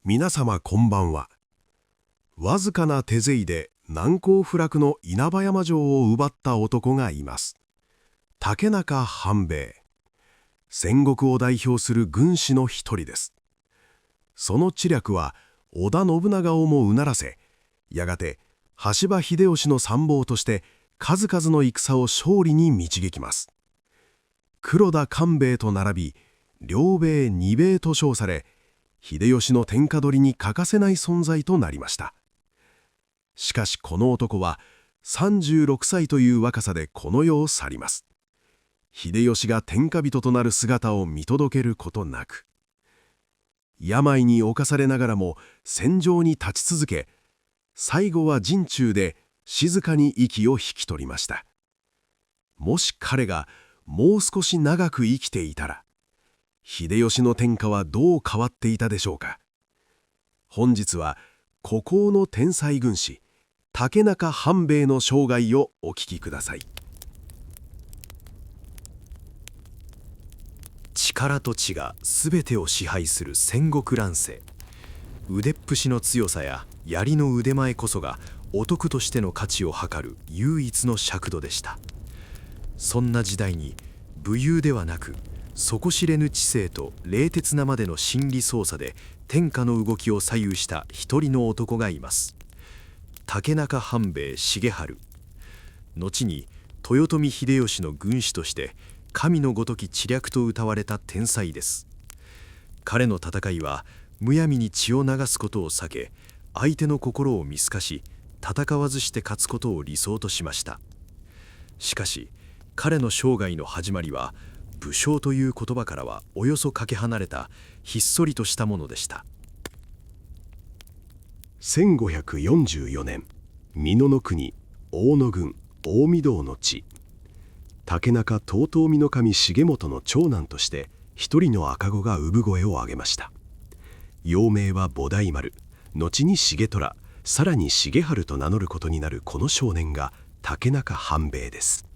皆様こんばんは。わずかな手勢で難攻不落の稲葉山城を奪った男がいます。竹中半兵衛。戦国を代表する軍師の一人です。その知略は織田信長をもうならせ、やがて羽柴秀吉の参謀として数々の戦を勝利に導きます。黒田官兵衛と並び、両兵衛二兵衛と称され、秀吉の天下取りに欠かせない存在となりました。しかしこの男は36歳という若さでこの世を去ります。秀吉が天下人となる姿を見届けることなく、病に侵されながらも戦場に立ち続け、最後は陣中で静かに息を引き取りました。もし彼がもう少し長く生きていたら、秀吉の天下はどう変わっていたでしょうか。本日は孤高の天才軍師竹中半兵衛の生涯をお聞きください。力と知が全てを支配する戦国乱世。腕っぷしの強さや槍の腕前こそが男としての価値を測る唯一の尺度でした。そんな時代に武勇ではなく底知れぬ知性と冷徹なまでの心理操作で天下の動きを左右した一人の男がいます。竹中半兵衛重治。後に豊臣秀吉の軍師として神のごとき知略と謳われた天才です。彼の戦いはむやみに血を流すことを避け、相手の心を見透かし戦わずして勝つことを理想としました。しかし彼の生涯の始まりは武将という言葉からはおよそかけ離れたひっそりとしたものでした。1544年、美濃国大野郡近江道の地、竹中遠江守重元の長男として一人の赤子が産声を上げました。幼名は菩提丸、後に重虎、さらに重治と名乗ることになるこの少年が竹中半兵衛です。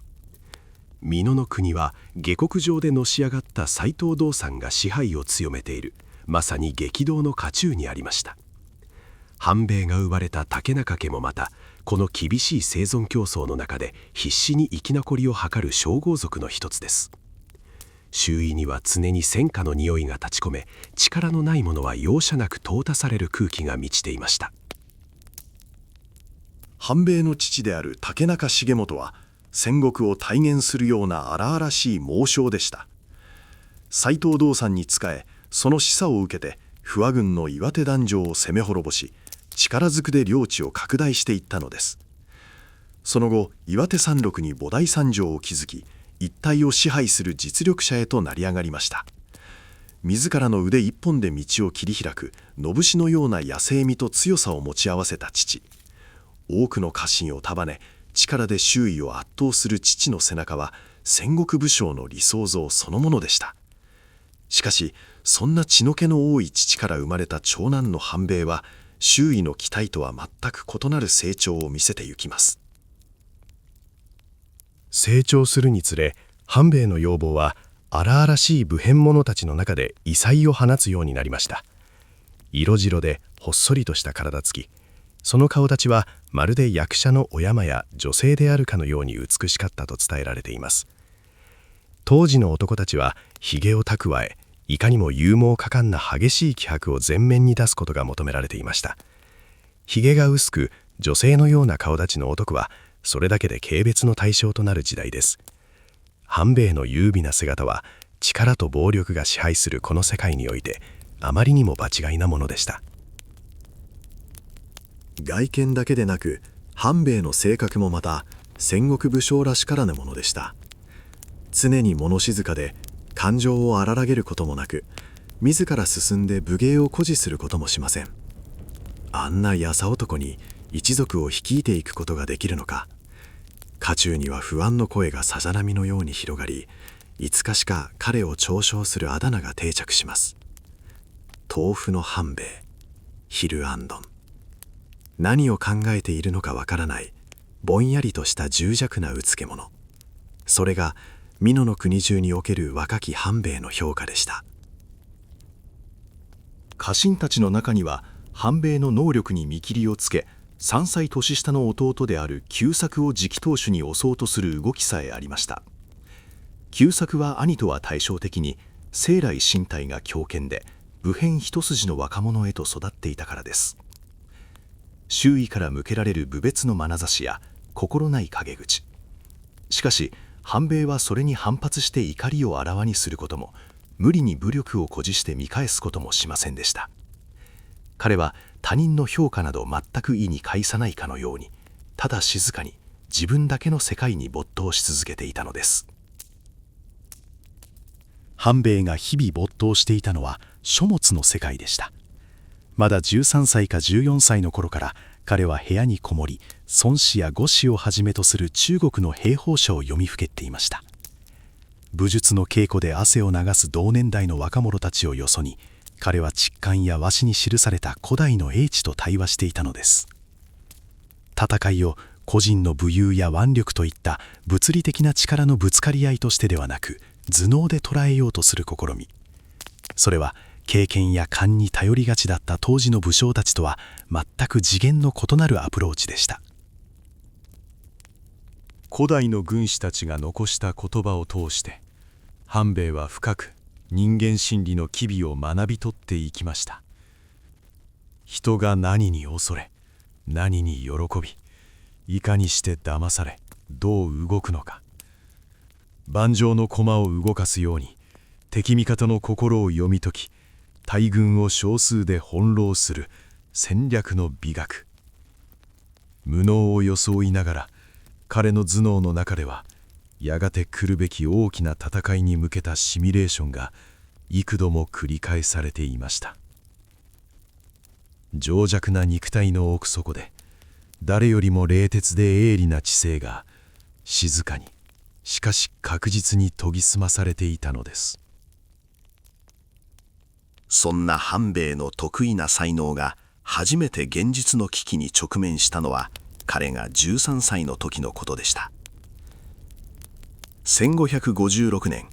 美濃国は下克上でのし上がった斎藤道三が支配を強めている、まさに激動の渦中にありました。半兵衛が生まれた竹中家もまたこの厳しい生存競争の中で必死に生き残りを図る将豪族の一つです。周囲には常に戦火の匂いが立ち込め、力のない者は容赦なく淘汰される空気が満ちていました。半兵衛の父である竹中重元は戦国を体現するような荒々しい猛将でした。斎藤道三に仕え、その示唆を受けて不破軍の岩手壇上を攻め滅ぼし、力ずくで領地を拡大していったのです。その後、岩手山麓に菩提山城を築き、一帯を支配する実力者へと成り上がりました。自らの腕一本で道を切り開く野武士のような野性味と強さを持ち合わせた父。多くの家臣を束ね、力で周囲を圧倒する父の背中は戦国武将の理想像そのものでした。しかし、そんな血の気の多い父から生まれた長男の半兵衛は、周囲の期待とは全く異なる成長を見せてゆきます。成長するにつれ、半兵衛の容貌は荒々しい武変者たちの中で異彩を放つようになりました。色白でほっそりとした体つき、その顔立ちはまるで役者のお山や女性であるかのように美しかったと伝えられています。当時の男たちはひげを蓄え、いかにも勇猛果敢な激しい気迫を前面に出すことが求められていました。ひげが薄く女性のような顔立ちの男はそれだけで軽蔑の対象となる時代です。半兵衛の優美な姿は力と暴力が支配するこの世界においてあまりにも場違いなものでした。外見だけでなく、半兵衛の性格もまた戦国武将らしからぬものでした。常に物静かで感情を荒らげることもなく、自ら進んで武芸を誇示することもしません。あんな優男に一族を率いていくことができるのか。家中には不安の声がさざ波のように広がり、いつかしか彼を嘲笑するあだ名が定着します。豆腐の半兵衛、昼あんどん。何を考えているのかわからないぼんやりとした重弱なうつけ者。それが美濃の国中における若き半兵衛の評価でした。家臣たちの中には半兵衛の能力に見切りをつけ、3歳年下の弟である久作を次期当主に推そうとする動きさえありました。久作は兄とは対照的に生来身体が強健で武変一筋の若者へと育っていたからです。周囲から向けられる侮蔑の眼差しや心ない陰口。しかし半兵衛はそれに反発して怒りをあらわにすることも、無理に武力を誇示して見返すこともしませんでした。彼は他人の評価など全く意に介さないかのように、ただ静かに自分だけの世界に没頭し続けていたのです。半兵衛が日々没頭していたのは書物の世界でした。まだ13歳か14歳の頃から彼は部屋にこもり、孫子や呉子をはじめとする中国の兵法書を読みふけっていました。武術の稽古で汗を流す同年代の若者たちをよそに、彼は竹簡や和紙に記された古代の英知と対話していたのです。戦いを個人の武勇や腕力といった物理的な力のぶつかり合いとしてではなく、頭脳で捉えようとする試み。それは経験や勘に頼りがちだった当時の武将たちとは全く次元の異なるアプローチでした。古代の軍師たちが残した言葉を通して、半兵衛は深く人間心理の機微を学び取っていきました。人が何に恐れ、何に喜び、いかにして騙され、どう動くのか。盤上の駒を動かすように、敵味方の心を読み解き、大軍を少数で翻弄する戦略の美学。無能を装いながら、彼の頭脳の中では、やがて来るべき大きな戦いに向けたシミュレーションが幾度も繰り返されていました。情弱な肉体の奥底で、誰よりも冷徹で鋭利な知性が静かに、しかし確実に研ぎ澄まされていたのです。そんな半兵衛の得意な才能が初めて現実の危機に直面したのは、彼が13歳の時のことでした。1556年、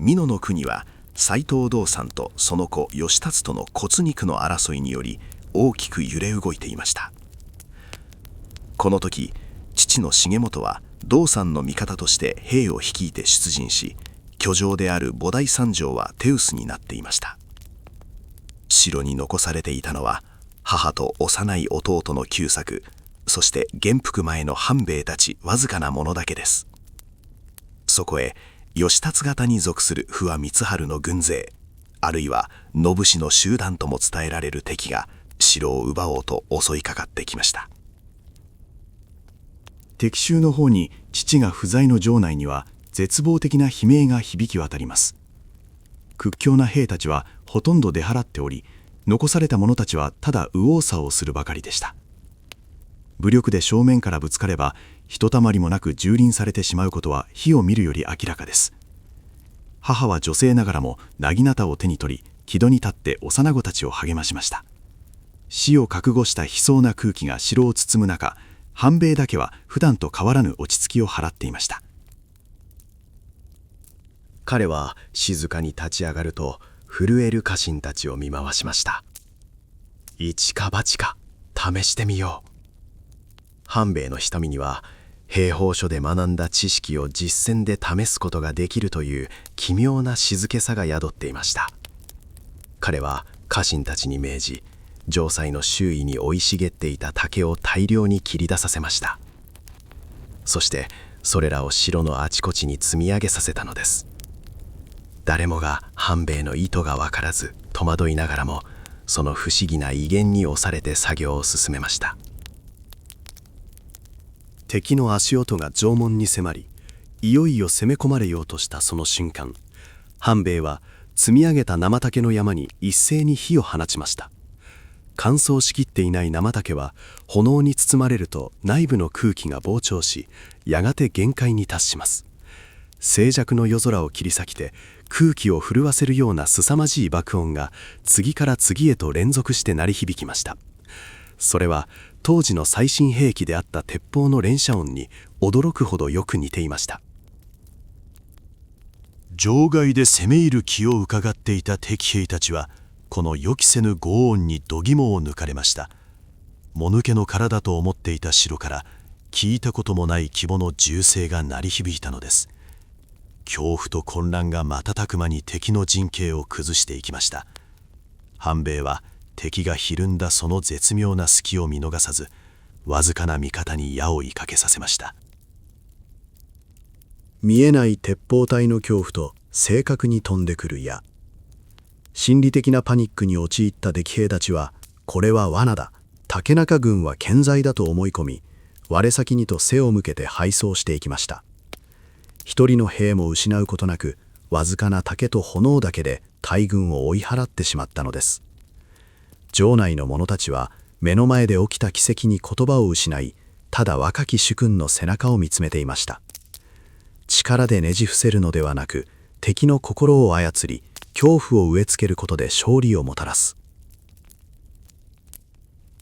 美濃の国は斎藤道三とその子義達との骨肉の争いにより大きく揺れ動いていました。この時、父の重元は道三の味方として兵を率いて出陣し、居城である菩提三条は手薄になっていました。城に残されていたのは母と幼い弟の久作、そして元服前の半兵衛たちわずかなものだけです。そこへ義達方に属する不破光晴の軍勢、あるいは信氏の集団とも伝えられる敵が城を奪おうと襲いかかってきました。敵襲の方に父が不在の城内には絶望的な悲鳴が響き渡ります。屈強な兵たちはほとんど出払っており、残された者たちはただ右往左往するばかりでした。武力で正面からぶつかれば、ひとたまりもなく蹂躙されてしまうことは火を見るより明らかです。母は女性ながらも薙刀を手に取り、木戸に立って幼子たちを励ましました。死を覚悟した悲壮な空気が城を包む中、半兵衛だけは普段と変わらぬ落ち着きを払っていました。彼は静かに立ち上がると、震える家臣たちを見回しました。一か八か試してみよう。半兵衛の瞳には兵法書で学んだ知識を実戦で試すことができるという奇妙な静けさが宿っていました。彼は家臣たちに命じ、城塞の周囲に生い茂っていた竹を大量に切り出させました。そしてそれらを城のあちこちに積み上げさせたのです。誰もが半兵衛の意図が分からず戸惑いながらも、その不思議な威厳に押されて作業を進めました。敵の足音が城門に迫り、いよいよ攻め込まれようとしたその瞬間、半兵衛は積み上げた生竹の山に一斉に火を放ちました。乾燥しきっていない生竹は炎に包まれると内部の空気が膨張し、やがて限界に達します。静寂の夜空を切り裂きて空気を震わせるような凄まじい爆音が次から次へと連続して鳴り響きました。それは当時の最新兵器であった鉄砲の連射音に驚くほどよく似ていました。場外で攻め入る気をうかがっていた敵兵たちはこの予期せぬ轟音に度肝を抜かれました。もぬけの殻だと思っていた城から聞いたこともない規模の銃声が鳴り響いたのです。恐怖と混乱が瞬く間に敵の陣形を崩していきました。半兵衛は敵がひるんだその絶妙な隙を見逃さず、わずかな味方に矢を射かけさせました。見えない鉄砲隊の恐怖と正確に飛んでくる矢。心理的なパニックに陥った敵兵たちは、これは罠だ、竹中軍は健在だと思い込み、我先にと背を向けて敗走していきました。一人の兵も失うことなく、わずかな竹と炎だけで大軍を追い払ってしまったのです。城内の者たちは目の前で起きた奇跡に言葉を失い、ただ若き主君の背中を見つめていました。力でねじ伏せるのではなく、敵の心を操り、恐怖を植え付けることで勝利をもたらす。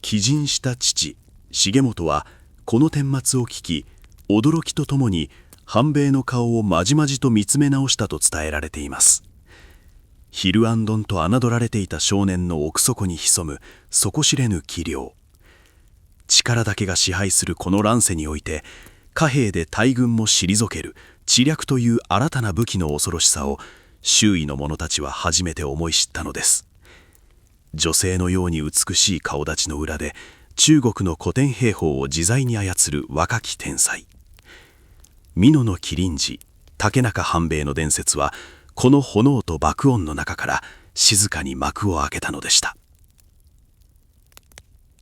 帰陣した父重元はこの顛末を聞き、驚きとともに半兵衛の顔をまじまじと見つめ直したと伝えられています。ヒルアンドンと侮られていた少年の奥底に潜む底知れぬ器量。力だけが支配するこの乱世において、貨幣で大軍も退ける知略という新たな武器の恐ろしさを周囲の者たちは初めて思い知ったのです。女性のように美しい顔立ちの裏で中国の古典兵法を自在に操る若き天才。美濃の麒麟児竹中半兵衛の伝説は、この炎と爆音の中から静かに幕を開けたのでした。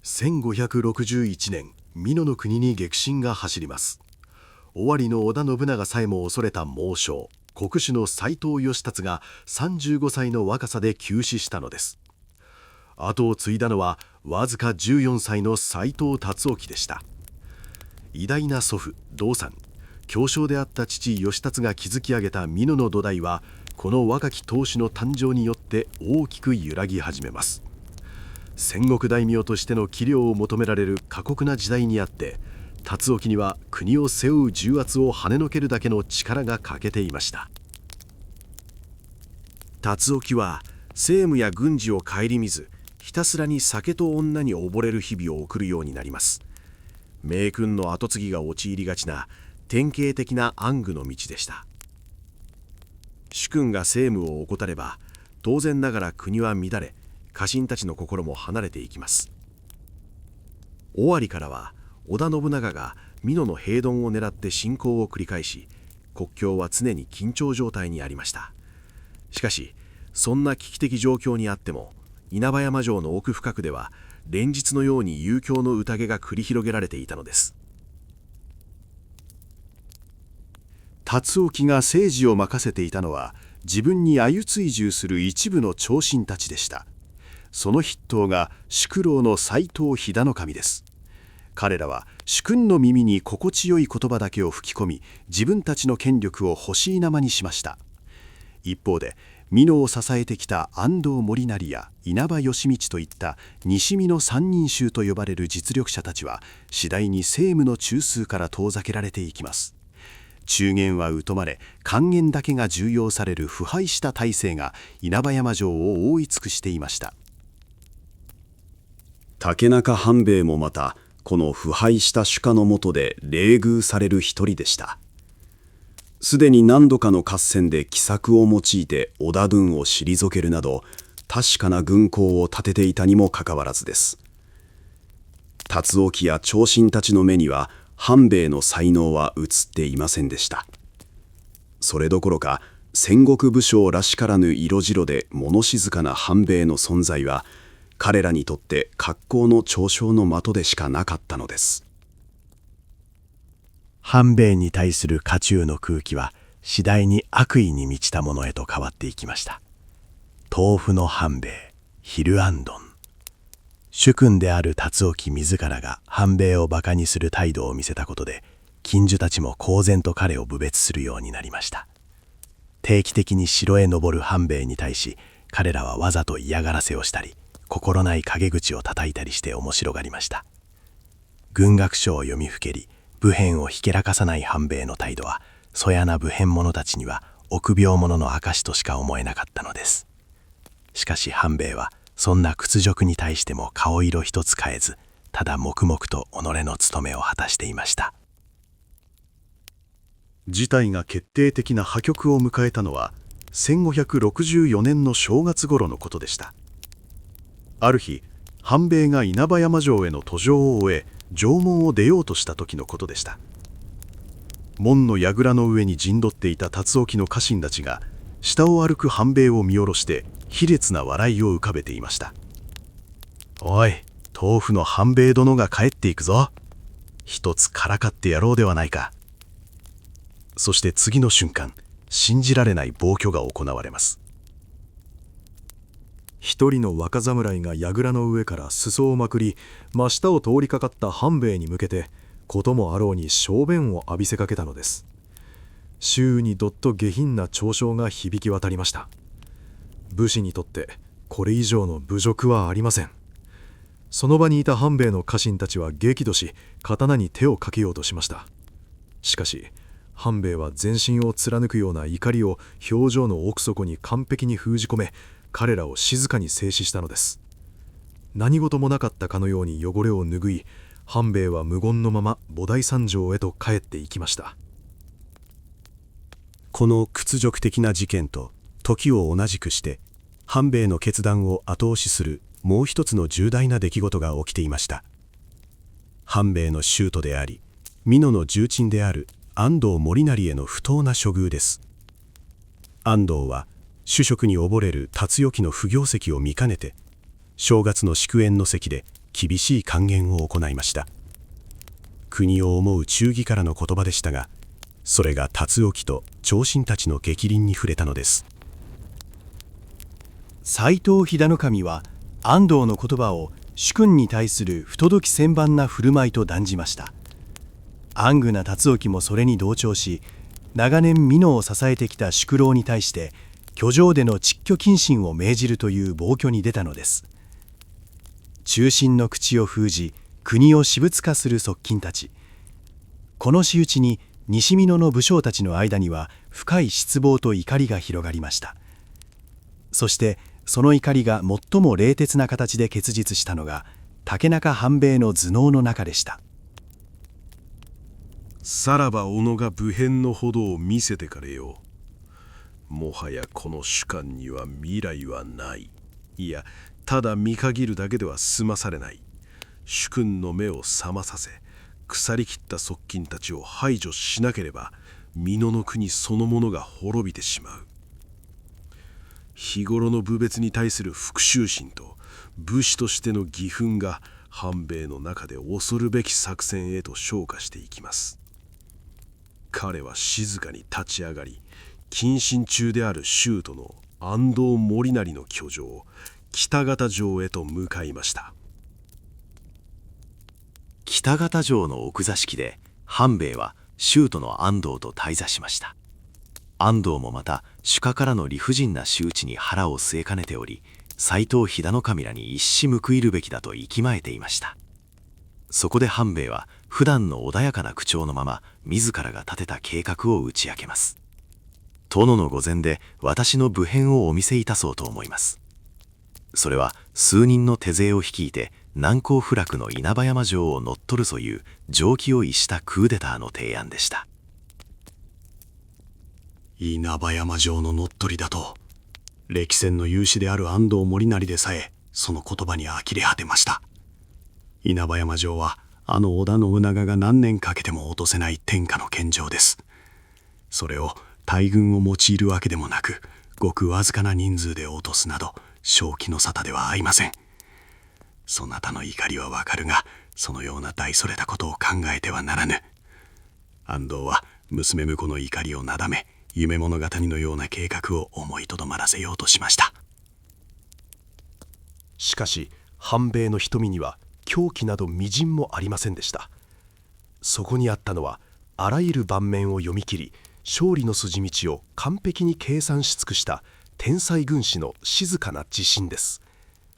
1561年、美濃の国に激震が走ります。尾張の織田信長さえも恐れた猛将、国主の斎藤義達が35歳の若さで急死したのです。後を継いだのはわずか14歳の斎藤達興でした。偉大な祖父道三、強将であった父義達が築き上げた美濃の土台は、この若き当主の誕生によって大きく揺らぎ始めます。戦国大名としての器量を求められる過酷な時代にあって、達興には国を背負う重圧を跳ねのけるだけの力が欠けていました。達興は政務や軍事を顧みず、ひたすらに酒と女に溺れる日々を送るようになります。名君の跡継ぎが陥りがちな典型的な暗愚の道でした。主君が政務を怠れば、当然ながら国は乱れ、家臣たちの心も離れていきます。尾張からは織田信長が美濃の平丼を狙って侵攻を繰り返し、国境は常に緊張状態にありました。しかしそんな危機的状況にあっても、稲葉山城の奥深くでは連日のように遊興の宴が繰り広げられていたのです。達興が政治を任せていたのは、自分に鮎追従する一部の長身たちでした。その筆頭が宿老の斎藤秀の守です。彼らは主君の耳に心地よい言葉だけを吹き込み、自分たちの権力を欲しいなまにしました。一方で美濃を支えてきた安藤盛成や稲葉義道といった西美の三人衆と呼ばれる実力者たちは、次第に政務の中枢から遠ざけられていきます。中原は疎まれ、還元だけが重要される腐敗した体制が稲葉山城を覆い尽くしていました。竹中半兵衛もまた、この腐敗した主家の下で冷遇される一人でした。すでに何度かの合戦で奇策を用いて織田軍を退けるなど、確かな軍功を立てていたにもかかわらずです。達興や長身たちの目には、半兵衛の才能は映っていませんでした。それどころか、戦国武将らしからぬ色白で物静かな半兵衛の存在は、彼らにとって格好の嘲笑の的でしかなかったのです。半兵衛に対する家中の空気は次第に悪意に満ちたものへと変わっていきました。豆腐の半兵衛、ヒルアンドン。主君である達興自らが半兵衛をバカにする態度を見せたことで、近所たちも公然と彼を侮蔑するようになりました。定期的に城へ登る半兵衛に対し、彼らはわざと嫌がらせをしたり、心ない陰口を叩いたりして面白がりました。軍学書を読みふけり、武変をひけらかさない半兵衛の態度は、そやな武変者たちには臆病者の証としか思えなかったのです。しかし半兵衛はそんな屈辱に対しても顔色一つ変えず、ただ黙々と己の務めを果たしていました。事態が決定的な破局を迎えたのは1564年の正月頃のことでした。ある日、半兵衛が稲葉山城への途上を終え、城門を出ようとした時のことでした。門の櫓の上に陣取っていた辰興の家臣たちが、下を歩く半兵衛を見下ろして卑劣な笑いを浮かべていました。おい、豆腐の半兵衛殿が帰っていくぞ。一つからかってやろうではないか。そして次の瞬間、信じられない暴挙が行われます。一人の若侍が櫓の上から裾をまくり、真下を通りかかった半兵衛に向けて、こともあろうに小便を浴びせかけたのです。周囲にどっと下品な嘲笑が響き渡りました。武士にとってこれ以上の侮辱はありません。その場にいた半兵衛の家臣たちは激怒し、刀に手をかけようとしました。しかし半兵衛は全身を貫くような怒りを表情の奥底に完璧に封じ込め、彼らを静かに制止したのです。何事もなかったかのように汚れを拭い、半兵衛は無言のまま菩提山城へと帰っていきました。この屈辱的な事件と時を同じくして、半兵衛の決断を後押しするもう一つの重大な出来事が起きていました。半兵衛の舅であり、美濃の重鎮である安藤森成への不当な処遇です。安藤は主職に溺れる辰興の不行跡を見かねて、正月の祝宴の席で厳しい諫言を行いました。国を思う忠義からの言葉でしたが、それが辰興と長身たちの逆鱗に触れたのです。斎藤秀神は安藤の言葉を主君に対する不届き千万な振る舞いと断じました。安愚な辰興もそれに同調し、長年美濃を支えてきた宿老に対して居城での蟄居謹慎を命じるという暴挙に出たのです。忠臣の口を封じ、国を私物化する側近たち。この仕打ちに西美濃の武将たちの間には深い失望と怒りが広がりました。そしてその怒りが最も冷徹な形で結実したのが竹中半兵衛の頭脳の中でした。さらば小野が武変のほどを見せてかれよう。もはやこの主官には未来はない。いや、ただ見限るだけでは済まされない。主君の目を覚まさせ、腐りきった側近たちを排除しなければ、美濃の国そのものが滅びてしまう。日頃の武別に対する復讐心と武士としての義憤が半兵衛の中で恐るべき作戦へと昇華していきます。彼は静かに立ち上がり、謹慎中である舅の安藤森成の居城、北方城へと向かいました。北方城の奥座敷で半兵衛は舅の安藤と対座しました。安藤もまた主家からの理不尽な仕打ちに腹を据えかねており、斎藤秀神らに一矢報いるべきだと息まえていました。そこで半兵衛は普段の穏やかな口調のまま自らが立てた計画を打ち明けます。殿の御前で私の武変をお見せいたそうと思います。それは数人の手勢を率いて難攻不落の稲葉山城を乗っ取るという常軌を逸したクーデターの提案でした。稲葉山城の乗っ取りだと、歴戦の勇士である安藤森成でさえその言葉に呆れ果てました。稲葉山城はあの織田信長が何年かけても落とせない天下の堅城です。それを大軍を用いるわけでもなく、ごくわずかな人数で落とすなど正気の沙汰ではありません。そなたの怒りはわかるが、そのような大それたことを考えてはならぬ。安藤は娘婿の怒りをなだめ、夢物語のような計画を思いとどまらせようとしました。しかし半兵衛の瞳には狂気などみじんもありませんでした。そこにあったのは、あらゆる盤面を読み切り、勝利の筋道を完璧に計算し尽くした天才軍師の静かな自信です。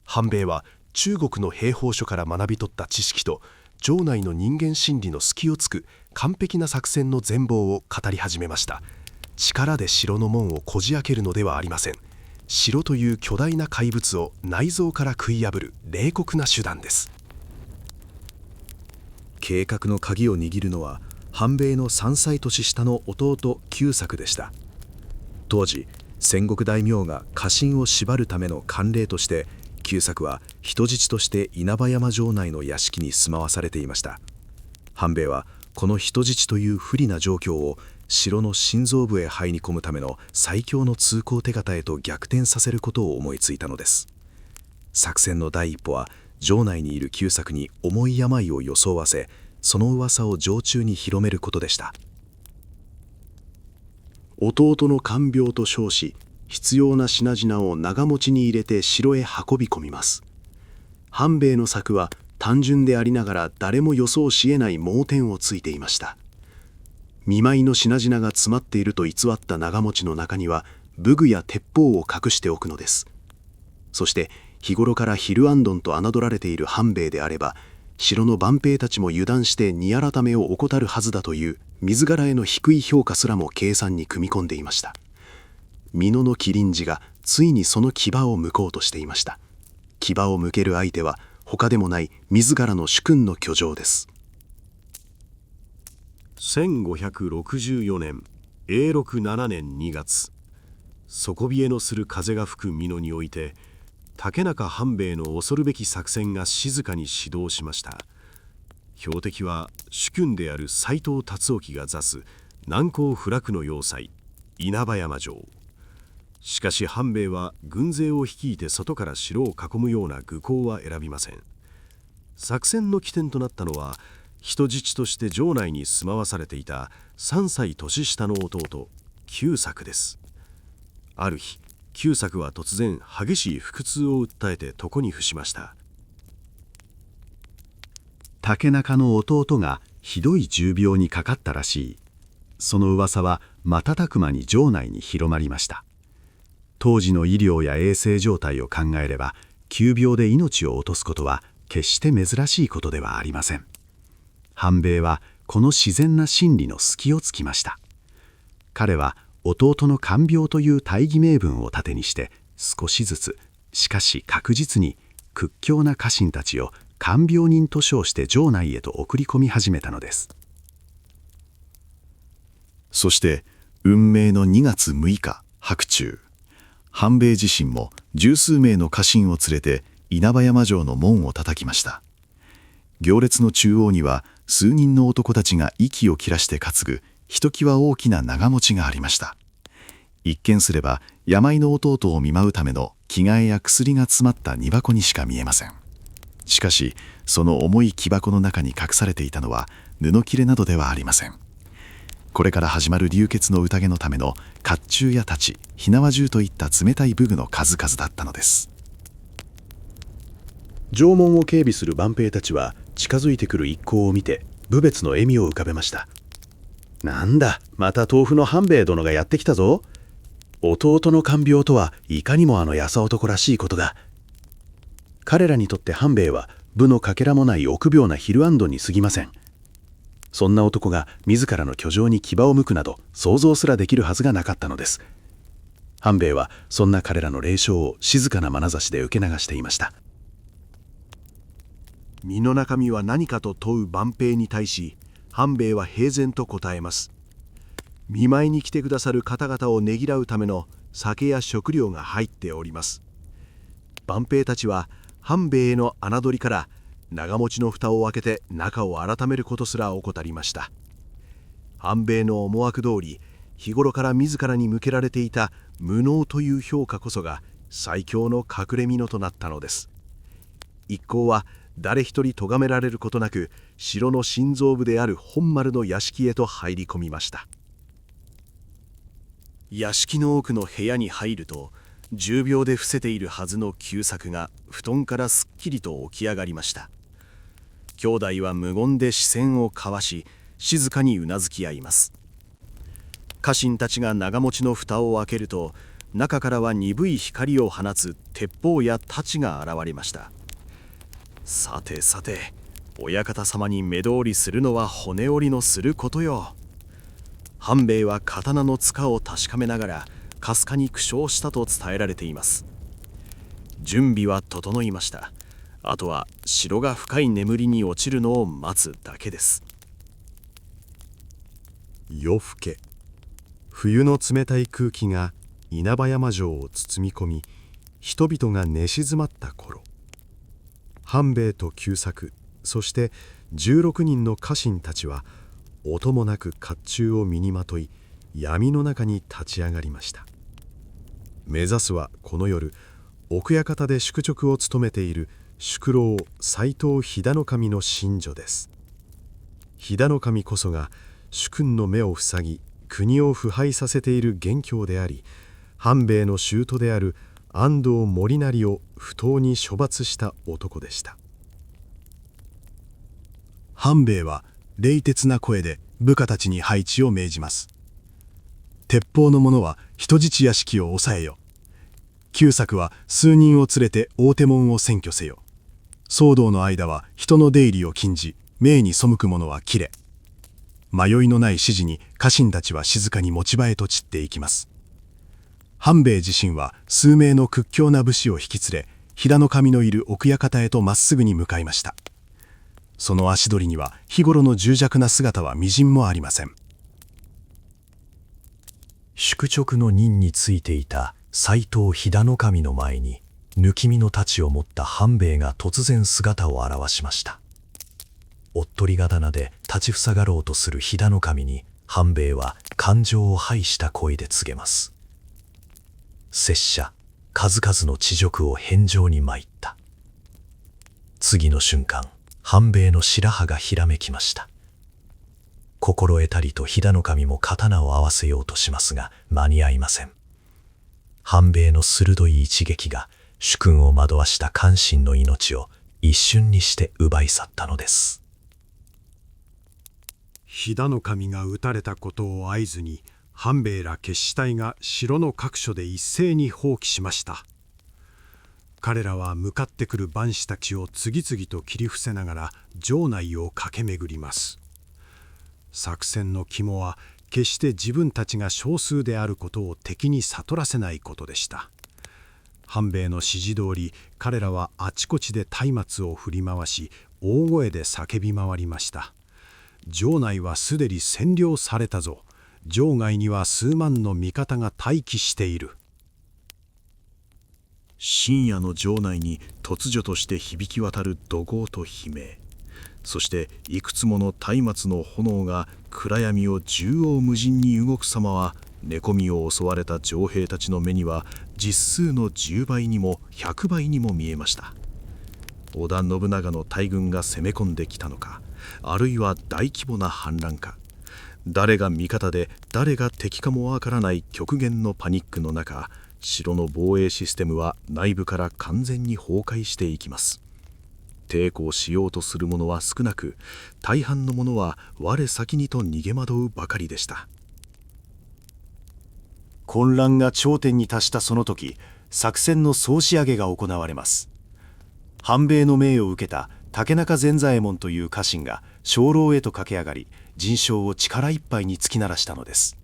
半兵衛は中国の兵法書から学び取った知識と城内の人間心理の隙をつく完璧な作戦の全貌を語り始めました。力で城の門をこじ開けるのではありません。城という巨大な怪物を内臓から食い破る冷酷な手段です。計画の鍵を握るのは半兵衛の3歳年下の弟久作でした。当時戦国大名が家臣を縛るための慣例として久作は人質として稲葉山城内の屋敷に住まわされていました。半兵衛はこの人質という不利な状況を城の心臓部へ入り込むための最強の通行手形へと逆転させることを思いついたのです。作戦の第一歩は城内にいる久作に重い病を装わせ、その噂を城中に広めることでした。弟の看病と称し、必要な品々を長持ちに入れて城へ運び込みます。半兵衛の策は単純でありながら誰も予想し得ない盲点をついていました。見舞いの品々が詰まっていると偽った長持ちの中には武具や鉄砲を隠しておくのです。そして日頃からヒルアンドンと侮られている半兵衛であれば、城の番兵たちも油断して荷改めを怠るはずだという自らへの低い評価すらも計算に組み込んでいました。美濃の麒麟児がついにその牙を向こうとしていました。牙を向ける相手は他でもない自らの主君の居城です。1564年永禄7年2月、底冷えのする風が吹く美濃において、竹中半兵衛の恐るべき作戦が静かに始動しました。標的は主君である斎藤達興が座す難攻不落の要塞稲葉山城。しかし半兵衛は軍勢を率いて外から城を囲むような愚行は選びません。作戦の起点となったのは、人質として城内に住まわされていた3歳年下の弟久作です。ある日、久作は突然激しい腹痛を訴えて床に伏しました。竹中の弟がひどい重病にかかったらしい。その噂は瞬く間に城内に広まりました。当時の医療や衛生状態を考えれば、急病で命を落とすことは決して珍しいことではありません。半兵衛はこの自然な心理の隙をつきました。彼は弟の看病という大義名分を盾にして、少しずつしかし確実に屈強な家臣たちを看病人と称して城内へと送り込み始めたのです。そして運命の2月6日白昼、半兵衛自身も十数名の家臣を連れて稲葉山城の門を叩きました。行列の中央には数人の男たちが息を切らして担ぐひときわ大きな長持ちがありました。一見すれば病の弟を見舞うための着替えや薬が詰まった荷箱にしか見えません。しかしその重い木箱の中に隠されていたのは布切れなどではありません。これから始まる流血の宴のための甲冑や太刀、火縄銃といった冷たい武具の数々だったのです。城門を警備する番兵たちは近づいてくる一行を見て無別の笑みを浮かべました。なんだ、また豆腐の半兵衛殿がやってきたぞ。弟の看病とはいかにもあの優男らしいことだ。彼らにとって半兵衛は武のかけらもない臆病なヒルアンドンに過ぎません。そんな男が自らの居城に牙を向くなど想像すらできるはずがなかったのです。半兵衛はそんな彼らの冷笑を静かな眼差しで受け流していました。身の中身は何かと問う番兵に対し、半兵衛は平然と答えます。見舞いに来てくださる方々をねぎらうための酒や食料が入っております。番兵たちは半兵衛への侮りから長持ちの蓋を開けて中を改めることすら怠りました。半兵衛の思惑通り、日頃から自らに向けられていた無能という評価こそが最強の隠れ蓑となったのです。一行は誰一人咎められることなく城の心臓部である本丸の屋敷へと入り込みました。屋敷の奥の部屋に入ると、重病で伏せているはずの久作が布団からすっきりと起き上がりました。兄弟は無言で視線を交わし、静かにうなずき合います。家臣たちが長持ちの蓋を開けると、中からは鈍い光を放つ鉄砲や太刀が現れました。さてさて、親方様に目通りするのは骨折りのすることよ。半兵衛は刀の塚を確かめながらかすかに苦笑したと伝えられています。準備は整いました。あとは城が深い眠りに落ちるのを待つだけです。夜更け、冬の冷たい空気が稲葉山城を包み込み、人々が寝静まった頃、半兵衛と久作、そして16人の家臣たちは音もなく甲冑を身にまとい、闇の中に立ち上がりました。目指すはこの夜、奥館で宿直を務めている宿老斎藤飛騨守の寝所です。飛騨守こそが主君の目を塞ぎ、国を腐敗させている元凶であり、半兵衛の舅である安藤森成を不当に処罰した男でした。半兵衛は冷徹な声で部下たちに配置を命じます。鉄砲の者は人質屋敷を抑えよ。久作は数人を連れて大手門を占拠せよ。騒動の間は人の出入りを禁じ、命に背く者は切れ。迷いのない指示に家臣たちは静かに持ち場へと散っていきます。半兵衛自身は数名の屈強な武士を引き連れ、平野守のいる奥館へとまっすぐに向かいました。その足取りには日頃の重弱な姿はみじんもありません。宿直の任についていた斎藤飛騨守の前に、抜き身の太刀を持った半兵衛が突然姿を現しました。おっとり刀で立ちふさがろうとする飛騨守に、半兵衛は感情を排した声で告げます。拙者、数々の恥辱を返上に参った。次の瞬間、半兵衛の白羽がひらめきました。心得たりと飛騨守も刀を合わせようとしますが、間に合いません。半兵衛の鋭い一撃が主君を惑わした関心の命を一瞬にして奪い去ったのです。飛騨守が討たれたことを合図に、半兵衛ら決死隊が城の各所で一斉に蜂起しました。彼らは向かってくる番士たちを次々と切り伏せながら城内を駆け巡ります。作戦の肝は決して自分たちが少数であることを敵に悟らせないことでした。半兵衛の指示通り、彼らはあちこちで松明を振り回し、大声で叫び回りました。城内はすでに占領されたぞ。城外には数万の味方が待機している。深夜の城内に突如として響き渡る怒号と悲鳴、そしていくつもの松明の炎が暗闇を縦横無尽に動く様は、寝込みを襲われた城兵たちの目には実数の10倍にも100倍にも見えました。織田信長の大軍が攻め込んできたのか、あるいは大規模な反乱か、誰が味方で誰が敵かもわからない極限のパニックの中、城の防衛システムは内部から完全に崩壊していきます。抵抗しようとする者は少なく、大半の者は我先にと逃げ惑うばかりでした。混乱が頂点に達したその時、作戦の総仕上げが行われます。半兵衛の命を受けた竹中善左衛門という家臣が鐘楼へと駆け上がり、陣象を力いっぱいに突き鳴らしたのです。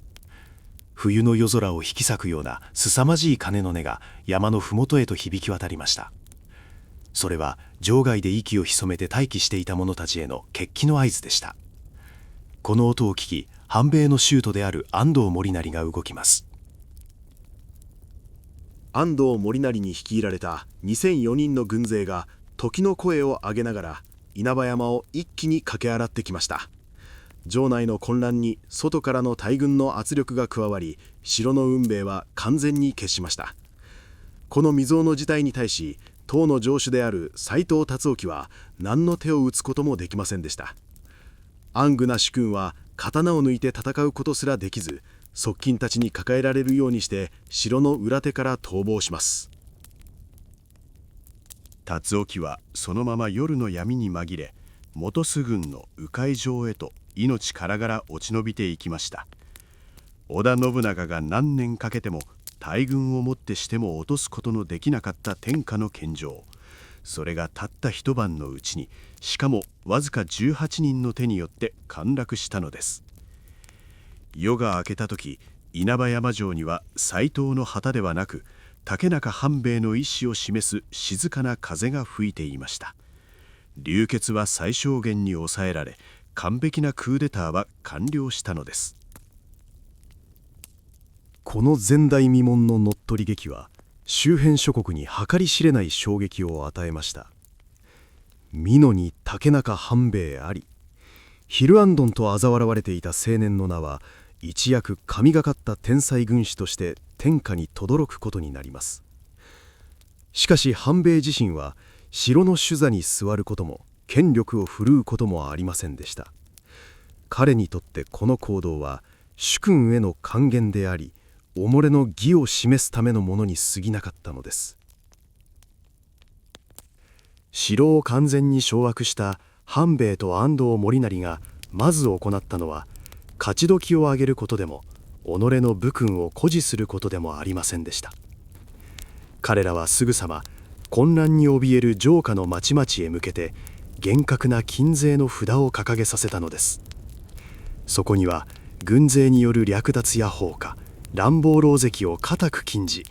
冬の夜空を引き裂くような凄まじい鐘の音が山の麓へと響き渡りました。それは城外で息を潜めて待機していた者たちへの決起の合図でした。この音を聞き、半兵衛の舅である安藤森成が動きます。安藤森成に率いられた2004人の軍勢が時の声を上げながら稲葉山を一気に駆け上がってきました。城内の混乱に外からの大軍の圧力が加わり、城の運命は完全に決しました。この未曾有の事態に対し、当の城主である斎藤辰興は何の手を打つこともできませんでした。暗愚な主君は刀を抜いて戦うことすらできず、側近たちに抱えられるようにして城の裏手から逃亡します。辰興はそのまま夜の闇に紛れ、元栖郡の鵜飼城へと命からがら落ち延びていきました。織田信長が何年かけても大軍をもってしても落とすことのできなかった天下の献上、それがたった一晩のうちに、しかもわずか18人の手によって陥落したのです。夜が明けた時、稲葉山城には斎藤の旗ではなく竹中半兵衛の意思を示す静かな風が吹いていました。流血は最小限に抑えられ、完璧なクーデターは完了したのです。この前代未聞の乗っ取り劇は周辺諸国に計り知れない衝撃を与えました。美濃に竹中半兵衛あり、ヒルアンドンと嘲笑われていた青年の名は一躍神がかった天才軍師として天下に轟くことになります。しかし半兵衛自身は城の主座に座ることも権力を振るうこともありませんでした。彼にとってこの行動は主君への還元であり、己の義を示すためのものに過ぎなかったのです。城を完全に掌握した半兵衛と安藤森成がまず行ったのは、勝ち時を上げることでも己の武勲を誇示することでもありませんでした。彼らはすぐさま混乱に怯える城下の町々へ向けて厳格な禁税の札を掲げさせたのです。そこには軍勢による略奪や放火、乱暴狼藉を固く禁じ、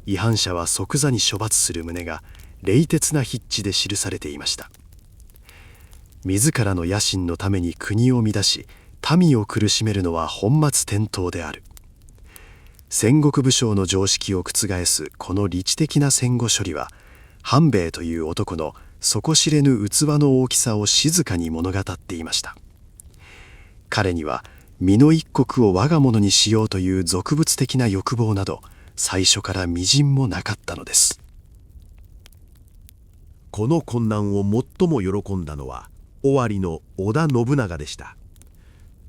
違反者は即座に処罰する旨が冷徹な筆致で記されていました。自らの野心のために国を乱し民を苦しめるのは本末転倒である。戦国武将の常識を覆すこの理知的な戦後処理は、半兵衛という男の底知れぬ器の大きさを静かに物語っていました。彼には美濃一国を我が物にしようという俗物的な欲望など最初からみじんもなかったのです。この混乱を最も喜んだのは尾張の織田信長でした。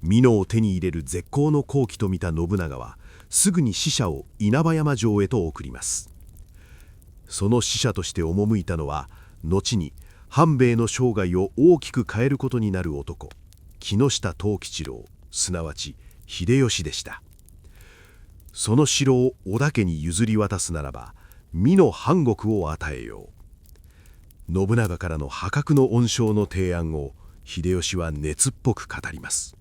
美濃を手に入れる絶好の好機と見た信長はすぐに使者を稲葉山城へと送ります。その使者として赴いたのは、後に半兵衛の生涯を大きく変えることになる男、木下藤吉郎、すなわち秀吉でした。その城を織田家に譲り渡すならば美濃半国を与えよう。信長からの破格の恩賞の提案を秀吉は熱っぽく語ります。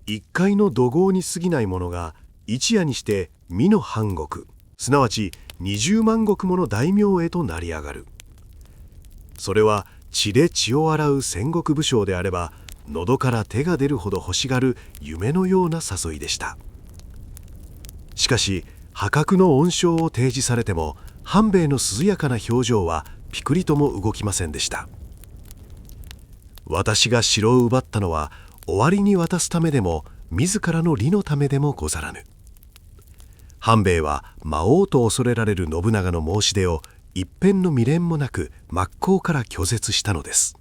一介の怒号に過ぎないものが一夜にして美濃半国、すなわち20万石もの大名へと成り上がる。それは血で血を洗う戦国武将であれば喉から手が出るほど欲しがる夢のような誘いでした。しかし破格の恩賞を提示されても半兵衛の涼やかな表情はピクリとも動きませんでした。私が城を奪ったのは終わりに渡すためでも自らの利のためでもござらぬ。半兵衛は魔王と恐れられる信長の申し出を一片の未練もなく真っ向から拒絶したのです。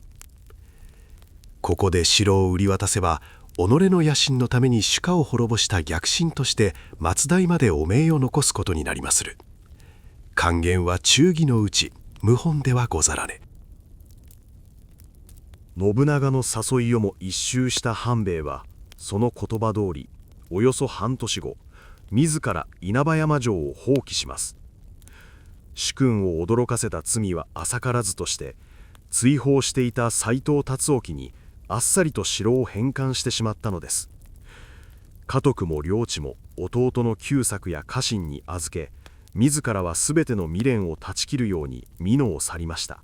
ここで城を売り渡せば己の野心のために主家を滅ぼした逆臣として末代まで汚名を残すことになりまする。諫言は忠義のうち謀反ではござらね。信長の誘いをも一蹴した半兵衛はその言葉通りおよそ半年後、自ら稲葉山城を放棄します。主君を驚かせた罪は浅からずとして追放していた斎藤達興にあっさりと城を返還してしまったのです。家督も領地も弟の久作や家臣に預け、自らはすべての未練を断ち切るように美濃を去りました。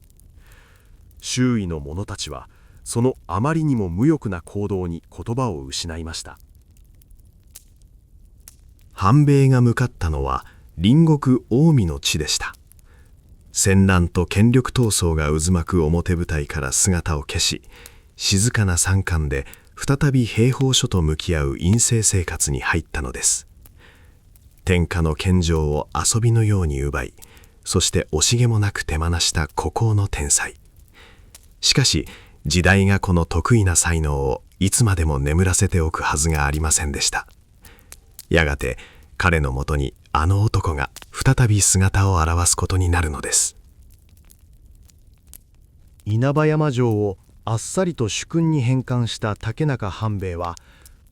周囲の者たちはそのあまりにも無欲な行動に言葉を失いました。半兵衛が向かったのは隣国近江の地でした。戦乱と権力闘争が渦巻く表舞台から姿を消し、静かな山間で再び兵法書と向き合う院生生活に入ったのです。天下の献上を遊びのように奪い、そして惜しげもなく手放した孤高の天才。しかし時代がこの得意な才能をいつまでも眠らせておくはずがありませんでした。やがて彼のもとにあの男が再び姿を現すことになるのです。稲葉山城をあっさりと主君に返還した竹中半兵衛は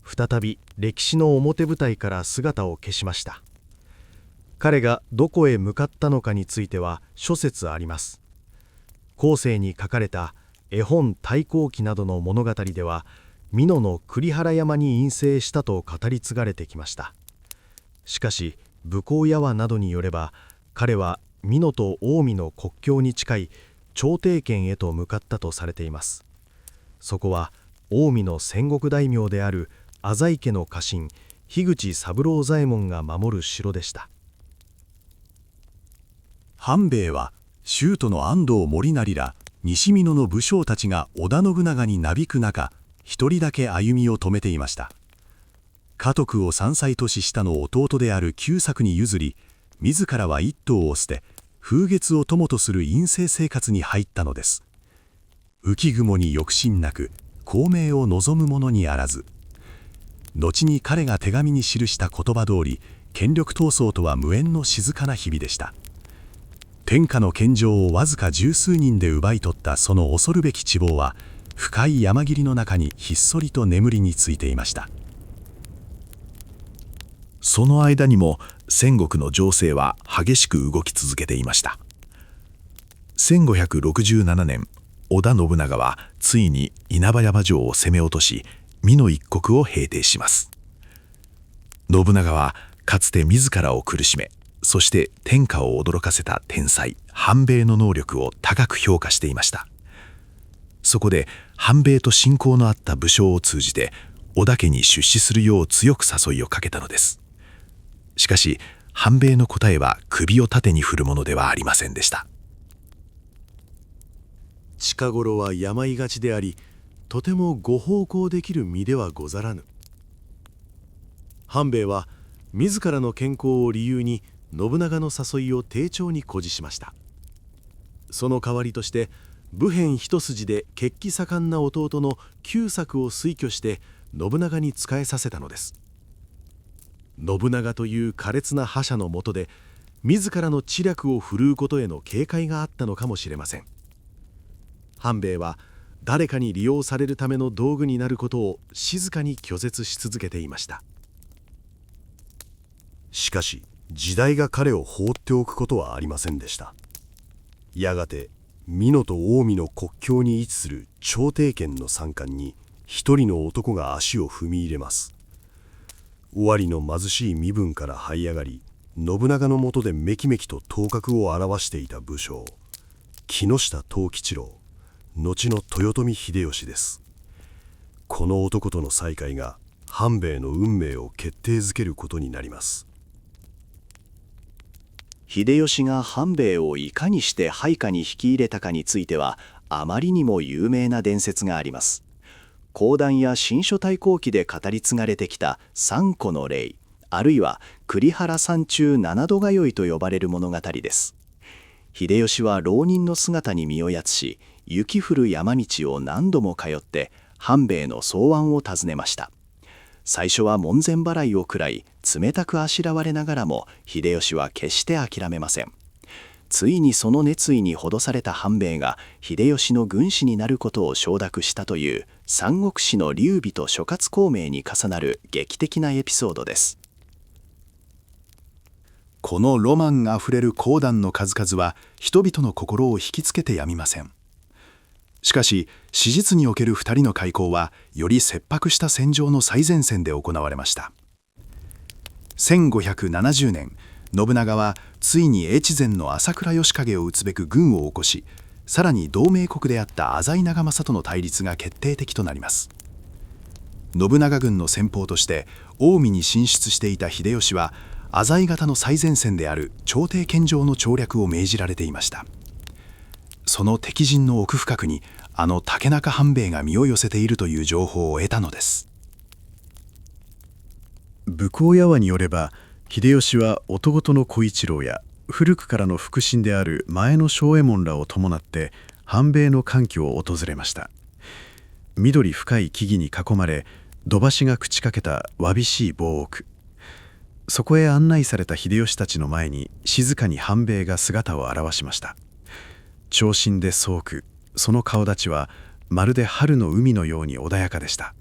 再び歴史の表舞台から姿を消しました。彼がどこへ向かったのかについては諸説あります。後世に書かれた絵本「太閤記」などの物語では、美濃の栗原山に隠棲したと語り継がれてきました。しかし武功屋話などによれば、彼は美濃と近江の国境に近い長汀県へと向かったとされています。そこは近江の戦国大名である浅井家の家臣樋口三郎左衛門が守る城でした。半兵衛は州都の安藤森成ら西美濃の武将たちが織田信長になびく中、一人だけ歩みを止めていました。家督を3歳年下の弟である久作に譲り、自らは一頭を捨て、風月を友とする隠棲生活に入ったのです。浮雲に抑止なく、功名を望む者にあらず。後に彼が手紙に記した言葉通り、権力闘争とは無縁の静かな日々でした。天下の献上をわずか十数人で奪い取ったその恐るべき地望は、深い山霧の中にひっそりと眠りについていました。その間にも戦国の情勢は激しく動き続けていました。1567年、織田信長はついに稲葉山城を攻め落とし、美濃一国を平定します。信長はかつて自らを苦しめ、そして天下を驚かせた天才半兵衛の能力を高く評価していました。そこで半兵衛と親交のあった武将を通じて織田家に出資するよう強く誘いをかけたのです。しかし半兵衛の答えは首を縦に振るものではありませんでした。近頃は病がちであり、とてもご奉公できる身ではござらぬ。半兵衛は自らの健康を理由に信長の誘いを丁重に固辞しました。その代わりとして武編一筋で血気盛んな弟の久作を推挙して信長に仕えさせたのです。信長という苛烈な覇者の下で自らの知略を振るうことへの警戒があったのかもしれません。半兵衛は誰かに利用されるための道具になることを静かに拒絶し続けていました。しかし時代が彼を放っておくことはありませんでした。やがて美濃と近江の国境に位置する長汀県の山間に一人の男が足を踏み入れます。尾張の貧しい身分から這い上がり、信長の下でめきめきと頭角を現していた武将木下藤吉郎、後の豊臣秀吉です。この男との再会が半兵衛の運命を決定づけることになります。秀吉が半兵衛をいかにして配下に引き入れたかについてはあまりにも有名な伝説があります。講談や新書太閤記で語り継がれてきた三個の例、あるいは栗原山中七度通いと呼ばれる物語です。秀吉は浪人の姿に身をやつし、雪降る山道を何度も通って半兵衛の草庵を訪ねました。最初は門前払いを食らい冷たくあしらわれながらも秀吉は決して諦めません。ついにその熱意にほどされた半兵衛が秀吉の軍師になることを承諾したという三国志の劉備と諸葛孔明に重なる劇的なエピソードです。このロマンあふれる講談の数々は人々の心を引きつけてやみません。しかし史実における2人の開口はより切迫した戦場の最前線で行われました。1570年、信長はついに越前の朝倉義景を討つべく軍を起こし、さらに同盟国であった浅井長政との対立が決定的となります。信長軍の先鋒として近江に進出していた秀吉は浅井方の最前線である長汀県上の調略を命じられていました。その敵陣の奥深くにあの竹中半兵衛が身を寄せているという情報を得たのです。武功屋話によれば、秀吉は弟の小一郎や古くからの腹心である前の庄右衛門らを伴って半兵衛の官居を訪れました。緑深い木々に囲まれ、土橋が朽ちかけたわびしい防屋。そこへ案内された秀吉たちの前に静かに半兵衛が姿を現しました。長身で蒼く、その顔立ちはまるで春の海のように穏やかでした。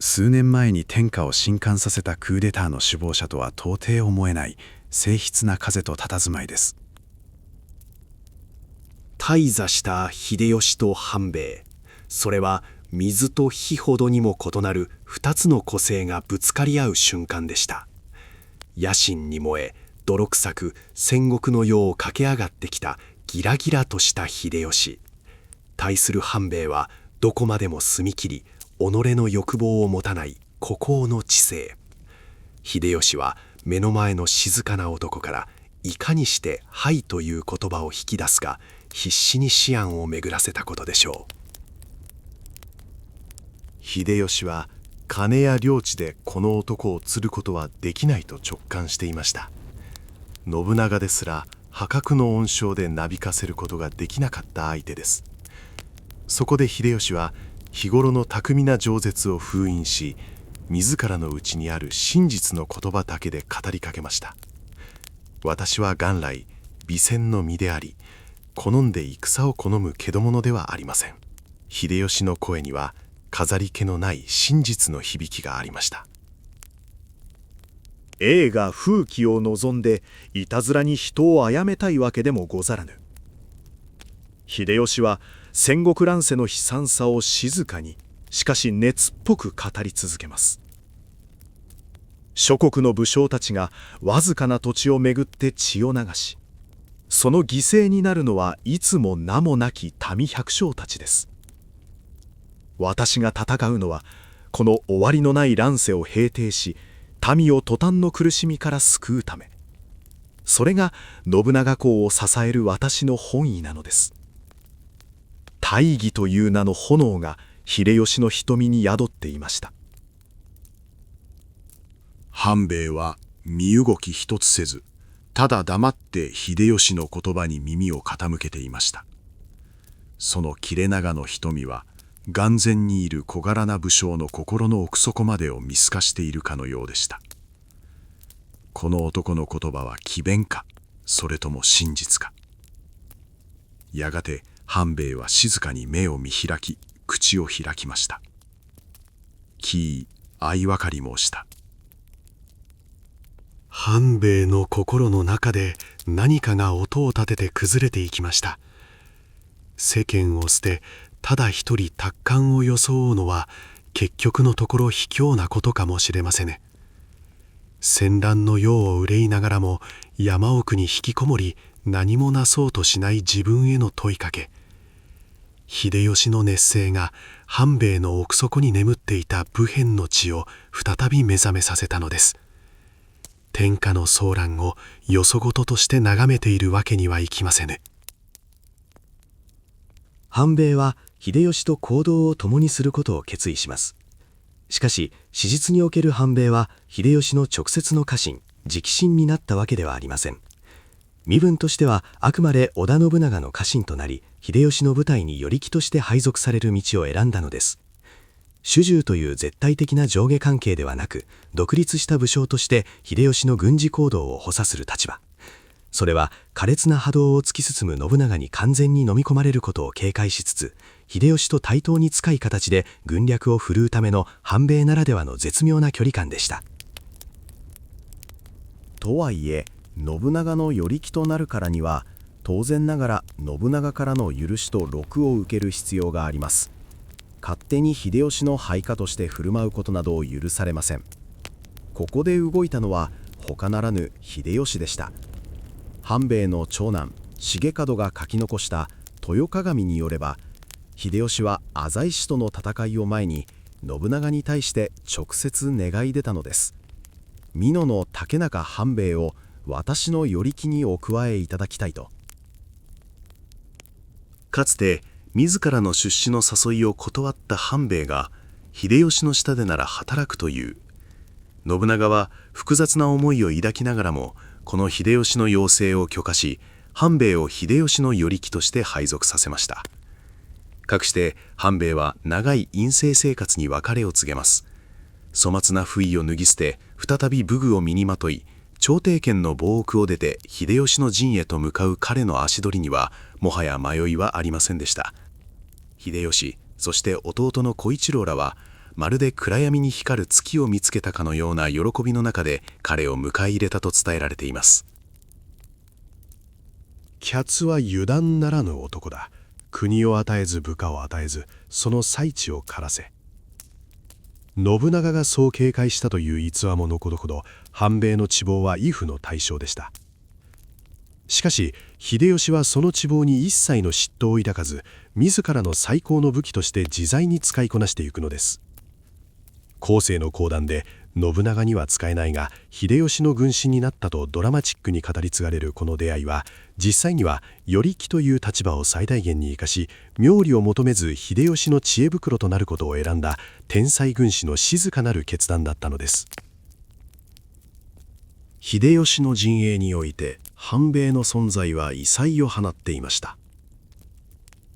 数年前に天下を震撼させたクーデターの首謀者とは到底思えない静筆な風と佇まいです。大座した秀吉と半兵衛、それは水と火ほどにも異なる2つの個性がぶつかり合う瞬間でした。野心に燃え泥臭く戦国の世を駆け上がってきたギラギラとした秀吉。対する半兵衛はどこまでも澄み切り、己の欲望を持たない孤高の知性。秀吉は目の前の静かな男からいかにして「はい」という言葉を引き出すか必死に思案を巡らせたことでしょう。秀吉は金や領地でこの男を釣ることはできないと直感していました。信長ですら破格の恩賞でなびかせることができなかった相手です。そこで秀吉は日頃の巧みな饒舌を封印し、自らの内にある真実の言葉だけで語りかけました。私は元来美戦の身であり、好んで戦を好む獣者ではありません。秀吉の声には飾り気のない真実の響きがありました。栄が風紀を望んでいたずらに人を殺めたいわけでもござらぬ。秀吉は戦国乱世の悲惨さを静かにしかし熱っぽく語り続けます。諸国の武将たちがわずかな土地をめぐって血を流し、その犠牲になるのはいつも名もなき民百姓たちです。私が戦うのはこの終わりのない乱世を平定し、民を塗炭の苦しみから救うため。それが信長公を支える私の本意なのです。大義という名の炎が秀吉の瞳に宿っていました。半兵衛は身動き一つせず、ただ黙って秀吉の言葉に耳を傾けていました。その切れ長の瞳は、眼前にいる小柄な武将の心の奥底までを見透かしているかのようでした。この男の言葉は詭弁か、それとも真実か。やがて半兵衛は静かに目を見開き、口を開きました。き相分かり申した。半兵衛の心の中で何かが音を立てて崩れていきました。世間を捨て、ただ一人達観を装うのは結局のところ卑怯なことかもしれませね。戦乱の世を憂いながらも山奥に引きこもり何もなそうとしない自分への問いかけ。秀吉の熱声が半兵衛の奥底に眠っていた武変の血を再び目覚めさせたのです。天下の騒乱をよそごととして眺めているわけにはいきませね。半兵衛は秀吉と行動を共にすることを決意します。しかし史実における半兵衛は秀吉の直接の家臣直臣になったわけではありません。身分としてはあくまで織田信長の家臣となり、秀吉の部隊に与力として配属される道を選んだのです。主従という絶対的な上下関係ではなく、独立した武将として秀吉の軍事行動を補佐する立場。それは苛烈な波動を突き進む信長に完全に飲み込まれることを警戒しつつ、秀吉と対等に近い形で軍略を振るうための半兵衛ならではの絶妙な距離感でした。とはいえ信長の与力となるからには当然ながら信長からの許しと禄を受ける必要があります。勝手に秀吉の配下として振る舞うことなどを許されません。ここで動いたのは他ならぬ秀吉でした。半兵衛の長男重門が書き残した豊鏡によれば、秀吉は浅井氏との戦いを前に信長に対して直接願い出たのです。美濃の竹中半兵衛を私の与力にお加えいただきたいと。かつて自らの出資の誘いを断った半兵衛が秀吉の下でなら働くという。信長は複雑な思いを抱きながらもこの秀吉の要請を許可し、半兵衛を秀吉の与力として配属させました。かくして半兵衛は長い院政生活に別れを告げます。粗末な不意を脱ぎ捨て、再び武具を身にまとい、朝廷権の防奥を出て秀吉の陣へと向かう彼の足取りにはもはや迷いはありませんでした。秀吉、そして弟の小一郎らはまるで暗闇に光る月を見つけたかのような喜びの中で彼を迎え入れたと伝えられています。キャツは油断ならぬ男だ。国を与えず部下を与えず、その最地を枯らせ。信長がそう警戒したという逸話も残るほど、反米の地望は畏怖の対象でした。しかし秀吉はその地望に一切の嫉妬を抱かず、自らの最高の武器として自在に使いこなしていくのです。後世の講談で信長には使えないが秀吉の軍師になったとドラマチックに語り継がれるこの出会いは、実際には頼木という立場を最大限に生かし、妙利を求めず秀吉の知恵袋となることを選んだ天才軍師の静かなる決断だったのです。秀吉の陣営において反米の存在は異彩を放っていました。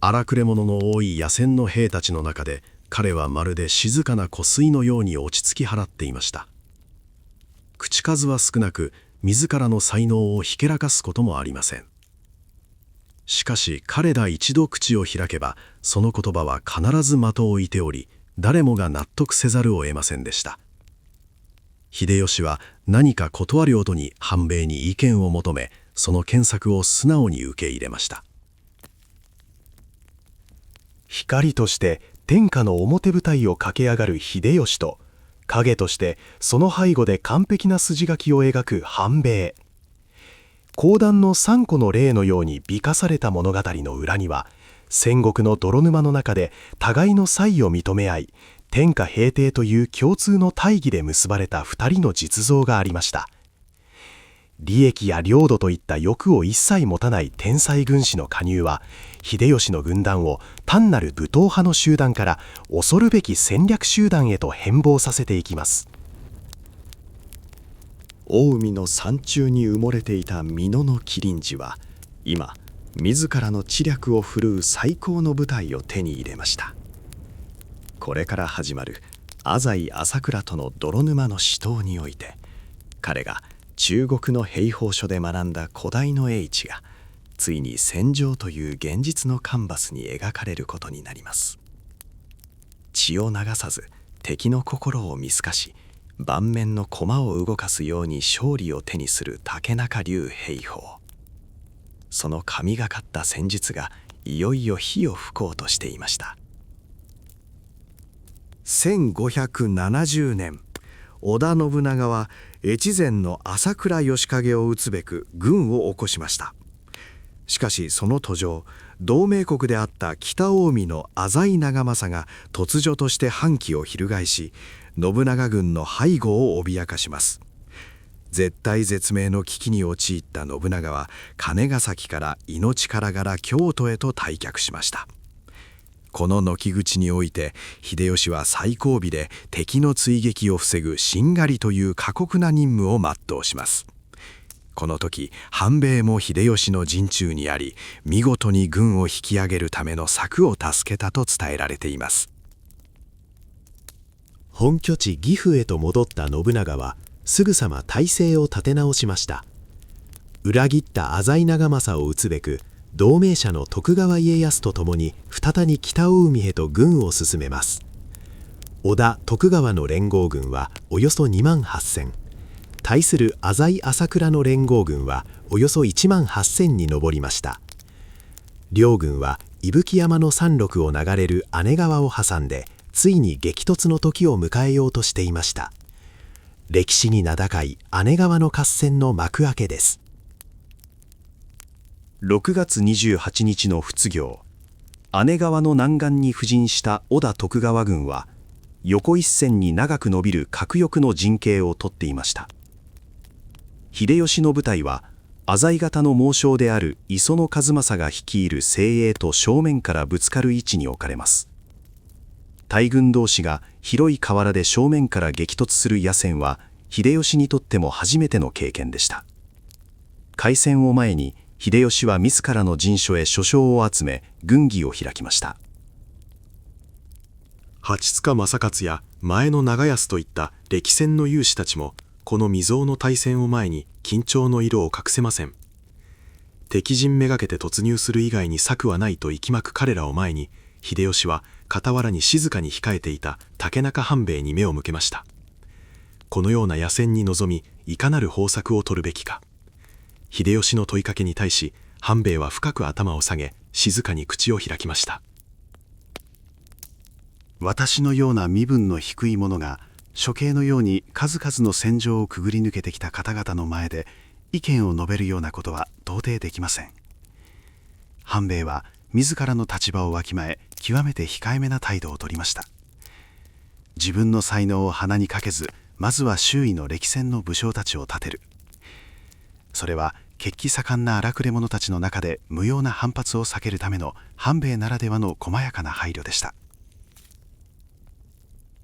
荒くれ者の多い野戦の兵たちの中で、彼はまるで静かな湖水のように落ち着き払っていました。口数は少なく、自らの才能をひけらかすこともありません。しかし彼ら一度口を開けば、その言葉は必ず的を射ており、誰もが納得せざるを得ませんでした。秀吉は何か断り音に反米に意見を求め、その献策を素直に受け入れました。光として天下の表舞台を駆け上がる秀吉と、影としてその背後で完璧な筋書きを描く反米。講談の3個の例のように美化された物語の裏には、戦国の泥沼の中で互いの差異を認め合い、天下平定という共通の大義で結ばれた2人の実像がありました。利益や領土といった欲を一切持たない天才軍師の加入は、秀吉の軍団を単なる武闘派の集団から恐るべき戦略集団へと変貌させていきます。大海の山中に埋もれていた美濃の麒麟児は、今自らの知略を振るう最高の舞台を手に入れました。これから始まる浅井朝倉との泥沼の死闘において、彼が中国の兵法書で学んだ古代の英知が、ついに戦場という現実のカンバスに描かれることになります。血を流さず敵の心を見透かし、盤面の駒を動かすように勝利を手にする竹中流兵法。その神がかった戦術がいよいよ火を吹こうとしていました。1570年、織田信長は越前の朝倉義景を討つべく軍を起こしました。しかしその途上、同盟国であった北近江の浅井長政が突如として反旗を翻し、信長軍の背後を脅かします。絶体絶命の危機に陥った信長は、金ヶ崎から命からがら京都へと退却しました。この軒口において、秀吉は最後尾で敵の追撃を防ぐしんがりという過酷な任務を全うします。この時、反米も秀吉の陣中にあり、見事に軍を引き上げるための策を助けたと伝えられています。本拠地岐阜へと戻った信長は、すぐさま体制を立て直しました。裏切った浅井長政を討つべく、同盟者の徳川家康と共に再び北近江へと軍を進めます。織田徳川の連合軍はおよそ2万8,000、対する浅井朝倉の連合軍はおよそ1万8,000に上りました。両軍は伊吹山の山麓を流れる姉川を挟んで、ついに激突の時を迎えようとしていました。歴史に名高い姉川の合戦の幕開けです。6月28日の卒業、姉川の南岸に布陣した織田徳川軍は、横一線に長く伸びる角翼の陣形をとっていました。秀吉の部隊は、浅井型の猛将である磯野一政が率いる精鋭と正面からぶつかる位置に置かれます。大軍同士が広い河原で正面から激突する野戦は、秀吉にとっても初めての経験でした。開戦を前に、秀吉は自らの陣所へ書将を集め、軍議を開きました。蜂塚正勝や前野長康といった歴戦の勇士たちも、この未曾有の大戦を前に緊張の色を隠せません。敵陣めがけて突入する以外に策はないと息巻く彼らを前に、秀吉は傍らに静かに控えていた竹中半兵衛に目を向けました。このような野戦に臨み、いかなる方策を取るべきか。秀吉の問いかけに対し、半兵衛は深く頭を下げ、静かに口を開きました。私のような身分の低い者が処刑のように数々の戦場をくぐり抜けてきた方々の前で意見を述べるようなことは到底できません。半兵衛は自らの立場をわきまえ極めて控えめな態度をとりました。自分の才能を鼻にかけず、まずは周囲の歴戦の武将たちを立てる。それは血気盛んな荒くれ者たちの中で無用な反発を避けるための半兵衛ならではの細やかな配慮でした。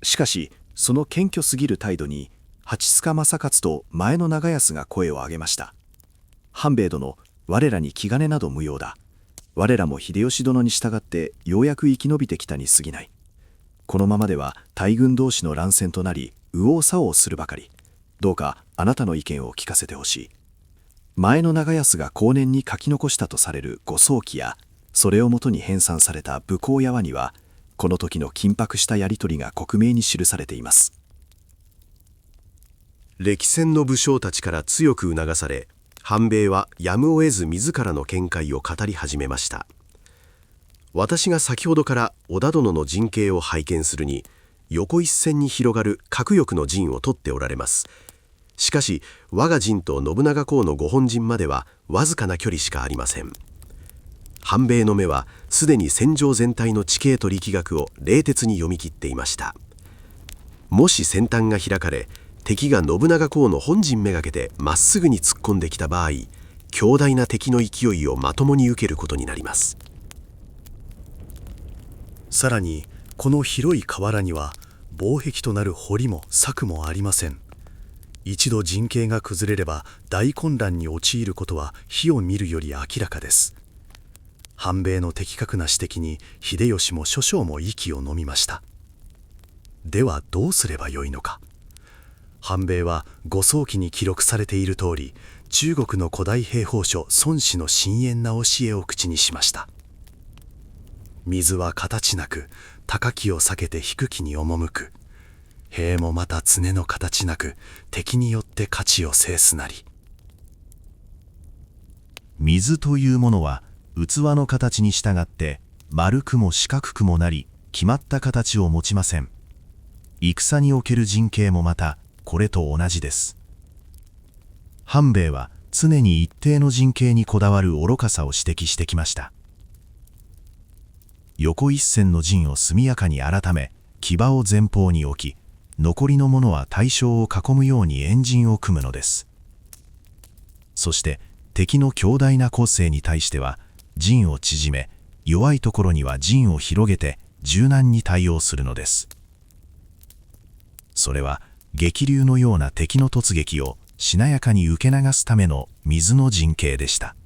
しかしその謙虚すぎる態度に蜂須賀正勝と前の長安が声を上げました。半兵衛殿、我らに気兼ねなど無用だ。我らも秀吉殿に従ってようやく生き延びてきたに過ぎない。このままでは大軍同士の乱戦となり右往左往するばかり。どうかあなたの意見を聞かせてほしい。前の長安が後年に書き残したとされる誤草記や、それをもとに編纂された武功や話には、この時の緊迫したやり取りが克明に記されています。歴戦の武将たちから強く促され、半兵衛はやむを得ず自らの見解を語り始めました。私が先ほどから織田殿の陣形を拝見するに、横一線に広がる角翼の陣を取っておられます。しかし我が陣と信長公のご本陣まではわずかな距離しかありません。半兵衛の目はすでに戦場全体の地形と力学を冷徹に読み切っていました。もし先端が開かれ、敵が信長公の本陣めがけてまっすぐに突っ込んできた場合、強大な敵の勢いをまともに受けることになります。さらにこの広い河原には防壁となる堀も柵もありません。一度陣形が崩れれば大混乱に陥ることは火を見るより明らかです。半兵衛の的確な指摘に秀吉も諸将も息を飲みました。ではどうすればよいのか。半兵衛は誤草記に記録されている通り、中国の古代兵法書孫子の深遠な教えを口にしました。水は形なく高きを避けて低きに赴く。兵もまた常の形なく敵によって勝ちを制すなり。水というものは器の形に従って丸くも四角くもなり、決まった形を持ちません。戦における陣形もまたこれと同じです。半兵衛は常に一定の陣形にこだわる愚かさを指摘してきました。横一線の陣を速やかに改め、騎馬を前方に置き、残りの者は対象を囲むように円陣を組むのです。そして敵の強大な攻勢に対しては陣を縮め、弱いところには陣を広げて柔軟に対応するのです。それは激流のような敵の突撃をしなやかに受け流すための水の陣形でした。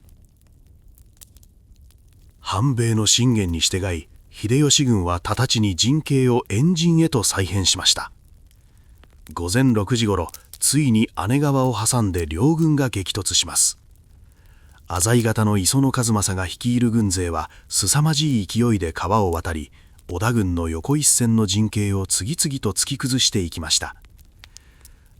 半兵衛の進言に従い、秀吉軍は直ちに陣形を円陣へと再編しました。午前6時ごろ、ついに姉川を挟んで両軍が激突します。浅井方の磯野一正が率いる軍勢は凄まじい勢いで川を渡り、織田軍の横一線の陣形を次々と突き崩していきました。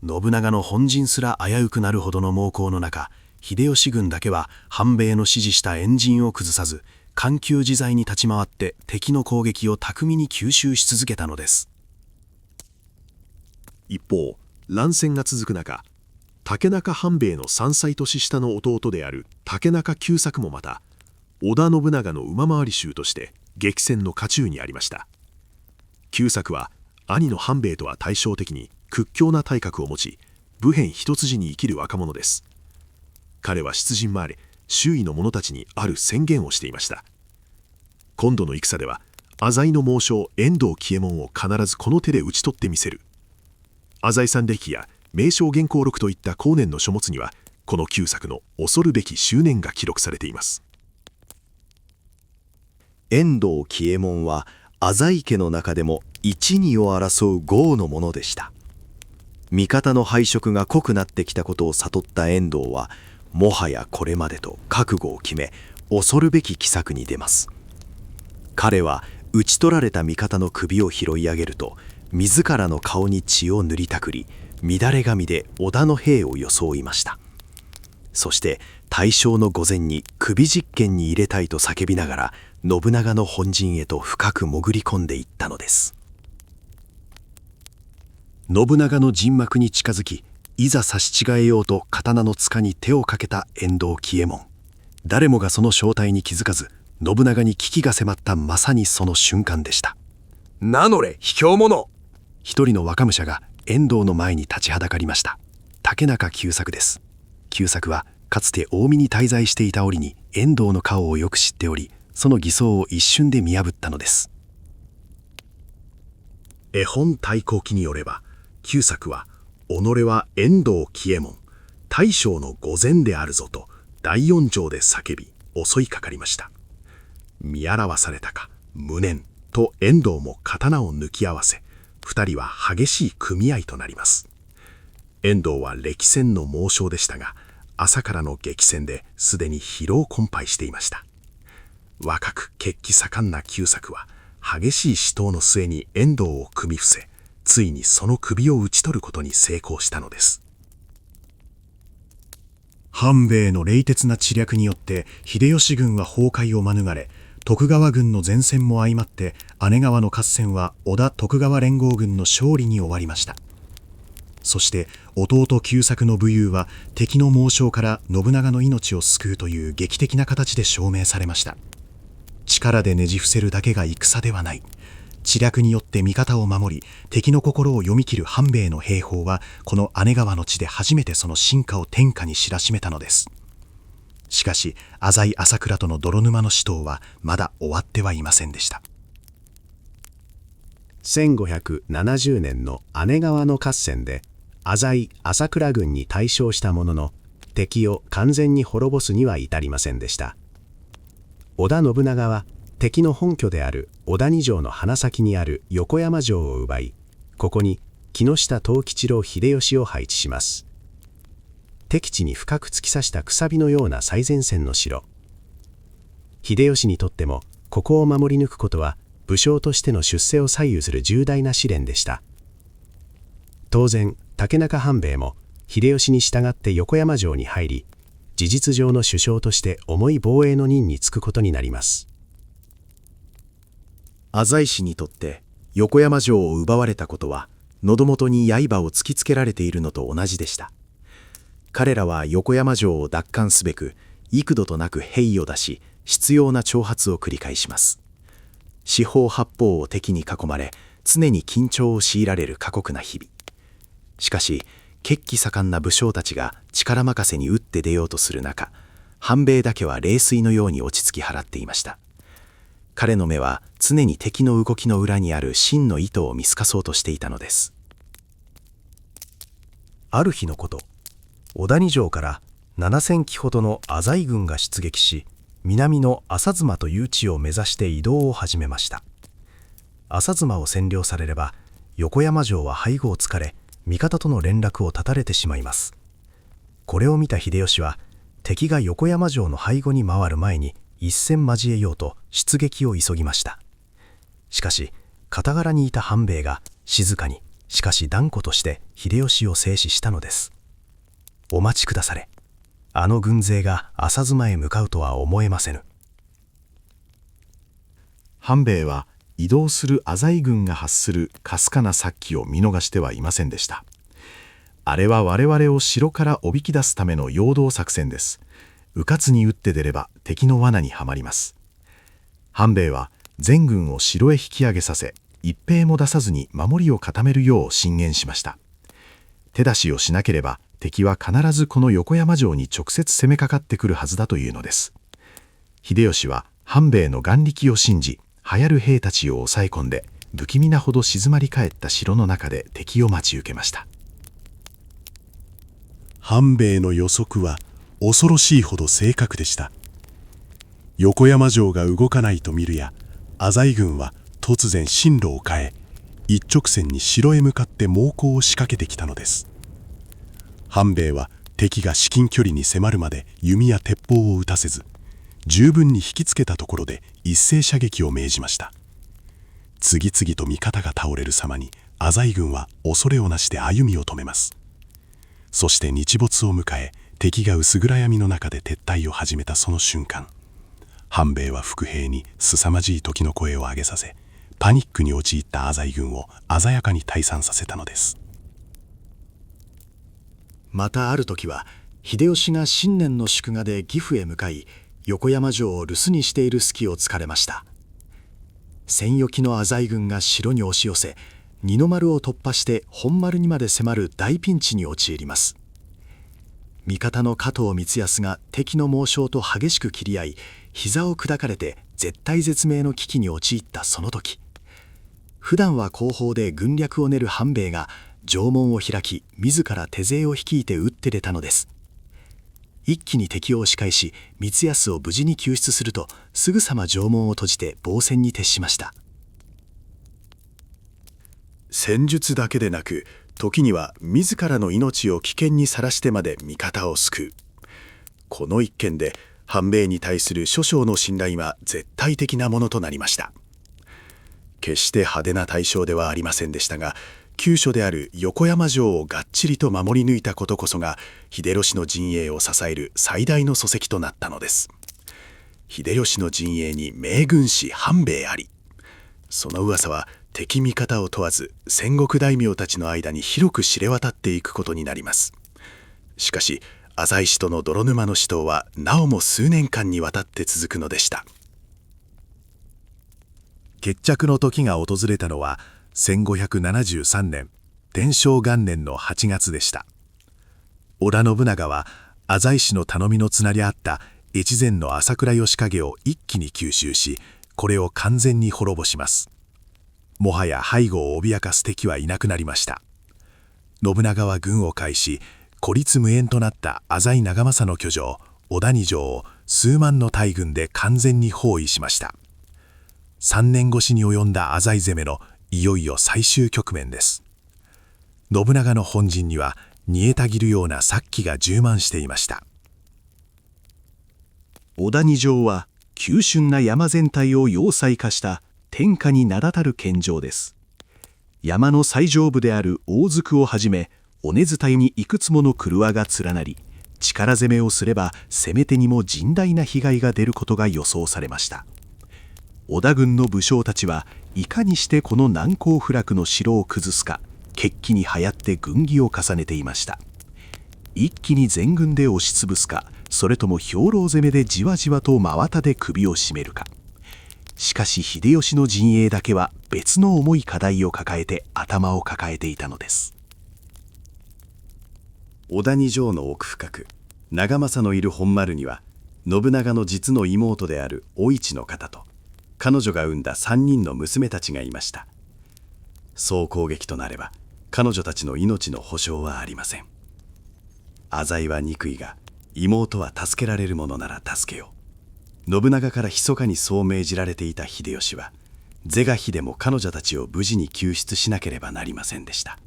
信長の本陣すら危うくなるほどの猛攻の中、秀吉軍だけは半兵衛の指示した円陣を崩さず、緩急自在に立ち回って敵の攻撃を巧みに吸収し続けたのです。一方、乱戦が続く中、竹中半兵衛の3歳年下の弟である竹中久作もまた織田信長の馬回り衆として激戦の渦中にありました。久作は兄の半兵衛とは対照的に屈強な体格を持ち、武変一筋に生きる若者です。彼は出陣前、周囲の者たちにある宣言をしていました。今度の戦では浅井の猛将遠藤喜右衛門を必ずこの手で討ち取ってみせる。浅井三歴や名将元寇録といった後年の書物には、この久作の恐るべき執念が記録されています。遠藤喜右衛門は浅井家の中でも一二を争う豪の者でした。味方の敗色が濃くなってきたことを悟った遠藤は、もはやこれまでと覚悟を決め、恐るべき奇策に出ます。彼は討ち取られた味方の首を拾い上げると、自らの顔に血を塗りたくり、乱れ髪で織田の兵を装いました。そして大正の御前に首実験に入れたいと叫びながら信長の本陣へと深く潜り込んでいったのです。信長の陣幕に近づき、いざ差し違えようと刀の柄に手をかけた遠藤喜右衛門。誰もがその正体に気づかず、信長に危機が迫ったまさにその瞬間でした。名乗れ卑怯者。一人の若武者が遠藤の前に立ちはだかりました。竹中久作です。久作はかつて近江に滞在していた折に遠藤の顔をよく知っており、その偽装を一瞬で見破ったのです。絵本太閤記によれば、久作は己は遠藤喜右衛門、大将の御前であるぞと第四条で叫び襲いかかりました。見表されたか無念と遠藤も刀を抜き合わせ、二人は激しい組み合いとなります。遠藤は歴戦の猛将でしたが、朝からの激戦ですでに疲労困憊していました。若く血気盛んな久作は激しい死闘の末に遠藤を組み伏せ、ついにその首を討ち取ることに成功したのです。半兵衛の冷徹な知略によって秀吉軍は崩壊を免れ、徳川軍の前線も相まって姉川の合戦は織田徳川連合軍の勝利に終わりました。そして弟久作の武勇は敵の猛将から信長の命を救うという劇的な形で証明されました。力でねじ伏せるだけが戦ではない。知略によって味方を守り、敵の心を読み切る半兵衛の兵法は、この姉川の地で初めてその真価を天下に知らしめたのです。しかし、浅井朝倉との泥沼の死闘はまだ終わってはいませんでした。1570年の姉川の合戦で、浅井朝倉軍に大勝したものの、敵を完全に滅ぼすには至りませんでした。織田信長は、敵の本拠である小谷城の鼻先にある横山城を奪い、ここに木下藤吉郎秀吉を配置します。敵地に深く突き刺したくさびのような最前線の城。秀吉にとってもここを守り抜くことは武将としての出世を左右する重大な試練でした。当然竹中半兵衛も秀吉に従って横山城に入り、事実上の首相として重い防衛の任に就くことになります。浅井氏にとって横山城を奪われたことは、喉元に刃を突きつけられているのと同じでした。彼らは横山城を奪還すべく幾度となく兵を出し、執拗な挑発を繰り返します。四方八方を敵に囲まれ、常に緊張を強いられる過酷な日々。しかし血気盛んな武将たちが力任せに打って出ようとする中、半兵衛だけは冷水のように落ち着き払っていました。彼の目は常に敵の動きの裏にある真の意図を見透かそうとしていたのです。ある日のこと、小谷城から7000騎ほどの浅井軍が出撃し、南の浅妻という地を目指して移動を始めました。浅妻を占領されれば、横山城は背後を突かれ、味方との連絡を断たれてしまいます。これを見た秀吉は、敵が横山城の背後に回る前に一戦交えようと出撃を急ぎました。しかし傍らにいた半兵衛が静かに、しかし断固として秀吉を制止したのです。お待ちくだされ。あの軍勢が浅妻へ向かうとは思えませぬ。半兵衛は移動する浅井軍が発するかすかな殺気を見逃してはいませんでした。あれは我々を城からおびき出すための陽動作戦です。うかつに打って出れば敵の罠にはまります。半兵衛は全軍を城へ引き上げさせ、一兵も出さずに守りを固めるよう進言しました。手出しをしなければ敵は必ずこの横山城に直接攻めかかってくるはずだというのです。秀吉は半兵衛の眼力を信じ、流行る兵たちを抑え込んで、不気味なほど静まり返った城の中で敵を待ち受けました。半兵衛の予測は恐ろしいほど正確でした。横山城が動かないと見るや、浅井軍は突然進路を変え、一直線に城へ向かって猛攻を仕掛けてきたのです。半兵衛は敵が至近距離に迫るまで弓や鉄砲を撃たせず、十分に引きつけたところで一斉射撃を命じました。次々と味方が倒れる様に浅井軍は恐れをなして歩みを止めます。そして日没を迎え、敵が薄暗闇の中で撤退を始めたその瞬間、半兵衛は伏兵に凄まじい時の声を上げさせ、パニックに陥った浅井軍を鮮やかに退散させたのです。またある時は秀吉が新年の祝賀で岐阜へ向かい、横山城を留守にしている隙を突かれました。千余機の浅井軍が城に押し寄せ、二の丸を突破して本丸にまで迫る大ピンチに陥ります。味方の加藤光康が敵の猛将と激しく斬り合い、膝を砕かれて絶体絶命の危機に陥ったその時、普段は後方で軍略を練る半兵衛が城門を開き、自ら手勢を率いて打って出たのです。一気に敵を押し返し、光康を無事に救出すると、すぐさま城門を閉じて防戦に徹しました。戦術だけでなく、時には自らの命を危険にさらしてまで味方を救う。この一件で半兵衛に対する諸将の信頼は絶対的なものとなりました。決して派手な大将ではありませんでしたが、急所である横山城をがっちりと守り抜いたことこそが秀吉の陣営を支える最大の礎石となったのです。秀吉の陣営に名軍師半兵衛あり。その噂は敵味方を問わず戦国大名たちの間に広く知れ渡っていくことになります。しかし浅井氏との泥沼の死闘はなおも数年間にわたって続くのでした。決着の時が訪れたのは1573年天正元年の8月でした。織田信長は浅井氏の頼みの綱にあった越前の朝倉義景を一気に吸収し、これを完全に滅ぼします。もはや背後を脅かす敵はいなくなりました。信長は軍を介し、孤立無援となった浅井長政の居城小谷城を数万の大軍で完全に包囲しました。3年越しに及んだ浅井攻めのいよいよ最終局面です。信長の本陣には煮えたぎるような殺気が充満していました。小谷城は急峻な山全体を要塞化した天下に名だたる堅城です。山の最上部である大津をはじめ、尾根伝いにいくつもの廓が連なり、力攻めをすれば攻め手にも甚大な被害が出ることが予想されました。織田軍の武将たちはいかにしてこの難攻不落の城を崩すか、決起にはやって軍議を重ねていました。一気に全軍で押しつぶすか、それとも兵糧攻めでじわじわと真綿で首を絞めるか。しかし秀吉の陣営だけは別の重い課題を抱えて頭を抱えていたのです。小谷城の奥深く、長政のいる本丸には信長の実の妹であるお市の方と彼女が産んだ3人の娘たちがいました。総攻撃となれば彼女たちの命の保証はありません。浅井は憎いが、妹は助けられるものなら助けよう。信長から密かにそう命じられていた秀吉は、是が非でも彼女たちを無事に救出しなければなりませんでした。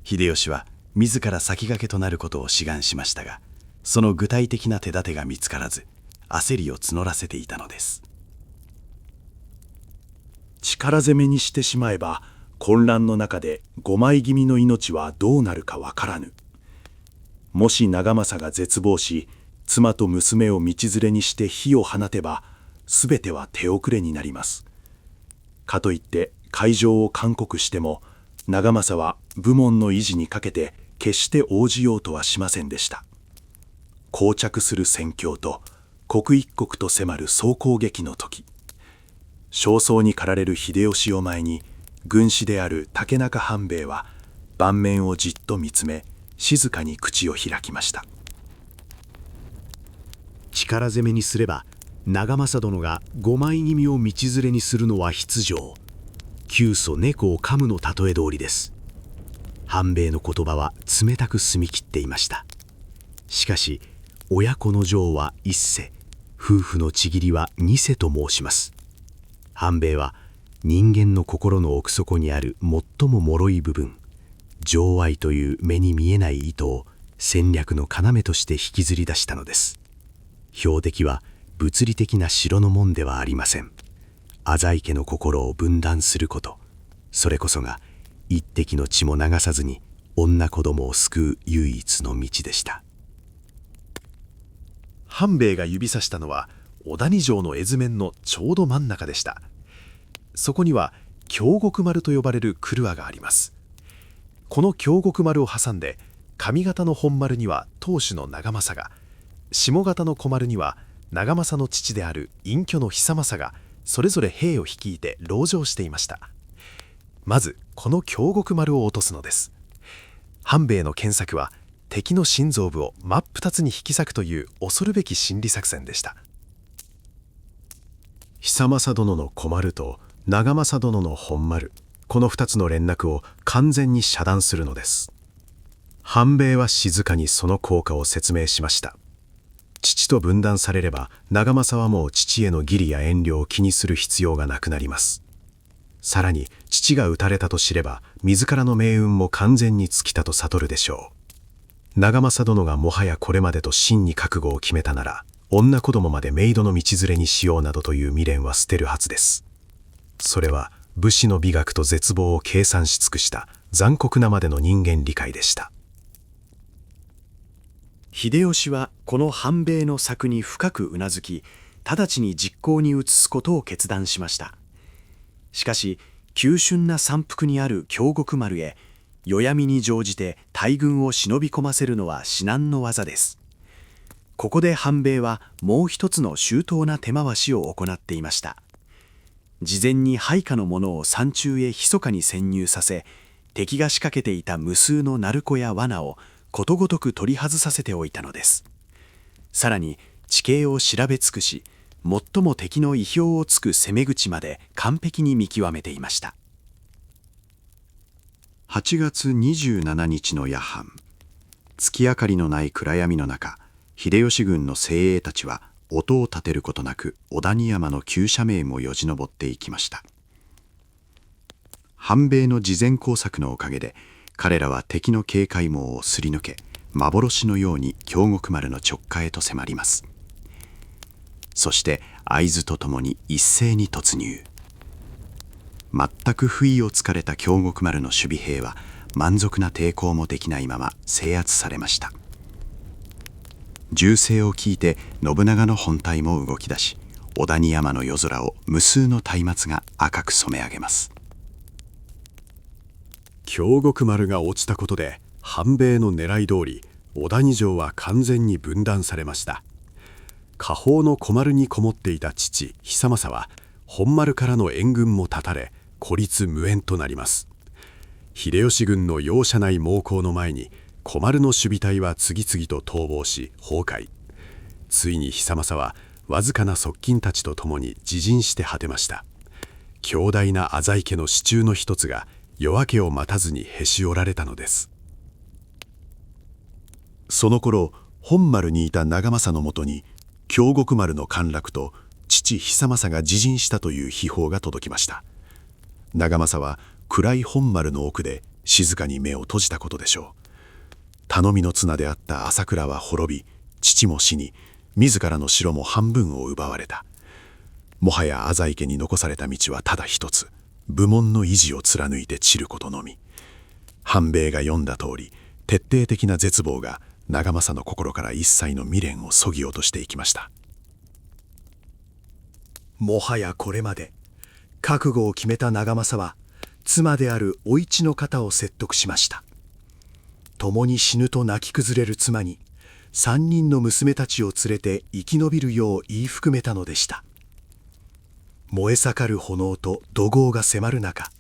秀吉は自ら先駆けとなることを志願しましたが、その具体的な手立てが見つからず、焦りを募らせていたのです。力攻めにしてしまえば、混乱の中で5枚気味の命はどうなるかわからぬ。もし長政が絶望し、妻と娘を道連れにして火を放てば、すべては手遅れになります。かといって海上を勧告しても、長政は武門の維持にかけて決して応じようとはしませんでした。膠着する戦況と刻一刻と迫る総攻撃の時、焦燥に駆られる秀吉を前に、軍師である竹中半兵衛は盤面をじっと見つめ、静かに口を開きました。力攻めにすれば長政殿が5枚気味を道連れにするのは必定。窮鼠猫を噛むの例え通りです。半兵衛の言葉は冷たく澄み切っていました。しかし親子の情は一世、夫婦のちぎりは二世と申します。半兵衛は人間の心の奥底にある最も脆い部分、情愛という目に見えない糸を戦略の要として引きずり出したのです。標的は物理的な城の門ではありません。浅井家の心を分断すること、それこそが一滴の血も流さずに女子供を救う唯一の道でした。半兵衛が指さしたのは小谷城の絵図面のちょうど真ん中でした。そこには京極丸と呼ばれる廓があります。この京極丸を挟んで、上方の本丸には当主の長政が、下方の小丸には長政の父である隠居の久政がそれぞれ兵を率いて籠城していました。まずこの京極丸を落とすのです。半兵衛の検索は敵の心臓部を真っ二つに引き裂くという恐るべき心理作戦でした。久政殿の小丸と長政殿の本丸、この2つの連絡を完全に遮断するのです。半兵衛は静かにその効果を説明しました。父と分断されれば長政はもう父への義理や遠慮を気にする必要がなくなります。さらに父が討たれたと知れば自らの命運も完全に尽きたと悟るでしょう。長政殿がもはやこれまでと真に覚悟を決めたなら、女子供までメイドの道連れにしようなどという未練は捨てるはずです。それは武士の美学と絶望を計算し尽くした残酷なまでの人間理解でした。秀吉はこの半兵衛の策に深くうなずき、直ちに実行に移すことを決断しました。しかし急峻な山腹にある京極丸へ夜闇に乗じて大軍を忍び込ませるのは至難の業です。ここで半兵衛はもう一つの周到な手回しを行っていました。事前に配下の者を山中へ密かに潜入させ、敵が仕掛けていた無数の鳴子や罠をことごとく取り外させておいたのです。さらに地形を調べ尽くし、最も敵の意表をつく攻め口まで完璧に見極めていました。8月27日の夜半、月明かりのない暗闇の中、秀吉軍の精鋭たちは音を立てることなく小谷山の急斜面をよじ登っていきました。半兵衛の事前工作のおかげで、彼らは敵の警戒網をすり抜け、幻のように京極丸の直下へと迫ります。そして合図とともに一斉に突入。全く不意をつかれた京極丸の守備兵は満足な抵抗もできないまま制圧されました。銃声を聞いて信長の本隊も動き出し、小谷山の夜空を無数の松明が赤く染め上げます。京極丸が落ちたことで半兵衛の狙い通り小谷城は完全に分断されました。下方の小丸にこもっていた父久政は本丸からの援軍も断たれ孤立無援となります。秀吉軍の容赦ない猛攻の前に小丸の守備隊は次々と逃亡し崩壊。ついに久政はわずかな側近たちと共に自陣して果てました。強大な浅井家の支柱の一つが夜明けを待たずにへし折られたのです。その頃本丸にいた長政のもとに京極丸の陥落と父久政が自陣したという秘報が届きました。長政は暗い本丸の奥で静かに目を閉じたことでしょう。頼みの綱であった朝倉は滅び、父も死に、自らの城も半分を奪われた。もはや浅井家に残された道はただ一つ、武門の維持を貫いて散ることのみ。半兵衛が読んだ通り、徹底的な絶望が長政の心から一切の未練を削ぎ落としていきました。もはやこれまで覚悟を決めた長政は妻であるお市の方を説得しました。共に死ぬと泣き崩れる妻に3人の娘たちを連れて生き延びるよう言い含めたのでした。燃え盛る炎と怒号が迫る中、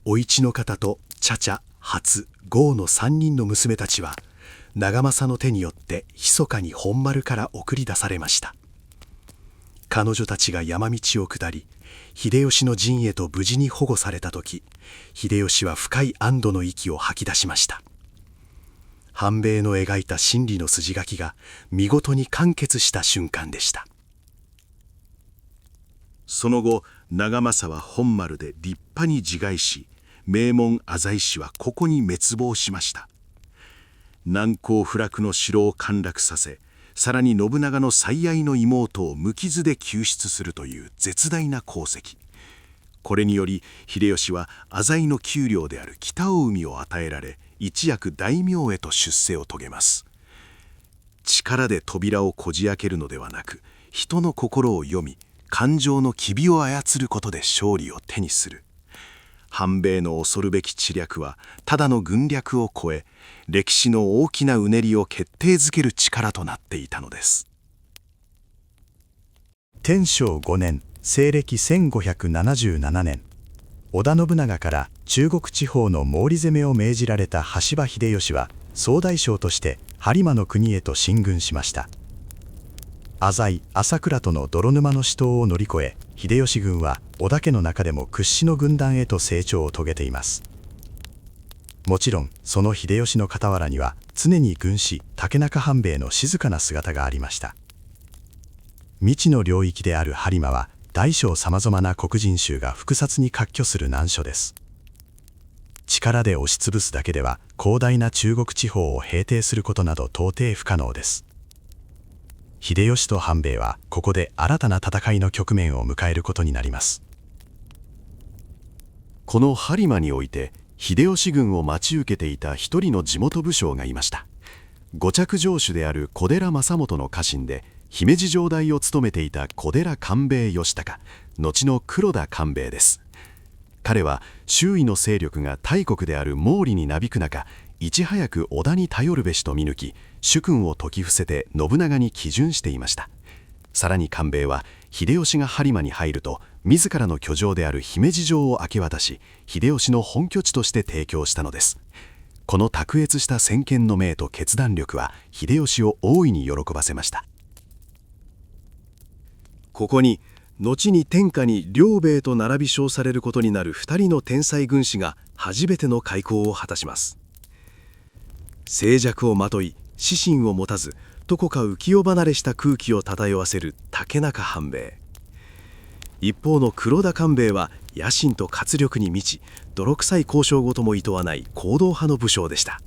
お市の方と茶々、初、豪の3人の娘たちは長政の手によって密かに本丸から送り出されました。彼女たちが山道を下り、秀吉の陣へと無事に保護された時、秀吉は深い安堵の息を吐き出しました。半兵衛の描いた真理の筋書きが見事に完結した瞬間でした。その後、長政は本丸で立派に自害し、名門浅井氏はここに滅亡しました。難攻不落の城を陥落させ、さらに信長の最愛の妹を無傷で救出するという絶大な功績。これにより秀吉は浅井の給料である北大海を与えられ、一躍大名へと出世を遂げます。力で扉をこじ開けるのではなく、人の心を読み、感情の機微を操ることで勝利を手にする。反米の恐るべき知略は、ただの軍略を超え、歴史の大きなうねりを決定づける力となっていたのです。天正5年、西暦1577年、織田信長から中国地方の毛利攻めを命じられた羽柴秀吉は、総大将として播磨の国へと進軍しました。浅井朝倉との泥沼の死闘を乗り越え、秀吉軍は織田家の中でも屈指の軍団へと成長を遂げています。もちろんその秀吉の傍らには常に軍師竹中半兵衛の静かな姿がありました。未知の領域である播磨は大小さまざまな黒人衆が複雑に割拠する難所です。力で押しつぶすだけでは広大な中国地方を平定することなど到底不可能です。秀吉と半兵衛はここで新たな戦いの局面を迎えることになります。この播磨において秀吉軍を待ち受けていた一人の地元武将がいました。五着城主である小寺正元の家臣で姫路城代を務めていた小寺官兵衛義高、後の黒田官兵衛です。彼は周囲の勢力が大国である毛利になびく中、いち早く織田に頼るべしと見抜き、主君を説き伏せて信長に帰順していました。さらに官兵衛は秀吉が播磨に入ると自らの居城である姫路城を明け渡し、秀吉の本拠地として提供したのです。この卓越した先見の明と決断力は秀吉を大いに喜ばせました。ここに後に天下に両兵衛と並び称されることになる2人の天才軍師が初めての開口を果たします。静寂をまとい私心を持たず、どこか浮世離れした空気を漂わせる竹中半兵衛。一方の黒田官兵衛は野心と活力に満ち、泥臭い交渉ごともいとわない行動派の武将でした。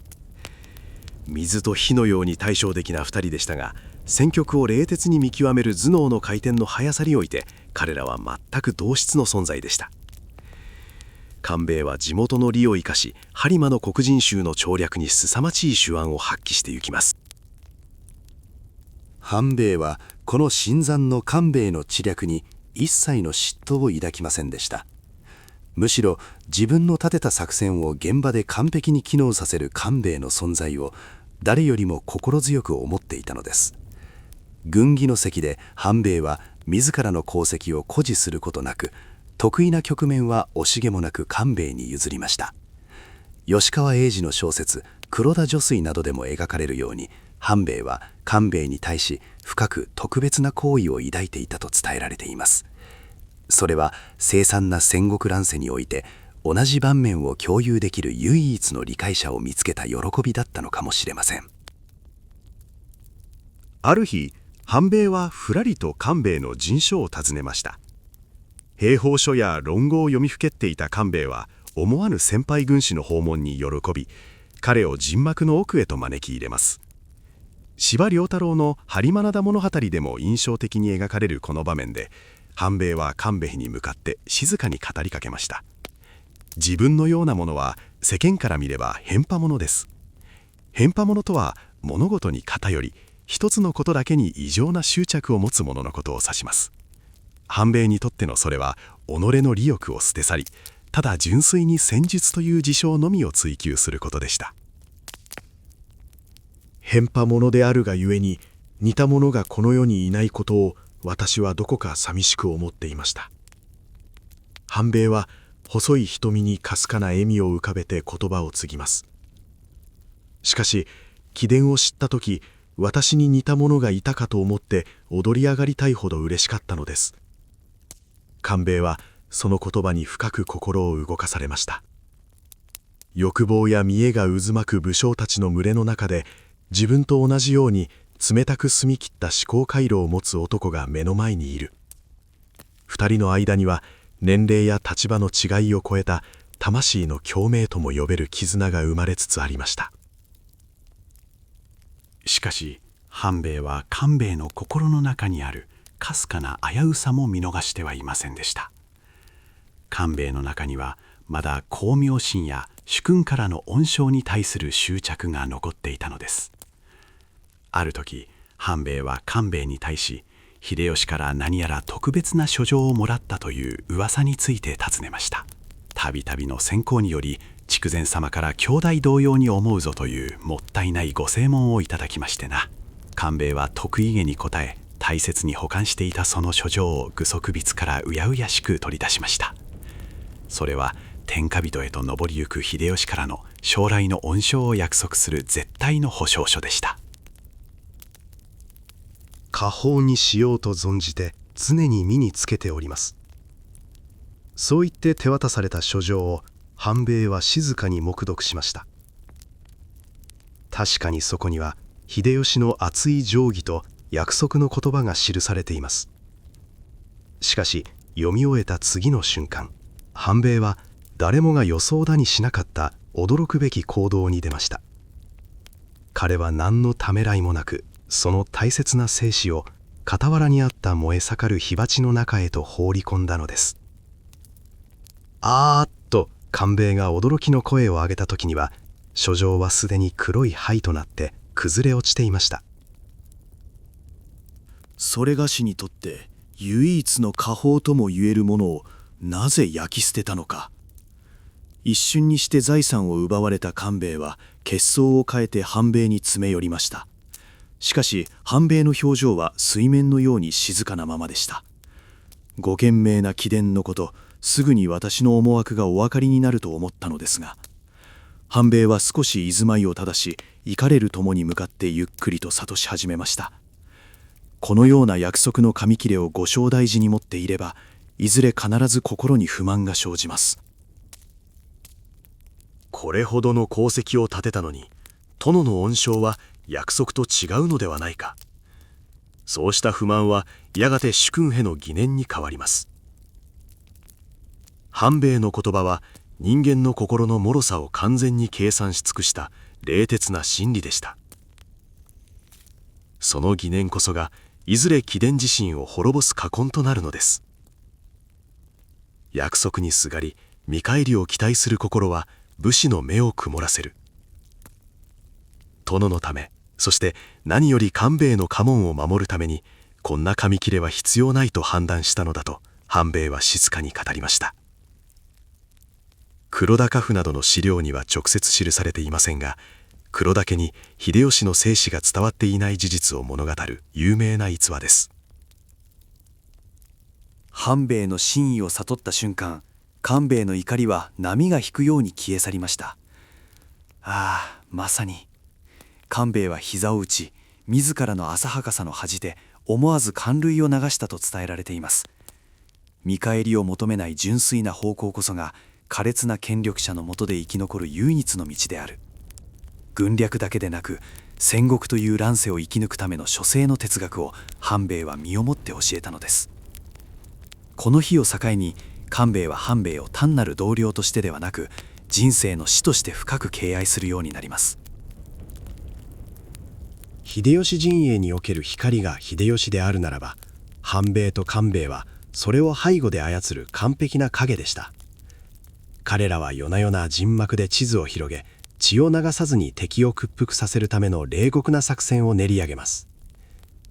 水と火のように対照的な2人でしたが、戦局を冷徹に見極める頭脳の回転の速さにおいて、彼らは全く同質の存在でした。官兵衛は地元の利を生かし、播磨の黒人衆の調略に凄まじい手腕を発揮してゆきます。半兵衛はこの新参の官兵衛の知略に一切の嫉妬を抱きませんでした。むしろ自分の立てた作戦を現場で完璧に機能させる官兵衛の存在を誰よりも心強く思っていたのです。軍議の席で半兵衛は自らの功績を誇示することなく、得意な局面は惜しげもなく官兵衛に譲りました。吉川英治の小説「黒田女水」などでも描かれるように、半兵衛は官兵衛に対し深く特別な好意を抱いていたと伝えられています。それは凄惨な戦国乱世において同じ盤面を共有できる唯一の理解者を見つけた喜びだったのかもしれません。ある日、半兵衛はふらりと官兵衛の陣所を訪ねました。兵法書や論語を読みふけっていた官兵衛は思わぬ先輩軍師の訪問に喜び、彼を陣幕の奥へと招き入れます。司馬遼太郎の播磨灘物語でも印象的に描かれるこの場面で、半兵衛は官兵衛に向かって静かに語りかけました。自分のようなものは世間から見れば変派者です。変派者とは物事に偏り、一つのことだけに異常な執着を持つ者のことを指します。半兵衛にとってのそれは己の利欲を捨て去り、ただ純粋に戦術という事象のみを追求することでした。変派者であるがゆえに似た者がこの世にいないことを私はどこか寂しく思っていました。半兵衛は細い瞳にかすかな笑みを浮かべて言葉を継ぎます。しかし貴殿を知った時、私に似た者がいたかと思って踊り上がりたいほど嬉しかったのです。官兵衛はその言葉に深く心を動かされました。欲望や見栄が渦巻く武将たちの群れの中で、自分と同じように冷たく澄み切った思考回路を持つ男が目の前にいる。二人の間には年齢や立場の違いを超えた魂の共鳴とも呼べる絆が生まれつつありました。しかし半兵衛は官兵衛の心の中にあるかすかな危うさも見逃してはいませんでした。官兵衛の中にはまだ光明心や主君からの恩賞に対する執着が残っていたのです。ある時半兵衛は官兵衛に対し、秀吉から何やら特別な書状をもらったという噂について尋ねました。たびたびの選考により筑前様から兄弟同様に思うぞというもったいないご誓文をいただきましてな。官兵衛は得意げに答え、大切に保管していたその書状を具足筆からうやうやしく取り出しました。それは天下人へと上りゆく秀吉からの将来の恩賞を約束する絶対の保証書でした。家宝にしようと存じて常に身につけております。そう言って手渡された書状を半兵衛は静かに黙読しました。確かにそこには秀吉の熱い定規と約束の言葉が記されています。しかし読み終えた次の瞬間、半兵衛は誰もが予想だにしなかった驚くべき行動に出ました。彼は何のためらいもなく、その大切な精子を傍らにあった燃え盛る火鉢の中へと放り込んだのです。あーっと官兵衛が驚きの声を上げた時には、書状はすでに黒い灰となって崩れ落ちていました。それがしにとって唯一の家宝とも言えるものをなぜ焼き捨てたのか。一瞬にして財産を奪われた官兵衛は血相を変えて半兵衛に詰め寄りました。しかし半兵衛の表情は水面のように静かなままでした。ご賢明な貴殿のこと、すぐに私の思惑がお分かりになると思ったのですが、半兵衛は少し居住まいを正し、怒れる友に向かってゆっくりと諭し始めました。このような約束の紙切れをご正大事に持っていれば、いずれ必ず心に不満が生じます。これほどの功績を立てたのに、殿の恩賞は約束と違うのではないか。そうした不満はやがて主君への疑念に変わります。半兵衛の言葉は人間の心の脆さを完全に計算し尽くした冷徹な真理でした。その疑念こそがいずれ貴殿自身を滅ぼす禍根となるのです。約束にすがり見返りを期待する心は武士の目を曇らせる。殿のため、そして何より官兵衛の家紋を守るために、こんな紙切れは必要ないと判断したのだと半兵衛は静かに語りました。黒田家譜などの資料には直接記されていませんが、黒田家に秀吉の生死が伝わっていない事実を物語る有名な逸話です。半兵衛の真意を悟った瞬間、官兵衛の怒りは波が引くように消え去りました。ああ、まさに。官兵衛は膝を打ち、自らの浅はかさの恥で思わず感涙を流したと伝えられています。見返りを求めない純粋な方向こそが、苛烈な権力者の下で生き残る唯一の道である。軍略だけでなく、戦国という乱世を生き抜くための書生の哲学を半兵衛は身をもって教えたのです。この日を境に、官兵衛は半兵衛を単なる同僚としてではなく、人生の師として深く敬愛するようになります。秀吉陣営における光が秀吉であるならば、半兵衛と官兵衛はそれを背後で操る完璧な影でした。彼らは夜な夜な陣幕で地図を広げ、血を流さずに敵を屈服させるための冷酷な作戦を練り上げます。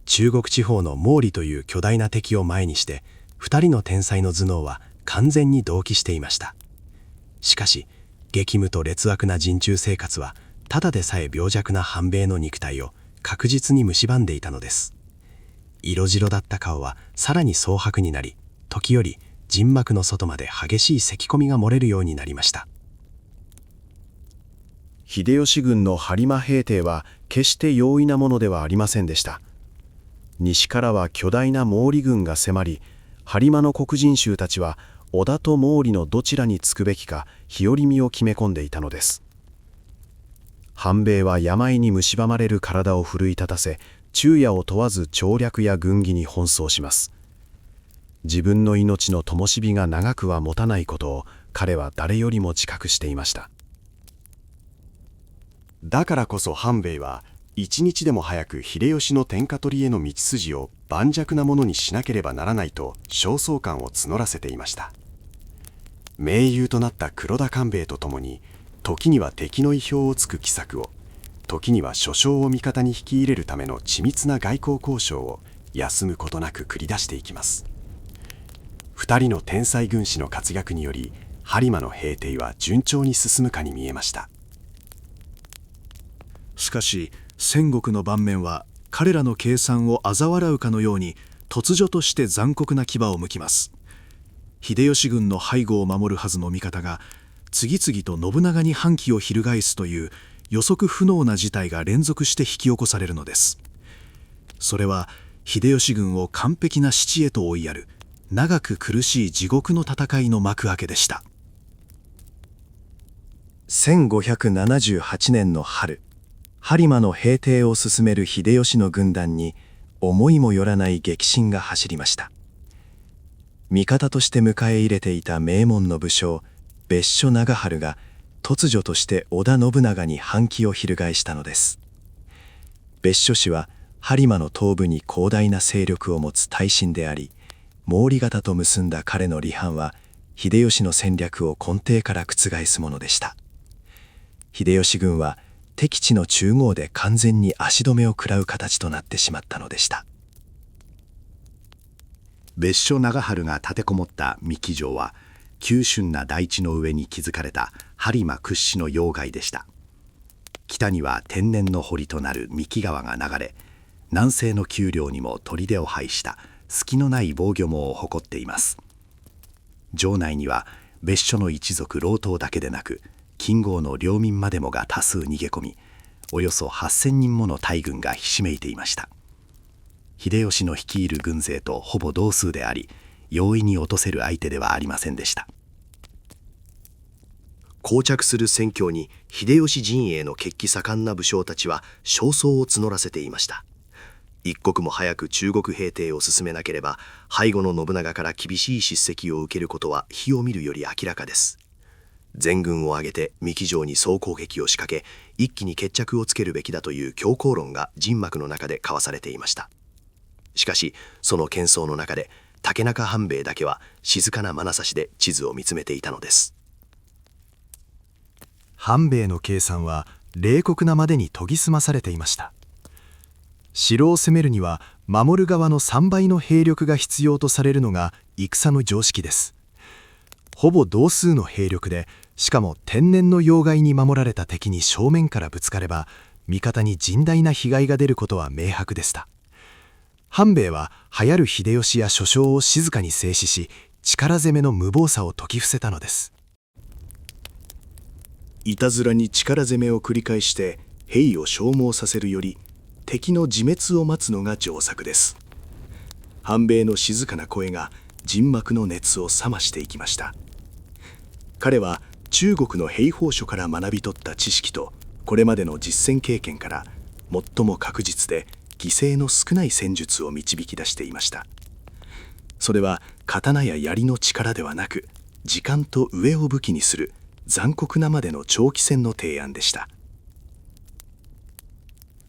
中国地方の毛利という巨大な敵を前にして、2人の天才の頭脳は完全に同期していました。しかし激務と劣悪な陣中生活は、ただでさえ病弱な半兵衛の肉体を確実に蝕んでいたのです。色白だった顔はさらに蒼白になり、時折陣幕の外まで激しい咳込みが漏れるようになりました。秀吉軍の播磨平定は決して容易なものではありませんでした。西からは巨大な毛利軍が迫り、播磨の黒人衆たちは織田と毛利のどちらにつくべきか日和見を決め込んでいたのです。半兵衛は病に蝕まれる体を奮い立たせ、昼夜を問わず調略や軍議に奔走します。自分の命の灯火が長くは持たないことを彼は誰よりも自覚していました。だからこそ半兵衛は一日でも早く秀吉の天下取りへの道筋を盤石なものにしなければならないと焦燥感を募らせていました。盟友となった黒田官兵衛と共に、時には敵の意表をつく奇策を、時には諸将を味方に引き入れるための緻密な外交交渉を休むことなく繰り出していきます。2人の天才軍師の活躍により播磨の平定は順調に進むかに見えました。しかし戦国の盤面は彼らの計算を嘲笑うかのように突如として残酷な牙を向きます。秀吉軍の背後を守るはずの味方が次々と信長に反旗を翻すという予測不能な事態が連続して引き起こされるのです。それは秀吉軍を完璧な死地へと追いやる長く苦しい地獄の戦いの幕開けでした。1578年の春、播磨の平定を進める秀吉の軍団に思いもよらない激震が走りました。味方として迎え入れていた名門の武将別所長春が突如として織田信長に反旗を翻したのです。別所氏は播磨の東部に広大な勢力を持つ大臣であり、毛利方と結んだ彼の離反は秀吉の戦略を根底から覆すものでした。秀吉軍は敵地の中央で完全に足止めを食らう形となってしまったのでした。別所長春が立てこもった三木城は急峻な大地の上に築かれた播磨屈指の要害でした。北には天然の堀となる三木川が流れ、南西の丘陵にも砦を配した隙のない防御網を誇っています。城内には別所の一族老頭だけでなく近郷の領民までもが多数逃げ込み、およそ8,000人もの大軍がひしめいていました。秀吉の率いる軍勢とほぼ同数であり、容易に落とせる相手ではありませんでした。膠着する戦況に秀吉陣営の血気盛んな武将たちは焦燥を募らせていました。一刻も早く中国平定を進めなければ背後の信長から厳しい叱責を受けることは火を見るより明らかです。全軍を挙げて三木城に総攻撃を仕掛け、一気に決着をつけるべきだという強硬論が陣幕の中で交わされていました。しかしその喧騒の中で竹中半兵衛だけは静かな眼差しで地図を見つめていたのです。半兵衛の計算は冷酷なまでに研ぎ澄まされていました。城を攻めるには守る側の3倍の兵力が必要とされるのが戦の常識です。ほぼ同数の兵力で、しかも天然の要害に守られた敵に正面からぶつかれば味方に甚大な被害が出ることは明白でした。半兵衛は流行る秀吉や諸将を静かに制止し、力攻めの無謀さを説き伏せたのです。いたずらに力攻めを繰り返して兵を消耗させるより敵の自滅を待つのが上策です。半兵衛の静かな声が陣幕の熱を冷ましていきました。彼は中国の兵法書から学び取った知識とこれまでの実戦経験から最も確実で犠牲の少ない戦術を導き出していました。それは刀や槍の力ではなく、時間と上を武器にする残酷なまでの長期戦の提案でした。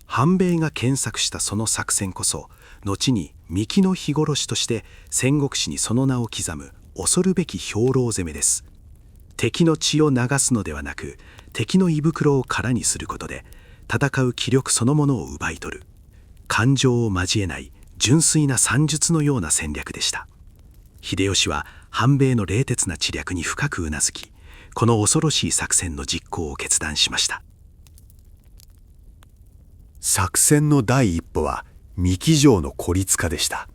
半兵衛が検索したその作戦こそ、後に三木の日殺しとして戦国史にその名を刻む恐るべき兵糧攻めです。敵の血を流すのではなく、敵の胃袋を空にすることで戦う気力そのものを奪い取る、感情を交えない純粋な算術のような戦略でした。秀吉は半兵衛の冷徹な知略に深くうなずき、この恐ろしい作戦の実行を決断しました。作戦の第一歩は三木城の孤立化でした。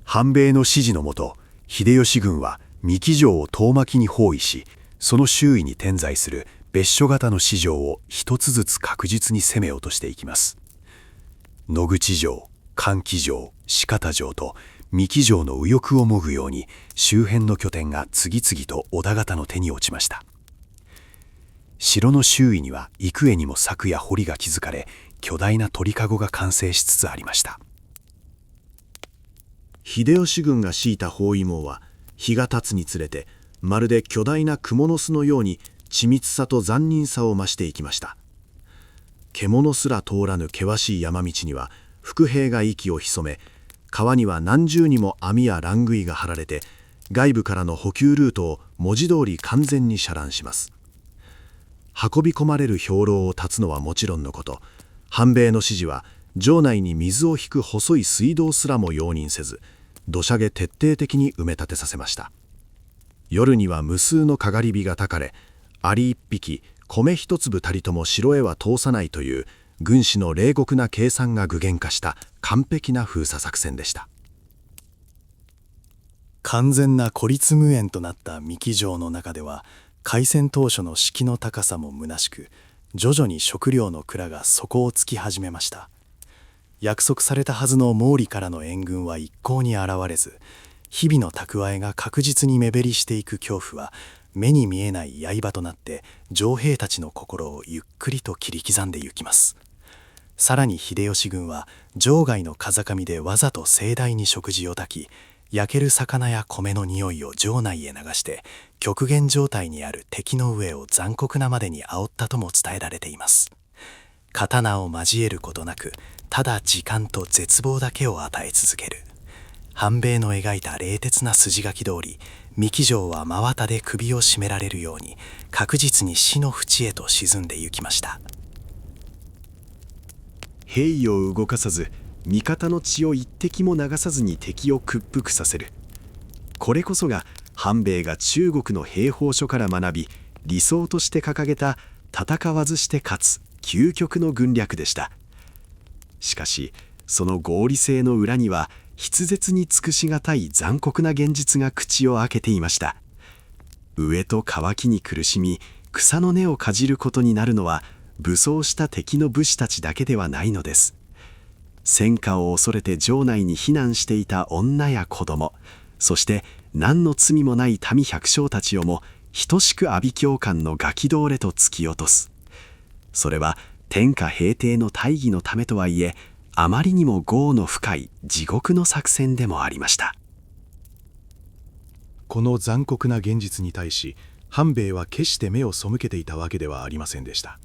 半兵衛の指示のもと、秀吉軍は三木城を遠巻きに包囲し、その周囲に点在する別所型の市城を一つずつ確実に攻めようとしていきます。野口城、桓騎城、四方城と三木城の右翼をもぐように周辺の拠点が次々と織田方の手に落ちました。城の周囲には幾重にも柵や堀が築かれ、巨大な鳥かごが完成しつつありました。秀吉軍が敷いた包囲網は日が経つにつれてまるで巨大な蜘蛛の巣のように緻密さと残忍さを増していきました。獣すら通らぬ険しい山道には伏兵が息を潜め、川には何重にも網や乱杭が張られて、外部からの補給ルートを文字通り完全に遮断します。運び込まれる兵糧を断つのはもちろんのこと、半兵衛の指示は城内に水を引く細い水道すらも容認せず、土砂毛徹底的に埋め立てさせました。夜には無数のかがり火がたかれ、アリ一匹米一粒たりとも城へは通さないという軍師の冷酷な計算が具現化した完璧な封鎖作戦でした。完全な孤立無援となった三木城の中では、開戦当初の士気の高さも虚しく、徐々に食料の蔵が底をつき始めました。約束されたはずの毛利からの援軍は一向に現れず、日々の蓄えが確実に目減りしていく恐怖は、目に見えない刃となって城兵たちの心をゆっくりと切り刻んでゆきます。さらに秀吉軍は城外の風上でわざと盛大に食事を炊き、焼ける魚や米の匂いを城内へ流して、極限状態にある敵の上を残酷なまでに煽ったとも伝えられています。刀を交えることなく、ただ時間と絶望だけを与え続ける。半兵衛の描いた冷徹な筋書き通り、三木城は真綿で首を絞められるように、確実に死の淵へと沈んでゆきました。兵を動かさず、味方の血を一滴も流さずに敵を屈服させる。これこそが半兵衛が中国の兵法書から学び、理想として掲げた戦わずして勝つ究極の軍略でした。しかしその合理性の裏には筆舌に尽くしがたい残酷な現実が口を開けていました。飢えと渇きに苦しみ、草の根をかじることになるのは武装した敵の武士たちだけではないのです。戦火を恐れて城内に避難していた女や子供、そして何の罪もない民百姓たちをも等しく阿鼻叫喚のガキ道れと突き落とす。それは天下平定の大義のためとはいえ、あまりにも業の深い地獄の作戦でもありました。この残酷な現実に対し、半兵衛は決して目を背けていたわけではありませんでした。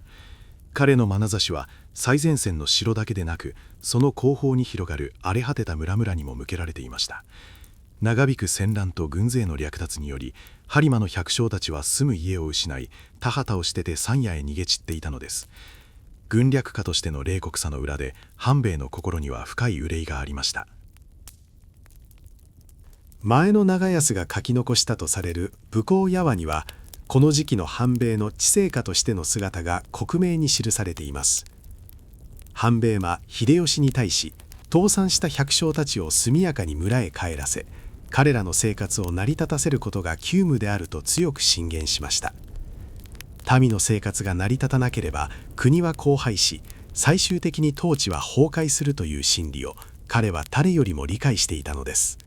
彼の眼差しは最前線の城だけでなく、その後方に広がる荒れ果てた村々にも向けられていました。長引く戦乱と軍勢の略奪により、播磨の百姓たちは住む家を失い、田畑を捨てて山野へ逃げ散っていたのです。軍略家としての冷酷さの裏で、半兵衛の心には深い憂いがありました。前の長安が書き残したとされる武功矢話には、この時期の半兵衛の知政家としての姿が克明に記されています。半兵衛は秀吉に対し、倒産した百姓たちを速やかに村へ帰らせ、彼らの生活を成り立たせることが急務であると強く進言しました。民の生活が成り立たなければ国は荒廃し、最終的に統治は崩壊するという真理を彼は誰よりも理解していたのです。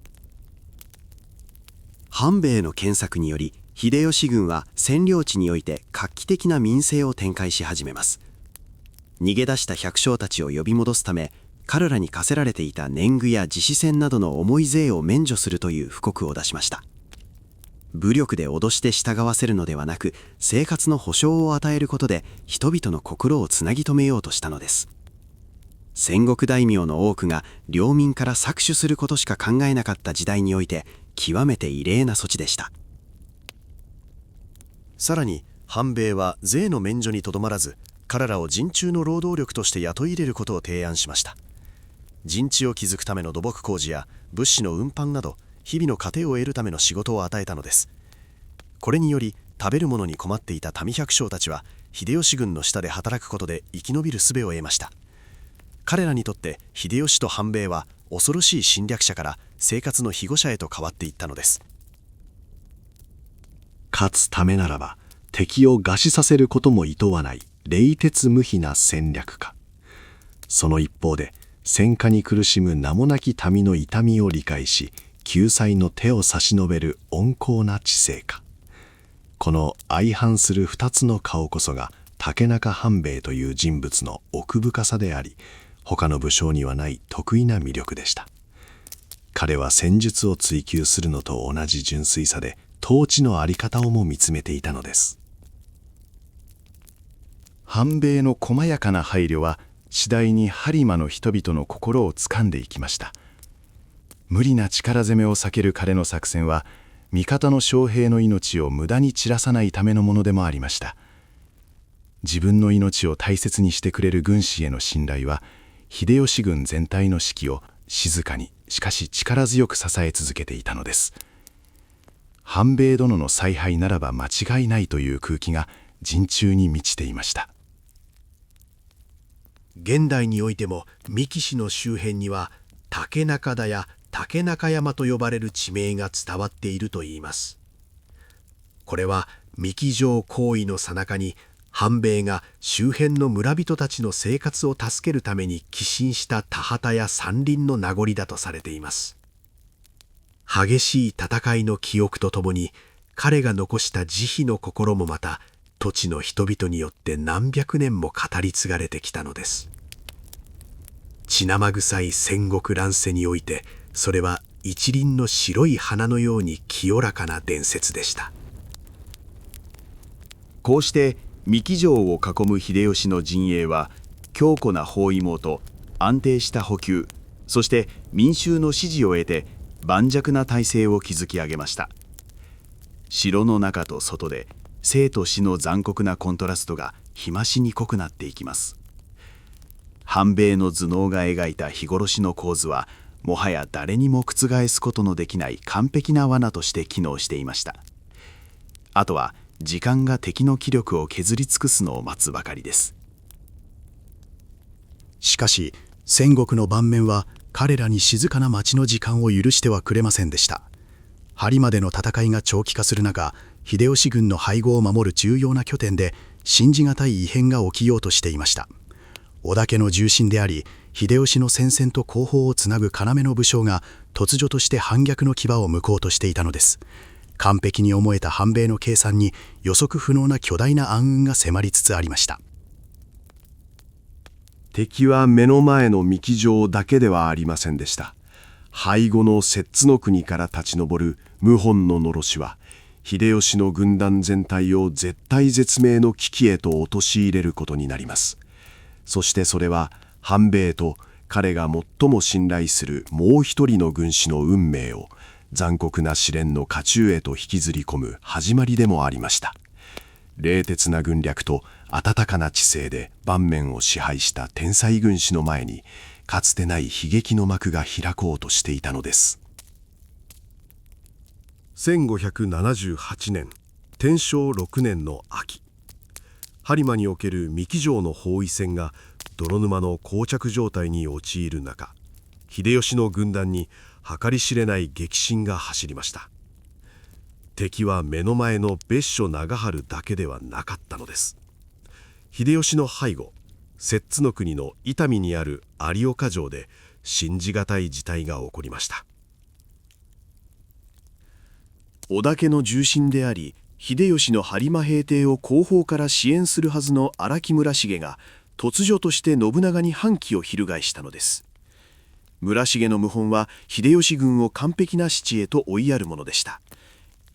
半兵衛の検索により、秀吉軍は占領地において画期的な民政を展開し始めます。逃げ出した百姓たちを呼び戻すため、彼らに課せられていた年貢や自主戦などの重い税を免除するという布告を出しました。武力で脅して従わせるのではなく、生活の保障を与えることで人々の心をつなぎ止めようとしたのです。戦国大名の多くが領民から搾取することしか考えなかった時代において、極めて異例な措置でした。さらに半兵衛は税の免除にとどまらず、彼らを陣中の労働力として雇い入れることを提案しました。陣地を築くための土木工事や物資の運搬など、日々の糧を得るための仕事を与えたのです。これにより食べるものに困っていた民百姓たちは、秀吉軍の下で働くことで生き延びる術を得ました。彼らにとって秀吉と半兵衛は恐ろしい侵略者から生活の庇護者へと変わっていったのです。勝つためならば敵を餓死させることも厭わない冷徹無比な戦略家。その一方で戦火に苦しむ名もなき民の痛みを理解し、救済の手を差し伸べる温厚な知政家。この相反する二つの顔こそが竹中半兵衛という人物の奥深さであり、他の武将にはない得意な魅力でした。彼は戦術を追求するのと同じ純粋さで、統治の在り方をも見つめていたのです。半兵衛の細やかな配慮は次第に播磨の人々の心をつかんでいきました。無理な力攻めを避ける彼の作戦は、味方の将兵の命を無駄に散らさないためのものでもありました。自分の命を大切にしてくれる軍師への信頼は、秀吉軍全体の士気を静かにしかし力強く支え続けていたのです。半兵衛殿の采配ならば間違いないという空気が陣中に満ちていました。現代においても三木氏の周辺には竹中田や竹中山と呼ばれる地名が伝わっているといいます。これは三木城行為の最中に半兵衛が周辺の村人たちの生活を助けるために寄進した田畑や山林の名残だとされています。激しい戦いの記憶とともに彼が残した慈悲の心もまた土地の人々によって何百年も語り継がれてきたのです。血生臭い戦国乱世においてそれは一輪の白い花のように清らかな伝説でした。こうして三木城を囲む秀吉の陣営は強固な包囲網と安定した補給、そして民衆の支持を得て盤石な体制を築き上げました。城の中と外で生と死の残酷なコントラストが日増しに濃くなっていきます。半兵衛の頭脳が描いた日殺しの構図はもはや誰にも覆すことのできない完璧な罠として機能していました。あとは時間が敵の気力を削り尽くすのを待つばかりです。しかし戦国の盤面は彼らに静かな待ちの時間を許してはくれませんでした。播磨での戦いが長期化する中、秀吉軍の背後を守る重要な拠点で信じがたい異変が起きようとしていました。織田家の重臣であり秀吉の戦線と後方をつなぐ要の武将が突如として反逆の牙を向こうとしていたのです。完璧に思えた半兵衛の計算に予測不能な巨大な暗雲が迫りつつありました。敵は目の前の三木城だけではありませんでした。背後の摂津の国から立ち上る謀反ののろしは、秀吉の軍団全体を絶体絶命の危機へと陥れることになります。そしてそれは半兵衛と彼が最も信頼するもう一人の軍師の運命を残酷な試練の渦中へと引きずり込む始まりでもありました。冷徹な軍略と温かな知性で盤面を支配した天才軍師の前に、かつてない悲劇の幕が開こうとしていたのです。1578年天正6年の秋、播磨における三木城の包囲戦が泥沼の膠着状態に陥る中、秀吉の軍団に計り知れない激震が走りました。敵は目の前の別所長春だけではなかったのです。秀吉の背後、摂津の国の伊丹にある有岡城で信じがたい事態が起こりました。織田家の重臣であり秀吉の播磨平定を後方から支援するはずの荒木村重が突如として信長に反旗を翻したのです。村重の謀反は秀吉軍を完璧な死地へと追いやるものでした。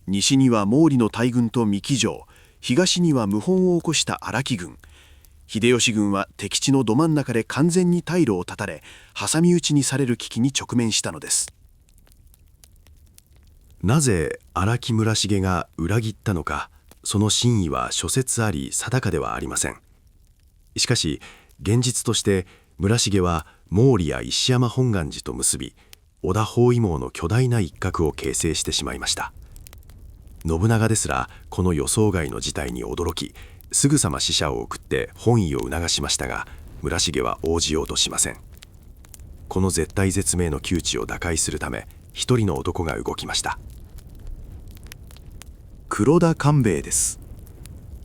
西には毛利の大軍と三木城、東には謀反を起こした荒木軍。秀吉軍は敵地のど真ん中で完全に退路を断たれ、挟み撃ちにされる危機に直面したのです。なぜ荒木村重が裏切ったのか、その真意は諸説あり定かではありません。しかし現実として村重は毛利や石山本願寺と結び、織田包囲網の巨大な一角を形成してしまいました。信長ですらこの予想外の事態に驚き、すぐさま使者を送って本意を促しましたが、村重は応じようとしません。この絶体絶命の窮地を打開するため、一人の男が動きました。黒田官兵衛です。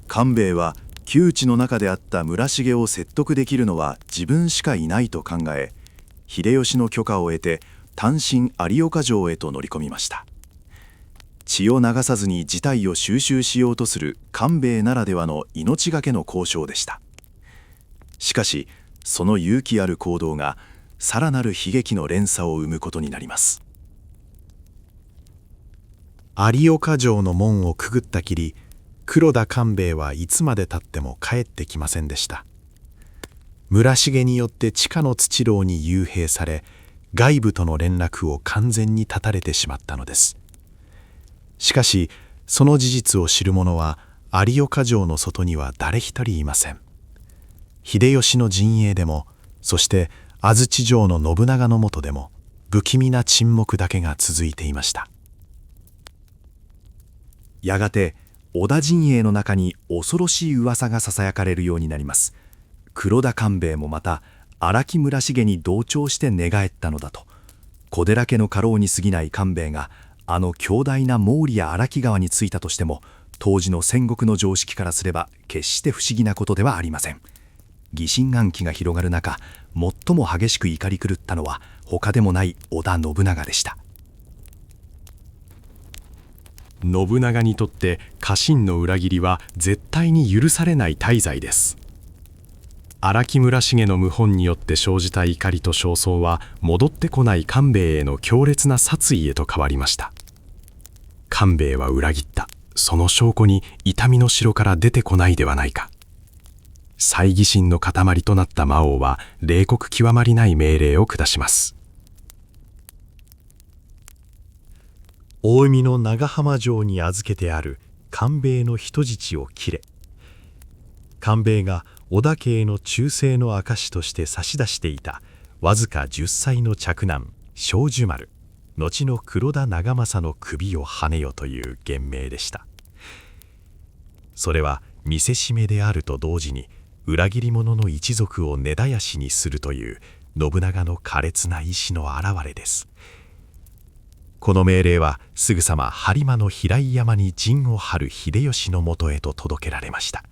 官兵衛は窮地の中であった村重を説得できるのは自分しかいないと考え、秀吉の許可を得て単身有岡城へと乗り込みました。血を流さずに事態を収拾しようとする官兵衛ならではの命がけの交渉でした。しかしその勇気ある行動がさらなる悲劇の連鎖を生むことになります。有岡城の門をくぐったきり、黒田官兵衛はいつまでたっても帰ってきませんでした。村重によって地下の土牢に幽閉され、外部との連絡を完全に断たれてしまったのです。しかしその事実を知る者は有岡城の外には誰一人いません。秀吉の陣営でも、そして安土城の信長の下でも、不気味な沈黙だけが続いていました。やがて織田陣営の中に恐ろしい噂がささやかれるようになります。黒田官兵衛もまた荒木村重に同調して寝返ったのだと。小寺家の家老に過ぎない官兵衛があの強大な毛利や荒木川に着いたとしても、当時の戦国の常識からすれば決して不思議なことではありません。疑心暗鬼が広がる中、最も激しく怒り狂ったのは他でもない織田信長でした。信長にとって家臣の裏切りは絶対に許されない大罪です。荒木村重の謀反によって生じた怒りと焦燥は、戻ってこない官兵衛への強烈な殺意へと変わりました。官兵衛は裏切った、その証拠に痛みの城から出てこないではないか。猜疑心の塊となった魔王は冷酷極まりない命令を下します。大海の長浜城に預けてある官兵衛の人質を切れ。官兵衛が織田家への忠誠の証として差し出していたわずか10歳の嫡男小寿丸、後の黒田長政の首をはねよという厳命でした。それは見せしめであると同時に、裏切り者の一族を根絶やしにするという信長の苛烈な意志の表れです。この命令はすぐさま播磨の平井山に陣を張る秀吉のもとへと届けられました。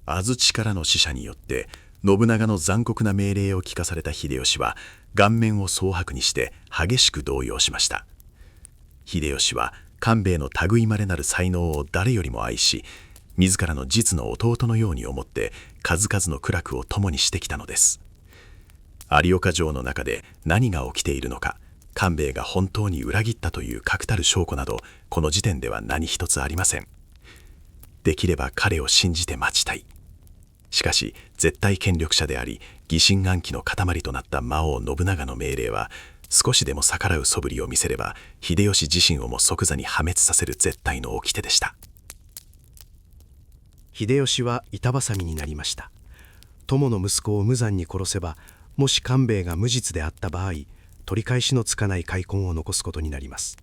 安土からの使者によって信長の残酷な命令を聞かされた秀吉は、顔面を蒼白にして激しく動揺しました。秀吉は官兵衛の類いまれなる才能を誰よりも愛し、自らの実の弟のように思って数々の苦楽を共にしてきたのです。有岡城の中で何が起きているのか、官兵衛が本当に裏切ったという確たる証拠など、この時点では何一つありません。できれば彼を信じて待ちたい。しかし絶対権力者であり、疑心暗鬼の塊となった魔王信長の命令は、少しでも逆らう素振りを見せれば秀吉自身をも即座に破滅させる絶対の掟でした。秀吉は板挟みになりました。友の息子を無残に殺せば、もし官兵衛が無実であった場合、取り返しのつかない悔恨を残すことになります。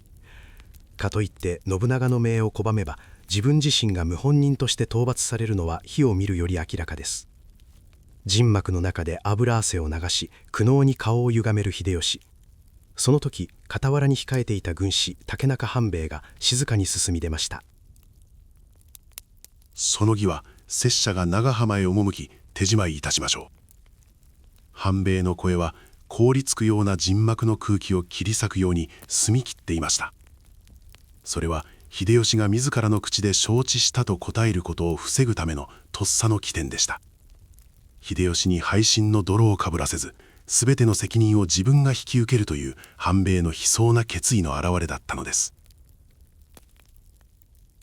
かといって信長の命を拒めば、自分自身が謀反人として討伐されるのは火を見るより明らかです。陣幕の中で油汗を流し、苦悩に顔を歪める秀吉。その時、傍らに控えていた軍師竹中半兵衛が静かに進み出ました。その儀は拙者が長浜へ赴き手締まいいたしましょう。半兵衛の声は凍りつくような陣幕の空気を切り裂くように澄み切っていました。それは秀吉が自らの口で承知したと答えることを防ぐためのとっさの機転でした。秀吉に背信の泥をかぶらせず、すべての責任を自分が引き受けるという半兵衛の悲壮な決意の表れだったのです。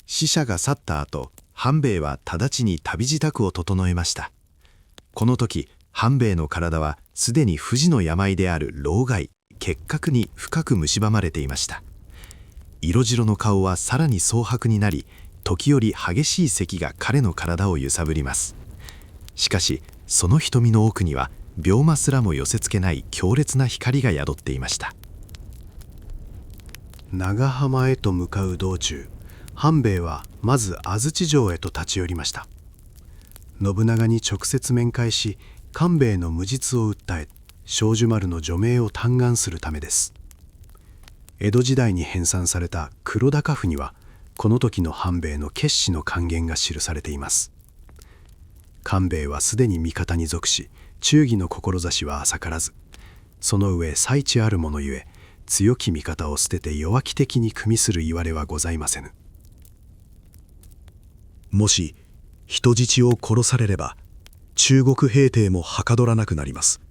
使者が去った後、半兵衛は直ちに旅支度を整えました。この時、半兵衛の体はすでに不治の病である老害、結核に深く蝕まれていました。色白の顔はさらに蒼白になり、時折激しい咳が彼の体を揺さぶります。しかし、その瞳の奥には病魔すらも寄せつけない強烈な光が宿っていました。長浜へと向かう道中、半兵衛はまず安土城へと立ち寄りました。信長に直接面会し、官兵衛の無実を訴え、小寿丸の除名を嘆願するためです。江戸時代に編纂された黒高譜には、この時の半兵衛の決死の諫言が記されています。官兵衛はすでに味方に属し、忠義の志は浅からず、その上才知ある者ゆえ、強き味方を捨てて弱き敵に組みするいわれはございませぬ。もし人質を殺されれば、中国平定もはかどらなくなります。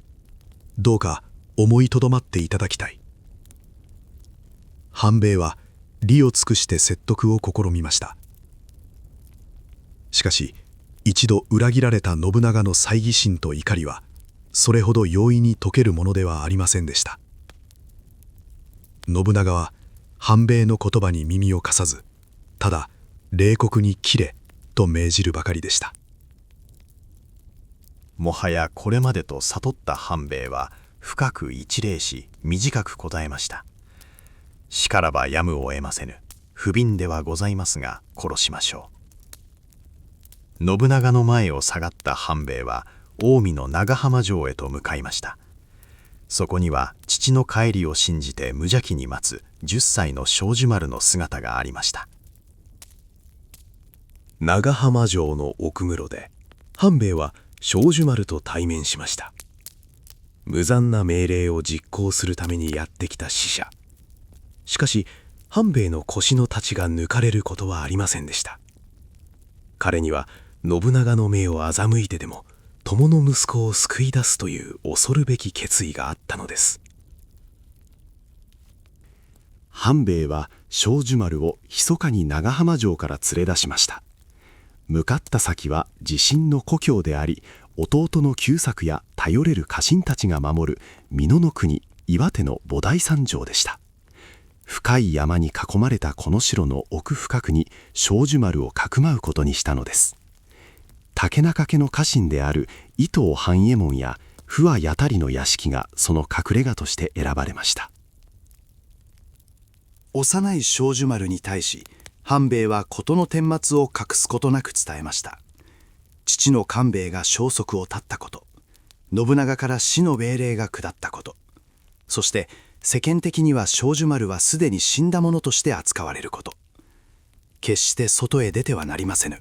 どうか思いとどまっていただきたい。半兵衛は利を尽くして説得を試みました。しかし一度裏切られた信長の猜疑心と怒りは、それほど容易に解けるものではありませんでした。信長は半兵衛の言葉に耳を貸さず、ただ冷酷に切れと命じるばかりでした。もはやこれまでと悟った半兵衛は深く一礼し短く答えました。しからばやむを得ませぬ。不憫ではございますが殺しましょう。信長の前を下がった半兵衛は近江の長浜城へと向かいました。そこには父の帰りを信じて無邪気に待つ10歳の小寿丸の姿がありました。長浜城の奥室で半兵衛は小寿丸と対面しました。無残な命令を実行するためにやってきた使者。しかし半兵衛の腰の太刀が抜かれることはありませんでした。彼には信長の命を欺いてでも友の息子を救い出すという恐るべき決意があったのです。半兵衛は小寿丸を密かに長浜城から連れ出しました。向かった先は自身の故郷であり、弟の久作や頼れる家臣たちが守る美濃国岩手の菩提山城でした。深い山に囲まれたこの城の奥深くに小寿丸をかくまうことにしたのです。竹中家の家臣である伊藤半右衛門や不破弥足の屋敷がその隠れ家として選ばれました。幼い小寿丸に対し半兵衛は事の顛末を隠すことなく伝えました。父の官兵衛が消息を絶ったこと、信長から死の命令が下ったこと、そして世間的には小寿丸はすでに死んだものとして扱われること。決して外へ出てはなりませぬ。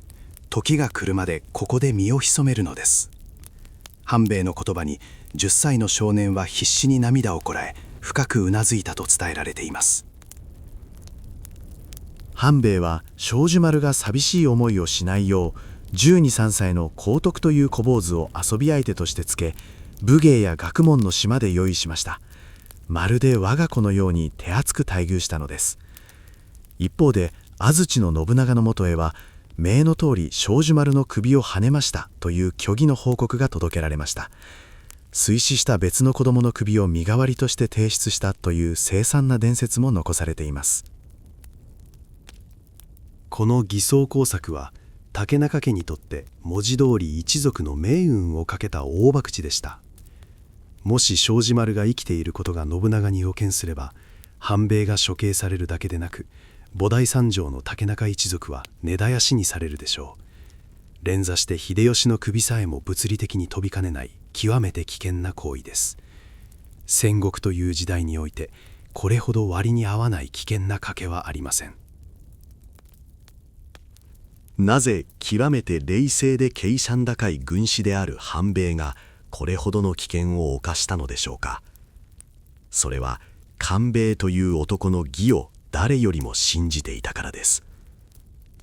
時が来るまでここで身を潜めるのです。半兵衛の言葉に10歳の少年は必死に涙をこらえ、深くうなずいたと伝えられています。半兵衛は小寿丸が寂しい思いをしないよう12、13歳の光徳という小坊主を遊び相手としてつけ、武芸や学問の島で用意しました。まるで我が子のように手厚く待遇したのです。一方で安土の信長のもとへは命の通り小寿丸の首をはねましたという虚偽の報告が届けられました。水死した別の子供の首を身代わりとして提出したという凄惨な伝説も残されています。この偽装工作は竹中家にとって文字通り一族の命運をかけた大博打でした。もし小寿丸が生きていることが信長に予見すれば、半兵衛が処刑されるだけでなく、菩提山城の竹中一族は根絶やしにされるでしょう。連座して秀吉の首さえも物理的に飛びかねない極めて危険な行為です。戦国という時代においてこれほど割に合わない危険な賭けはありません。なぜ極めて冷静で計算高い軍師である半兵衛がこれほどの危険を冒したのでしょうか。それは官兵衛という男の義を誰よりも信じていたからです。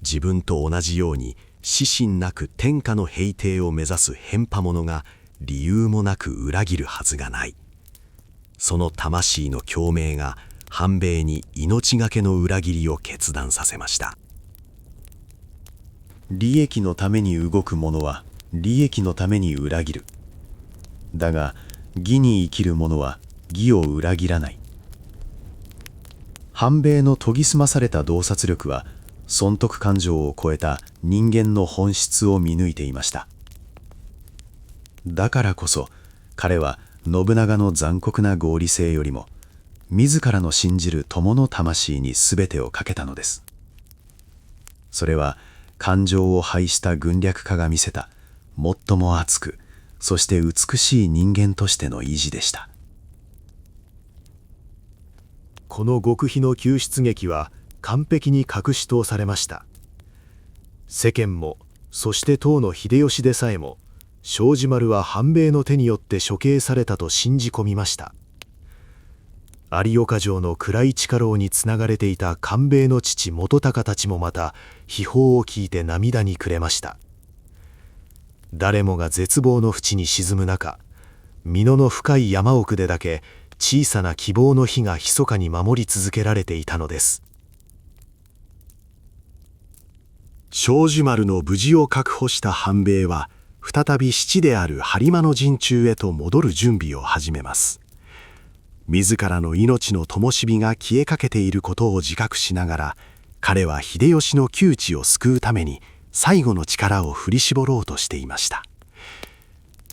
自分と同じように私心なく天下の平定を目指す変派者が理由もなく裏切るはずがない。その魂の共鳴が半兵衛に命がけの裏切りを決断させました。利益のために動く者は利益のために裏切る。だが義に生きる者は義を裏切らない。半兵衛の研ぎ澄まされた洞察力は損得感情を超えた人間の本質を見抜いていました。だからこそ彼は信長の残酷な合理性よりも自らの信じる友の魂に全てをかけたのです。それは感情を排した軍略家が見せた最も熱くそして美しい人間としての意地でした。この極秘の救出劇は完璧に隠し通されました。世間もそして当の秀吉でさえも小寿丸は半兵衛の手によって処刑されたと信じ込みました。有岡城の暗い地下牢につながれていた官兵衛の父元隆たちもまた秘宝を聞いて涙に暮れました。誰もが絶望の淵に沈む中、美濃の深い山奥でだけ小さな希望の火が密かに守り続けられていたのです。小寿丸の無事を確保した半兵衛は再び七である播磨の陣中へと戻る準備を始めます。自らの命の灯火が消えかけていることを自覚しながら彼は秀吉の窮地を救うために最後の力を振り絞ろうとしていました。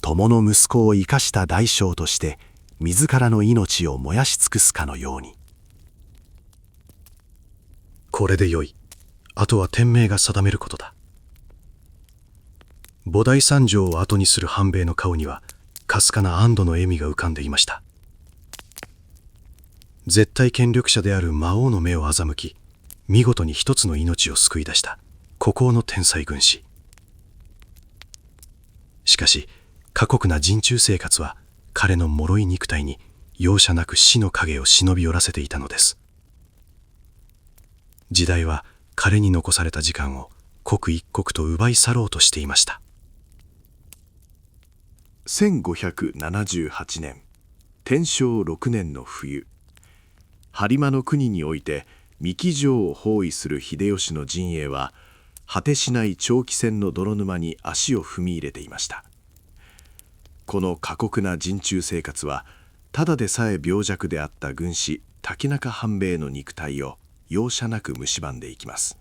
友の息子を生かした代償として自らの命を燃やし尽くすかのように。これでよい。あとは天命が定めることだ。菩提三条を後にする半兵衛の顔にはかすかな安堵の笑みが浮かんでいました。絶対権力者である魔王の目を欺き、見事に一つの命を救い出した孤高の天才軍師。しかし過酷な陣中生活は彼の脆い肉体に容赦なく死の影を忍び寄らせていたのです。時代は彼に残された時間を刻一刻と奪い去ろうとしていました。1578年、天正6年の冬、播磨の国において三木城を包囲する秀吉の陣営は果てしない長期戦の泥沼に足を踏み入れていました。この過酷な陣中生活はただでさえ病弱であった軍師竹中半兵衛の肉体を容赦なく蝕んでいきます。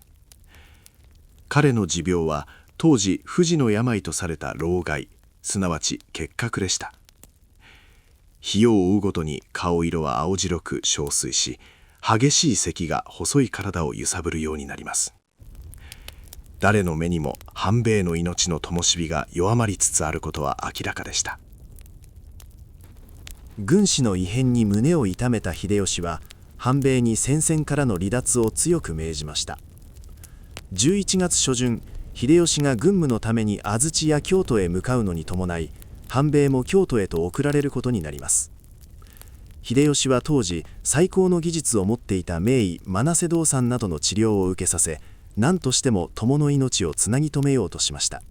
彼の持病は当時不治の病とされた老害、すなわち結核でした。日を追うごとに顔色は青白く憔悴し、激しい咳が細い体を揺さぶるようになります。誰の目にも半兵衛の命の灯火が弱まりつつあることは明らかでした。軍師の異変に胸を痛めた秀吉は半兵衛に戦線からの離脱を強く命じました。11月初旬、秀吉が軍務のために安土や京都へ向かうのに伴い、半兵衛も京都へと送られることになります。秀吉は当時最高の技術を持っていた名医真瀬道さんなどの治療を受けさせ、何としても友の命をつなぎ止めようとしました。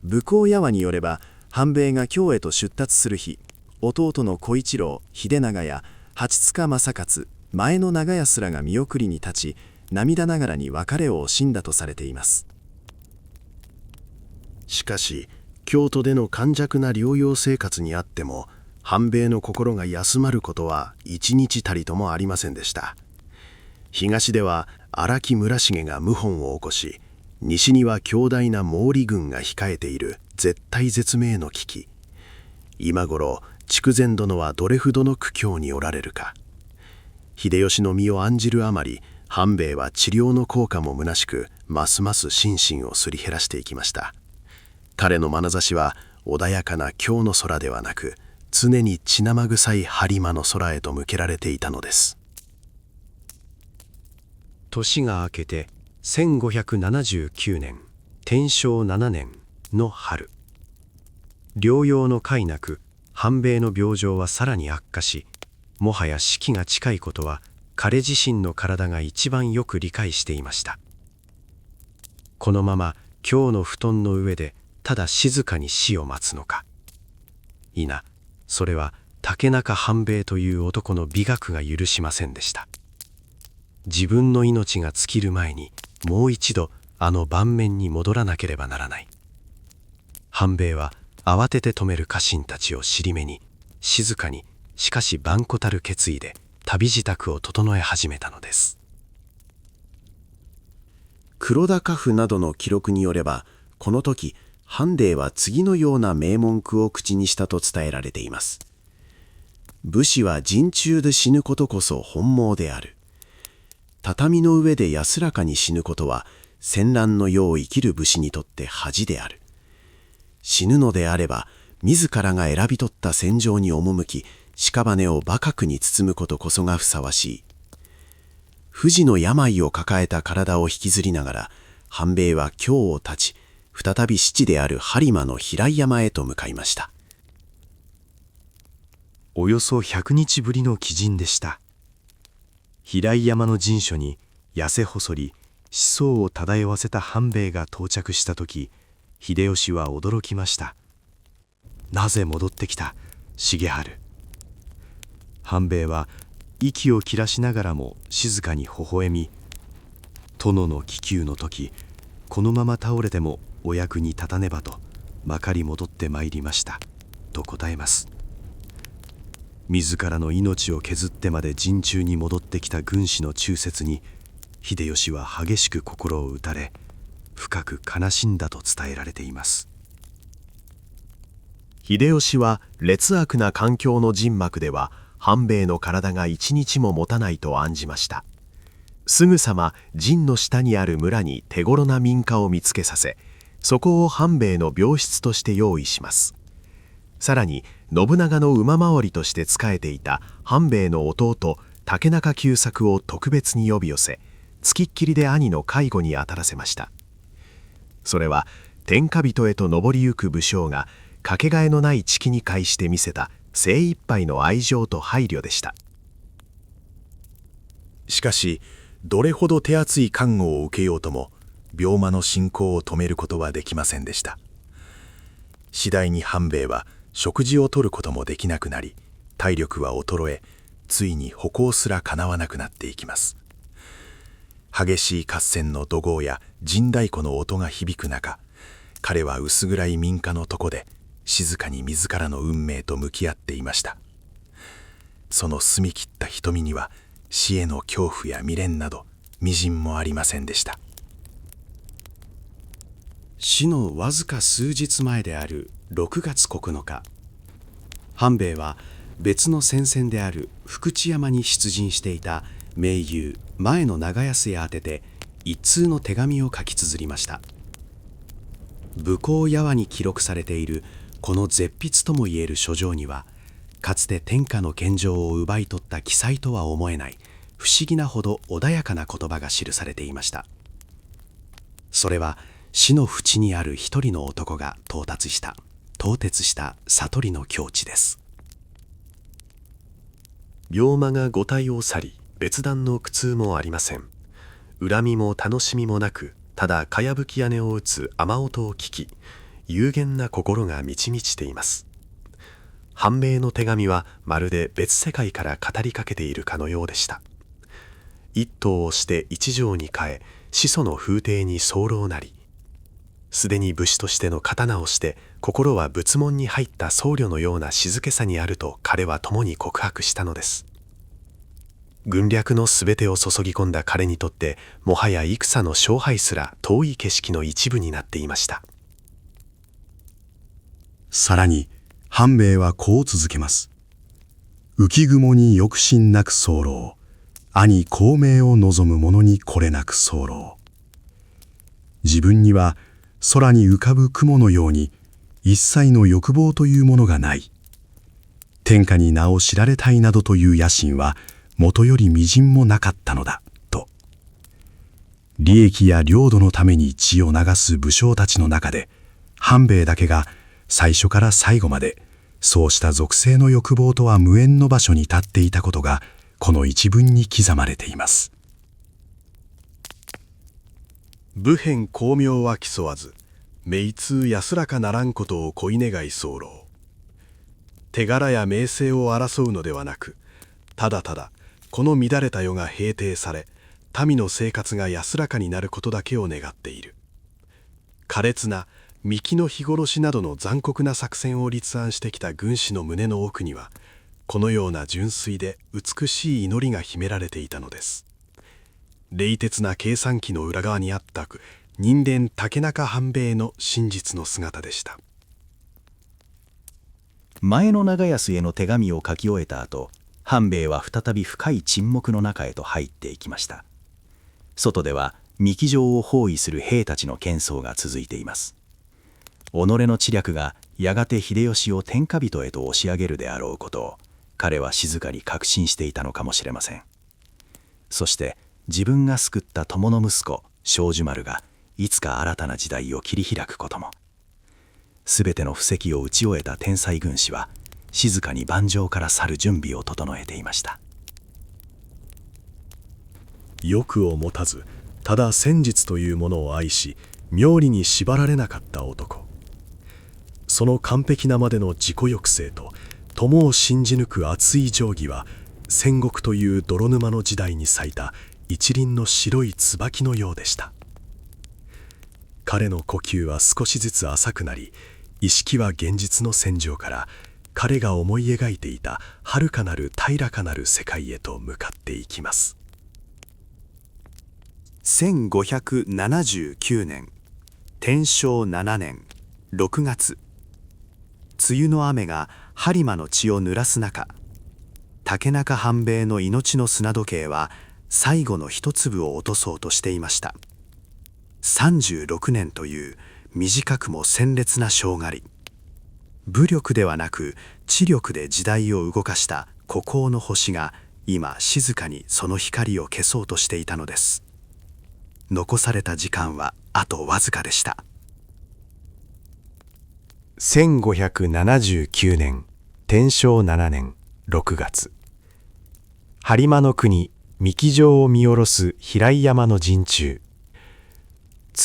武功矢話によれば、半兵衛が京へと出立する日、弟の小一郎、秀長や八塚正勝、前の長安らが見送りに立ち、涙ながらに別れを惜しんだとされています。しかし京都での寛弱な療養生活にあっても、半兵衛の心が休まることは一日たりともありませんでした。東では荒木村重が謀反を起こし、西には強大な毛利軍が控えている絶体絶命の危機。今頃筑前殿はどれほどの苦境におられるか。秀吉の身を案じるあまり、半兵衛は治療の効果も虚しく、ますます心身をすり減らしていきました。彼の眼差しは穏やかな京の空ではなく、常に血生臭い播磨の空へと向けられていたのです。年が明けて1579年天正7年の春、療養の甲斐なく半兵衛の病状はさらに悪化し、もはや死期が近いことは彼自身の体が一番よく理解していました。このまま今日の布団の上でただ静かに死を待つのか、いな、それは竹中半兵衛という男の美学が許しませんでした。自分の命が尽きる前にもう一度あの盤面に戻らなければならない。半兵衛は慌てて止める家臣たちを尻目に、静かにしかし万古たる決意で旅支度を整え始めたのです。黒田家譜などの記録によれば、この時半兵衛は次のような名文句を口にしたと伝えられています。武士は陣中で死ぬことこそ本望である。畳の上で安らかに死ぬことは戦乱の世を生きる武士にとって恥である。死ぬのであれば自らが選び取った戦場に赴き、屍を馬鹿に包むことこそがふさわしい。不治の病を抱えた体を引きずりながら、半兵衛は京を立ち、再び七である播磨の平井山へと向かいました。およそ100日ぶりの帰陣でした。平井山の陣所に痩せ細り思想を漂わせた半兵衛が到着した時、秀吉は驚きました。なぜ戻ってきた重治。半兵衛は息を切らしながらも静かに微笑み、殿の危急の時、このまま倒れてもお役に立たねばとまかり戻ってまいりましたと答えます。自らの命を削ってまで陣中に戻ってきた軍師の忠説に、秀吉は激しく心を打たれ、深く悲しんだと伝えられています。秀吉は劣悪な環境の陣幕では半兵衛の体が一日も持たないと案じました。すぐさま陣の下にある村に手頃な民家を見つけさせ、そこを半兵衛の病室として用意します。さらに信長の馬回りとして仕えていた半兵衛の弟竹中久作を特別に呼び寄せ、付きっきりで兄の介護に当たらせました。それは天下人へと上りゆく武将がかけがえのない知気に介して見せた精一杯の愛情と配慮でした。しかし、どれほど手厚い看護を受けようとも、病魔の進行を止めることはできませんでした。次第に半兵衛は食事をとることもできなくなり、体力は衰え、ついに歩行すらかなわなくなっていきます。激しい合戦の怒号や陣太鼓の音が響く中、彼は薄暗い民家の床で静かに自らの運命と向き合っていました。その澄み切った瞳には死への恐怖や未練などみじんもありませんでした。死のわずか数日前である6月9日、半兵衛は別の戦線である福知山に出陣していた盟友前野長安へ宛てて一通の手紙を書き綴りました。武功矢話に記録されているこの絶筆ともいえる書状には、かつて天下の献上を奪い取った奇才とは思えない不思議なほど穏やかな言葉が記されていました。それは死の淵にある一人の男が到達した悟りの境地です。病魔が五体を去り、別段の苦痛もありません。恨みも楽しみもなく、ただかやぶき屋根を打つ雨音を聞き、幽玄な心が満ち満ちています。半兵衛の手紙はまるで別世界から語りかけているかのようでした。一刀をして一条に変え、始祖の風体に候なり、すでに武士としての刀をして心は仏門に入った僧侶のような静けさにあると彼は共に告白したのです。軍略のすべてを注ぎ込んだ彼にとって、もはや戦の勝敗すら遠い景色の一部になっていました。さらに半兵衛はこう続けます。浮雲に抑心なく候、兄孔明を望む者にこれなく候。自分には空に浮かぶ雲のように一切の欲望というものがない。天下に名を知られたいなどという野心は元よりみじんもなかったのだと。利益や領土のために血を流す武将たちの中で、半兵衛だけが最初から最後までそうした属性の欲望とは無縁の場所に立っていたことがこの一文に刻まれています。武変巧妙は競わず、名通安らかならんことを恋願い候。手柄や名声を争うのではなく、ただただこの乱れた世が平定され、民の生活が安らかになることだけを願っている。苛烈な幹の日殺しなどの残酷な作戦を立案してきた軍師の胸の奥には、このような純粋で美しい祈りが秘められていたのです。冷徹な計算機の裏側にあった人伝竹中半兵衛の真実の姿でした。前野長安への手紙を書き終えた後、半兵衛は再び深い沈黙の中へと入っていきました。外では三木城を包囲する兵たちの喧騒が続いています。己の知略がやがて秀吉を天下人へと押し上げるであろうことを彼は静かに確信していたのかもしれません。そして自分が救った友の息子庄寿丸がいつか新たな時代を切り開くことも。すべての布石を打ち終えた天才軍師は静かに盤上から去る準備を整えていました。欲を持たず、ただ戦術というものを愛し、妙理に縛られなかった男。その完璧なまでの自己抑制と友を信じ抜く熱い定規は、戦国という泥沼の時代に咲いた一輪の白い椿のようでした。彼の呼吸は少しずつ浅くなり、意識は現実の戦場から彼が思い描いていた遥かなる平らかなる世界へと向かっていきます。1579年天正7年6月、梅雨の雨が播磨の血を濡らす中、竹中半兵衛の命の砂時計は最後の一粒を落とそうとしていました。36年という短くも鮮烈な生涯。武力ではなく知力で時代を動かした孤高の星が今静かにその光を消そうとしていたのです。残された時間はあとわずかでした。1579年天正7年6月、播磨の国三木城を見下ろす平井山の陣中、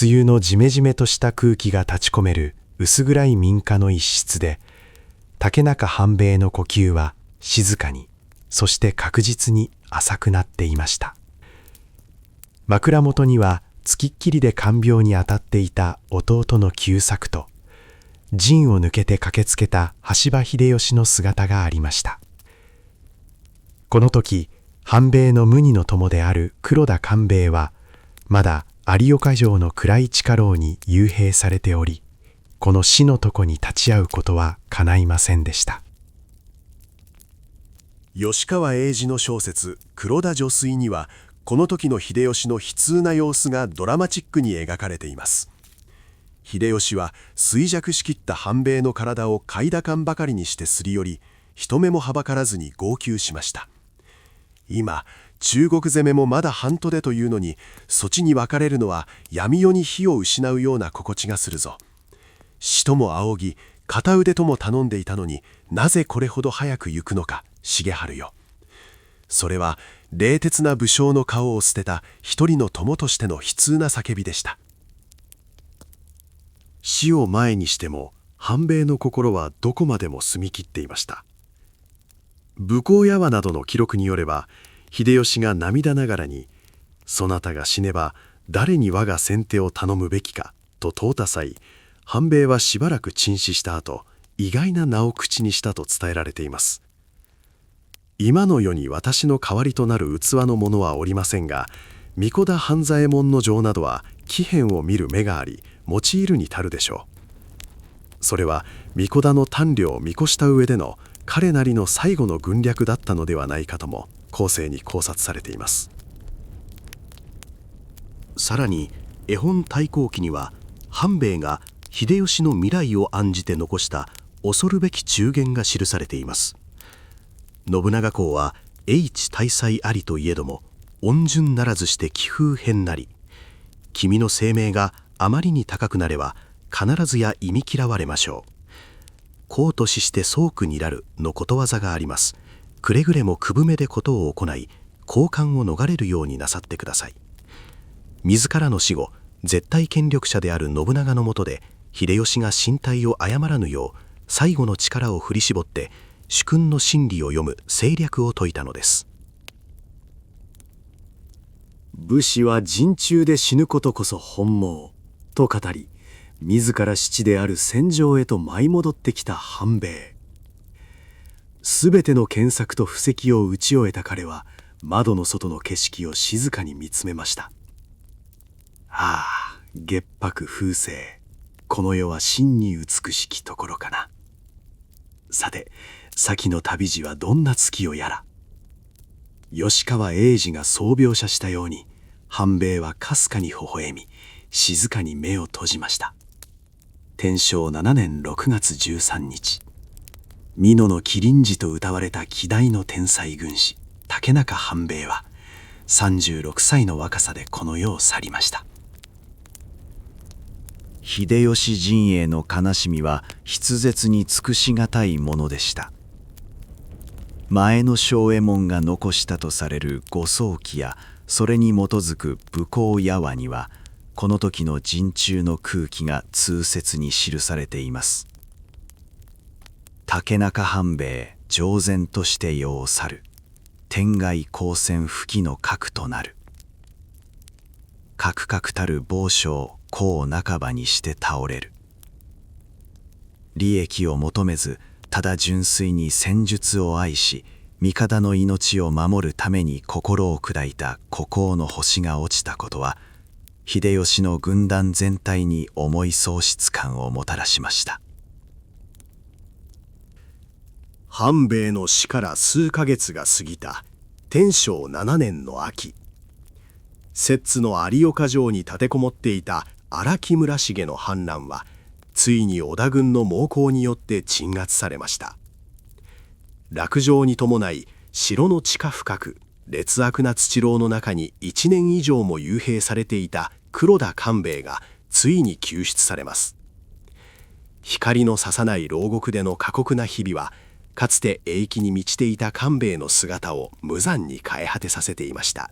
梅雨のジメジメとした空気が立ち込める薄暗い民家の一室で、竹中半兵衛の呼吸は静かに、そして確実に浅くなっていました。枕元にはつきっきりで看病に当たっていた弟の久作と、陣を抜けて駆けつけた羽柴秀吉の姿がありました。この時、半兵衛の無二の友である黒田官兵衛は、まだ有岡城の暗い地下牢に幽閉されており、この死の床に立ち会うことは叶いませんでした。吉川英治の小説「黒田女水」には、この時の秀吉の悲痛な様子がドラマチックに描かれています。秀吉は衰弱しきった半兵衛の体を快打感ばかりにしてすり寄り、人目もはばからずに号泣しました。今、中国攻めもまだ半途でというのに、そちに別れるのは闇夜に火を失うような心地がするぞ。死とも仰ぎ、片腕とも頼んでいたのになぜこれほど早く行くのか、重治よ。それは冷徹な武将の顔を捨てた一人の友としての悲痛な叫びでした。死を前にしても半兵衛の心はどこまでも澄み切っていました。武功矢話などの記録によれば、秀吉が涙ながらに「そなたが死ねば誰に我が先手を頼むべきか」と問うた際、半兵衛はしばらく沈思した後、意外な名を口にしたと伝えられています。今の世に私の代わりとなる器の者はおりませんが、神子田半左衛門の城などは奇変を見る目があり、用いるに足るでしょう。それは神子田の短慮を見越した上での彼なりの最後の軍略だったのではないかとも後世に考察されています。さらに絵本太閤記には、半兵衛が秀吉の未来を案じて残した恐るべき忠言が記されています。信長公は英知大才ありといえども、温順ならずして気風変なり、君の声名があまりに高くなれば必ずや忌み嫌われましょう。公と死して宗苦にらるのことわざがあります。くれぐれもくぶめでことを行い、好感を逃れるようになさってください。自らの死後、絶対権力者である信長の下で、秀吉が進退を誤らぬよう最後の力を振り絞って主君の心理を読む政略を説いたのです。武士は陣中で死ぬことこそ本望と語り、自ら父である戦場へと舞い戻ってきた半兵衛。すべての検索と布石を打ち終えた彼は、窓の外の景色を静かに見つめました。ああ、月白風星、この世は真に美しきところかな。さて、先の旅路はどんな月をやら。吉川英治がそう描写したように、半兵衛はかすかに微笑み、静かに目を閉じました。天正7年6月13日、美濃の麒麟児と謳われた希代の天才軍師、竹中半兵衛は、36歳の若さでこの世を去りました。秀吉陣営の悲しみは筆舌に尽くしがたいものでした。前の正右衛門が残したとされる誤送記やそれに基づく武功矢話には、この時の陣中の空気が痛切に記されています。竹中半兵衛常然として世を去る。天外光線吹きの核となる。かくかくたる傍将功半ばにして倒れる。利益を求めず、ただ純粋に戦術を愛し、味方の命を守るために心を砕いた孤高の星が落ちたことは、秀吉の軍団全体に重い喪失感をもたらしました。半兵衛の死から数ヶ月が過ぎた天正7年の秋、摂津の有岡城に立てこもっていた荒木村重の反乱はついに織田軍の猛攻によって鎮圧されました。落城に伴い城の地下深く劣悪な土牢の中に1年以上も幽閉されていた黒田官兵衛がついに救出されます。光の差さない牢獄での過酷な日々はかつて栄気に満ちていた官兵衛の姿を無残に変え果てさせていました。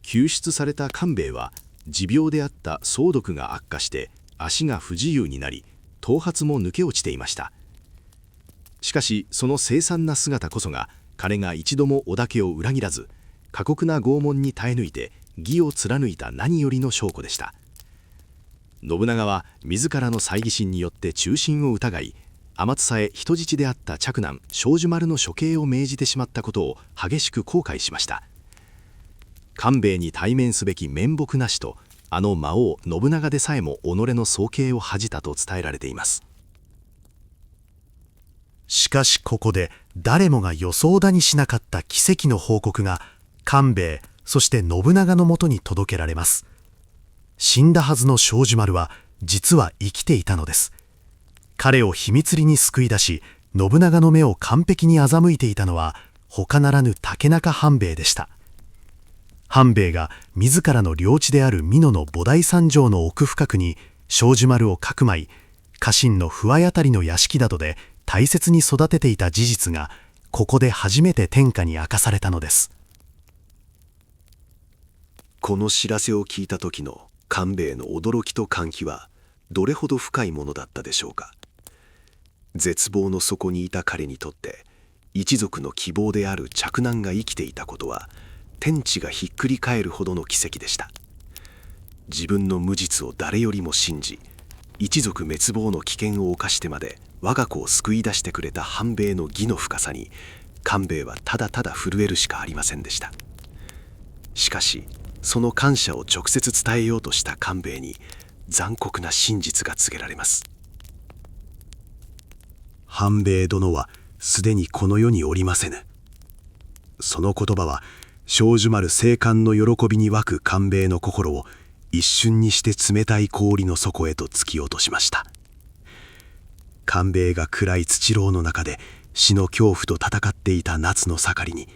救出された官兵衛は持病であった相毒が悪化して足が不自由になり頭髪も抜け落ちていました。しかしその凄惨な姿こそが彼が一度も織田家を裏切らず過酷な拷問に耐え抜いて義を貫いた何よりの証拠でした。信長は自らの猜疑心によって忠臣を疑い天津さえ人質であった嫡男庄司丸の処刑を命じてしまったことを激しく後悔しました。官兵衛に対面すべき面目なしとあの魔王信長でさえも己の双計を恥じたと伝えられています。しかしここで誰もが予想だにしなかった奇跡の報告が官兵衛そして信長のもとに届けられます。死んだはずの庄司丸は実は生きていたのです。彼を秘密裏に救い出し信長の目を完璧に欺いていたのは他ならぬ竹中半兵衛でした。半兵衛が自らの領地である美濃の菩提山城の奥深くに庄司丸をかくまい家臣の不合あたりの屋敷などで大切に育てていた事実がここで初めて天下に明かされたのです。この知らせを聞いた時の官兵衛の驚きと歓喜はどれほど深いものだったでしょうか。絶望の底にいた彼にとって一族の希望である嫡男が生きていたことは天地がひっくり返るほどの奇跡でした。自分の無実を誰よりも信じ一族滅亡の危険を冒してまで我が子を救い出してくれた半兵衛の義の深さに官兵衛はただただ震えるしかありませんでした。しかしその感謝を直接伝えようとした官兵衛に残酷な真実が告げられます。半兵衛殿はすでにこの世におりませぬ。その言葉は庄司丸生還の喜びに湧く官兵衛の心を一瞬にして冷たい氷の底へと突き落としました。官兵衛が暗い土牢の中で死の恐怖と戦っていた夏の盛りに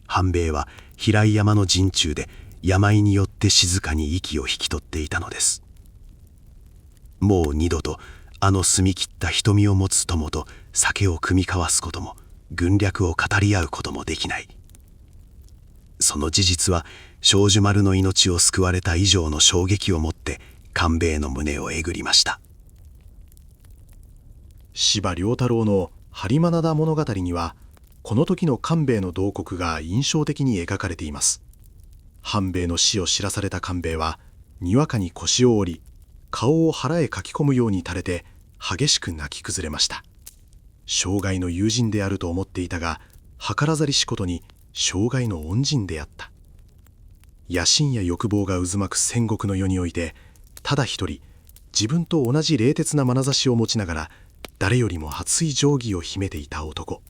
半兵衛は平井山の陣中で病によって静かに息を引き取っていたのです。もう二度とあの澄み切った瞳を持つ友と酒を酌み交わすことも軍略を語り合うこともできない。その事実は庄司丸の命を救われた以上の衝撃をもって官兵衛の胸をえぐりました。司馬遼太郎の播磨灘物語にはこの時の官兵衛の慟哭が印象的に描かれています。半兵衛の死を知らされた官兵衛はにわかに腰を折り顔を腹へかき込むように垂れて激しく泣き崩れました。生涯の友人であると思っていたが計らざりしことに生涯の恩人であった。野心や欲望が渦巻く戦国の世においてただ一人自分と同じ冷徹な眼差しを持ちながら誰よりも熱い定規を秘めていた男。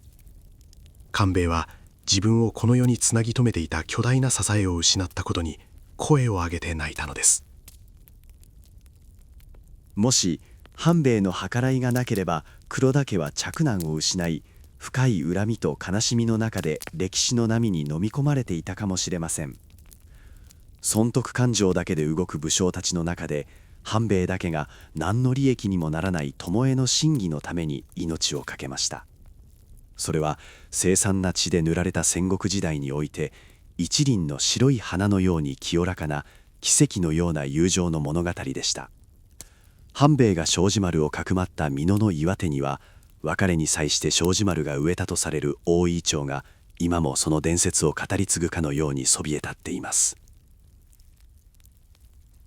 官兵衛は自分をこの世につなぎ止めていた巨大な支えを失ったことに声を上げて泣いたのです。もし半兵衛の計らいがなければ黒田家は嫡男を失い深い恨みと悲しみの中で歴史の波に飲み込まれていたかもしれません。損得感情だけで動く武将たちの中で半兵衛だけが何の利益にもならない巴の真偽のために命を懸けました。それは凄惨な血で塗られた戦国時代において一輪の白い花のように清らかな奇跡のような友情の物語でした。半兵衛が庄司丸をかくまった美濃の岩手には別れに際して庄司丸が植えたとされる大井町が今もその伝説を語り継ぐかのようにそびえ立っています。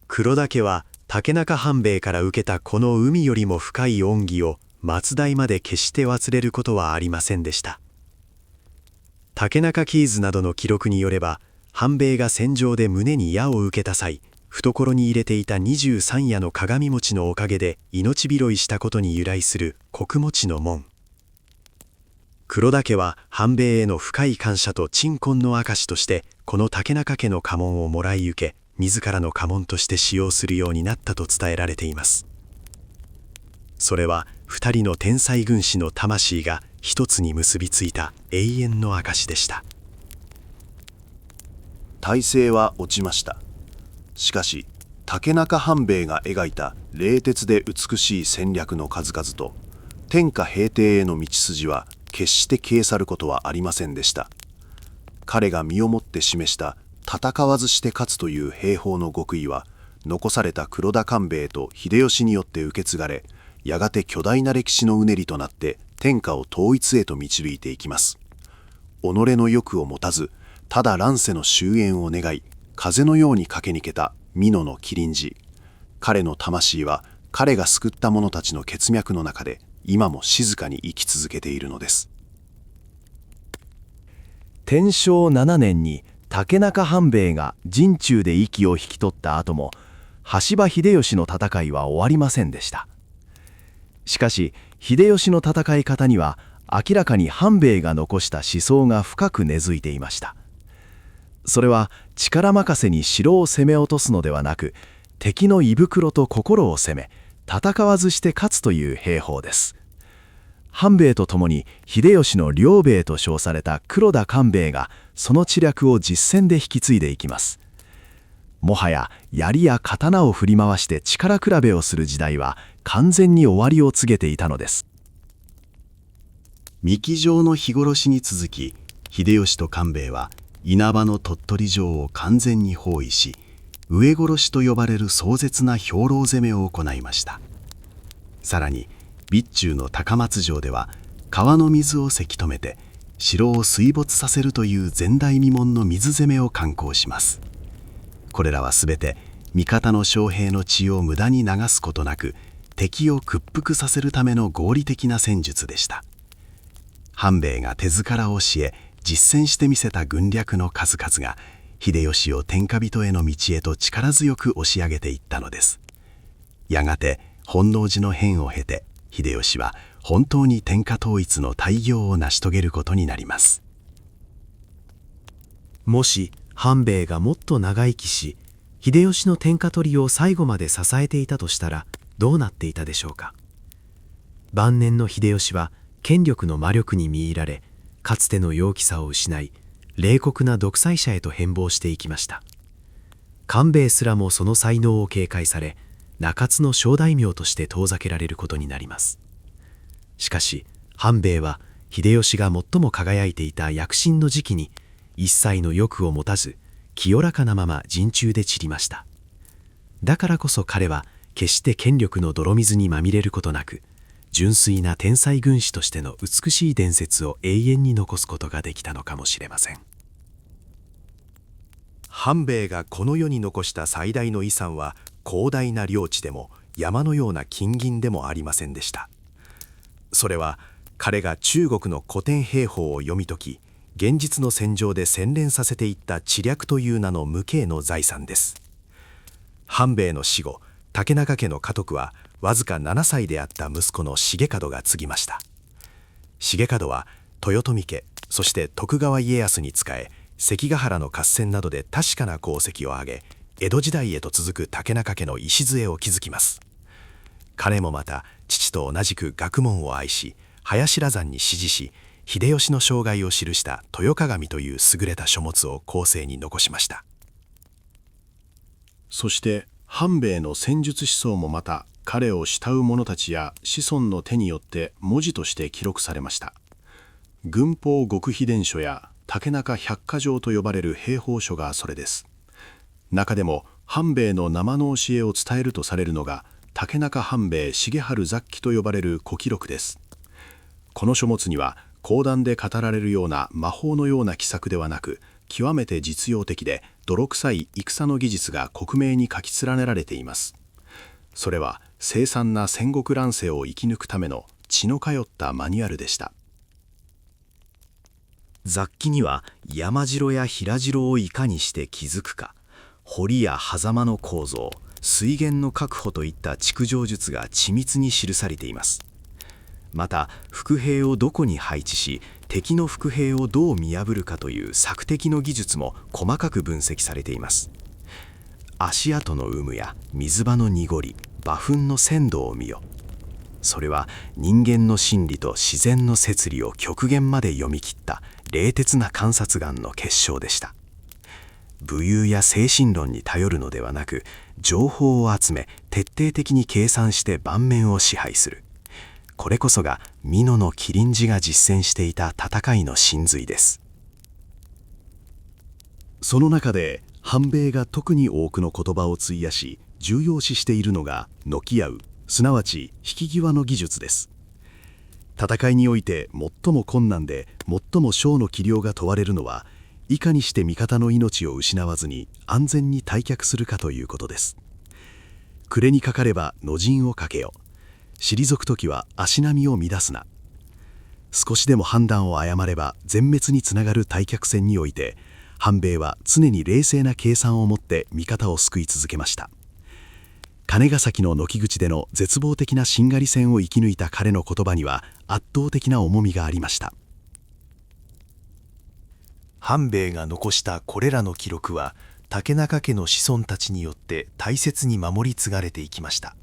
黒田家は竹中半兵衛から受けたこの海よりも深い恩義を末代まで決して忘れることはありませんでした。竹中キーズなどの記録によれば半兵衛が戦場で胸に矢を受けた際、懐に入れていた23矢の鏡餅のおかげで命拾いしたことに由来する穀餅の紋。黒田家は半兵衛への深い感謝と鎮魂の証として、この竹中家の家紋をもらい受け、自らの家紋として使用するようになったと伝えられています。それは2人の天才軍師の魂が一つに結びついた永遠の証でした。大勢は落ちました。しかし竹中半兵衛が描いた冷徹で美しい戦略の数々と天下平定への道筋は決して消え去ることはありませんでした。彼が身をもって示した戦わずして勝つという兵法の極意は、残された黒田官兵衛と秀吉によって受け継がれ、やがて巨大な歴史のうねりとなって天下を統一へと導いていきます。己の欲を持たず、ただ乱世の終焉を願い、風のように駆け抜けた美濃の麒麟児。彼の魂は彼が救った者たちの血脈の中で今も静かに生き続けているのです。天正7年に竹中半兵衛が陣中で息を引き取った後も、羽柴秀吉の戦いは終わりませんでした。しかし秀吉の戦い方には明らかに半兵衛が残した思想が深く根付いていました。それは力任せに城を攻め落とすのではなく、敵の胃袋と心を攻め、戦わずして勝つという兵法です。半兵衛と共に秀吉の両兵衛と称された黒田官兵衛がその知略を実戦で引き継いでいきます。もはや槍や刀を振り回して力比べをする時代は完全に終わりを告げていたのです。三木城の日殺しに続き、秀吉と官兵衛は稲葉の鳥取城を完全に包囲し、上殺しと呼ばれる壮絶な兵糧攻めを行いました。さらに備中の高松城では川の水をせき止めて城を水没させるという前代未聞の水攻めを敢行します。これらはすべて味方の将兵の血を無駄に流すことなく、敵を屈服させるための合理的な戦術でした。半兵衛が手塚を教え実践してみせた軍略の数々が、秀吉を天下人への道へと力強く押し上げていったのです。やがて本能寺の変を経て、秀吉は本当に天下統一の大業を成し遂げることになります。もし半兵衛がもっと長生きし、秀吉の天下取りを最後まで支えていたとしたらどうなっていたでしょうか。晩年の秀吉は権力の魔力に見入られ、かつての陽気さを失い、冷酷な独裁者へと変貌していきました。官兵衛すらもその才能を警戒され、中津の小大名として遠ざけられることになります。しかし半兵衛は秀吉が最も輝いていた躍進の時期に一切の欲を持たず、清らかなまま陣中で散りました。だからこそ彼は決して権力の泥水にまみれることなく、純粋な天才軍師としての美しい伝説を永遠に残すことができたのかもしれません。半兵衛がこの世に残した最大の遺産は、広大な領地でも山のような金銀でもありませんでした。それは彼が中国の古典兵法を読み解き、現実の戦場で洗練させていった知略という名の無形の財産です。半兵衛の死後、竹中家の家督はわずか7歳であった息子の重門が継ぎました。重門は豊臣家、そして徳川家康に仕え、関ヶ原の合戦などで確かな功績を挙げ、江戸時代へと続く竹中家の礎を築きます。彼もまた父と同じく学問を愛し、林白山に師事し、秀吉の生涯を記した豊鏡という優れた書物を後世に残しました。そして半兵衛の戦術思想もまた彼を慕う者たちや子孫の手によって文字として記録されました。軍法極秘伝書や竹中百科条と呼ばれる兵法書がそれです。中でも半兵衛の生の教えを伝えるとされるのが竹中半兵衛重治雑記と呼ばれる古記録です。この書物には講談で語られるような魔法のような奇策ではなく、極めて実用的で泥臭い戦の技術が克明に書き連ねられています。それは凄惨な戦国乱世を生き抜くための血の通ったマニュアルでした。雑記には山城や平城をいかにして築くか、堀や狭間の構造、水源の確保といった築城術が緻密に記されています。また伏兵をどこに配置し、敵の伏兵をどう見破るかという索敵の技術も細かく分析されています。足跡の有無や水場の濁り、馬糞の鮮度を見よ。それは人間の心理と自然の摂理を極限まで読み切った冷徹な観察眼の結晶でした。武勇や精神論に頼るのではなく、情報を集め徹底的に計算して盤面を支配する。これこそが美濃の麒麟児が実践していた戦いの真髄です。その中で半兵衛が特に多くの言葉を費やし重要視しているのがのき合う、すなわち引き際の技術です。戦いにおいて最も困難で最も小の器量が問われるのは、いかにして味方の命を失わずに安全に退却するかということです。暮れにかかれば野陣をかけよ、退くときは足並みを乱すな。少しでも判断を誤れば全滅につながる退却戦において、半兵衛は常に冷静な計算を持って味方を救い続けました。金ヶ崎の軒口での絶望的なしんがり戦を生き抜いた彼の言葉には圧倒的な重みがありました。半兵衛が残したこれらの記録は、竹中家の子孫たちによって大切に守り継がれていきました。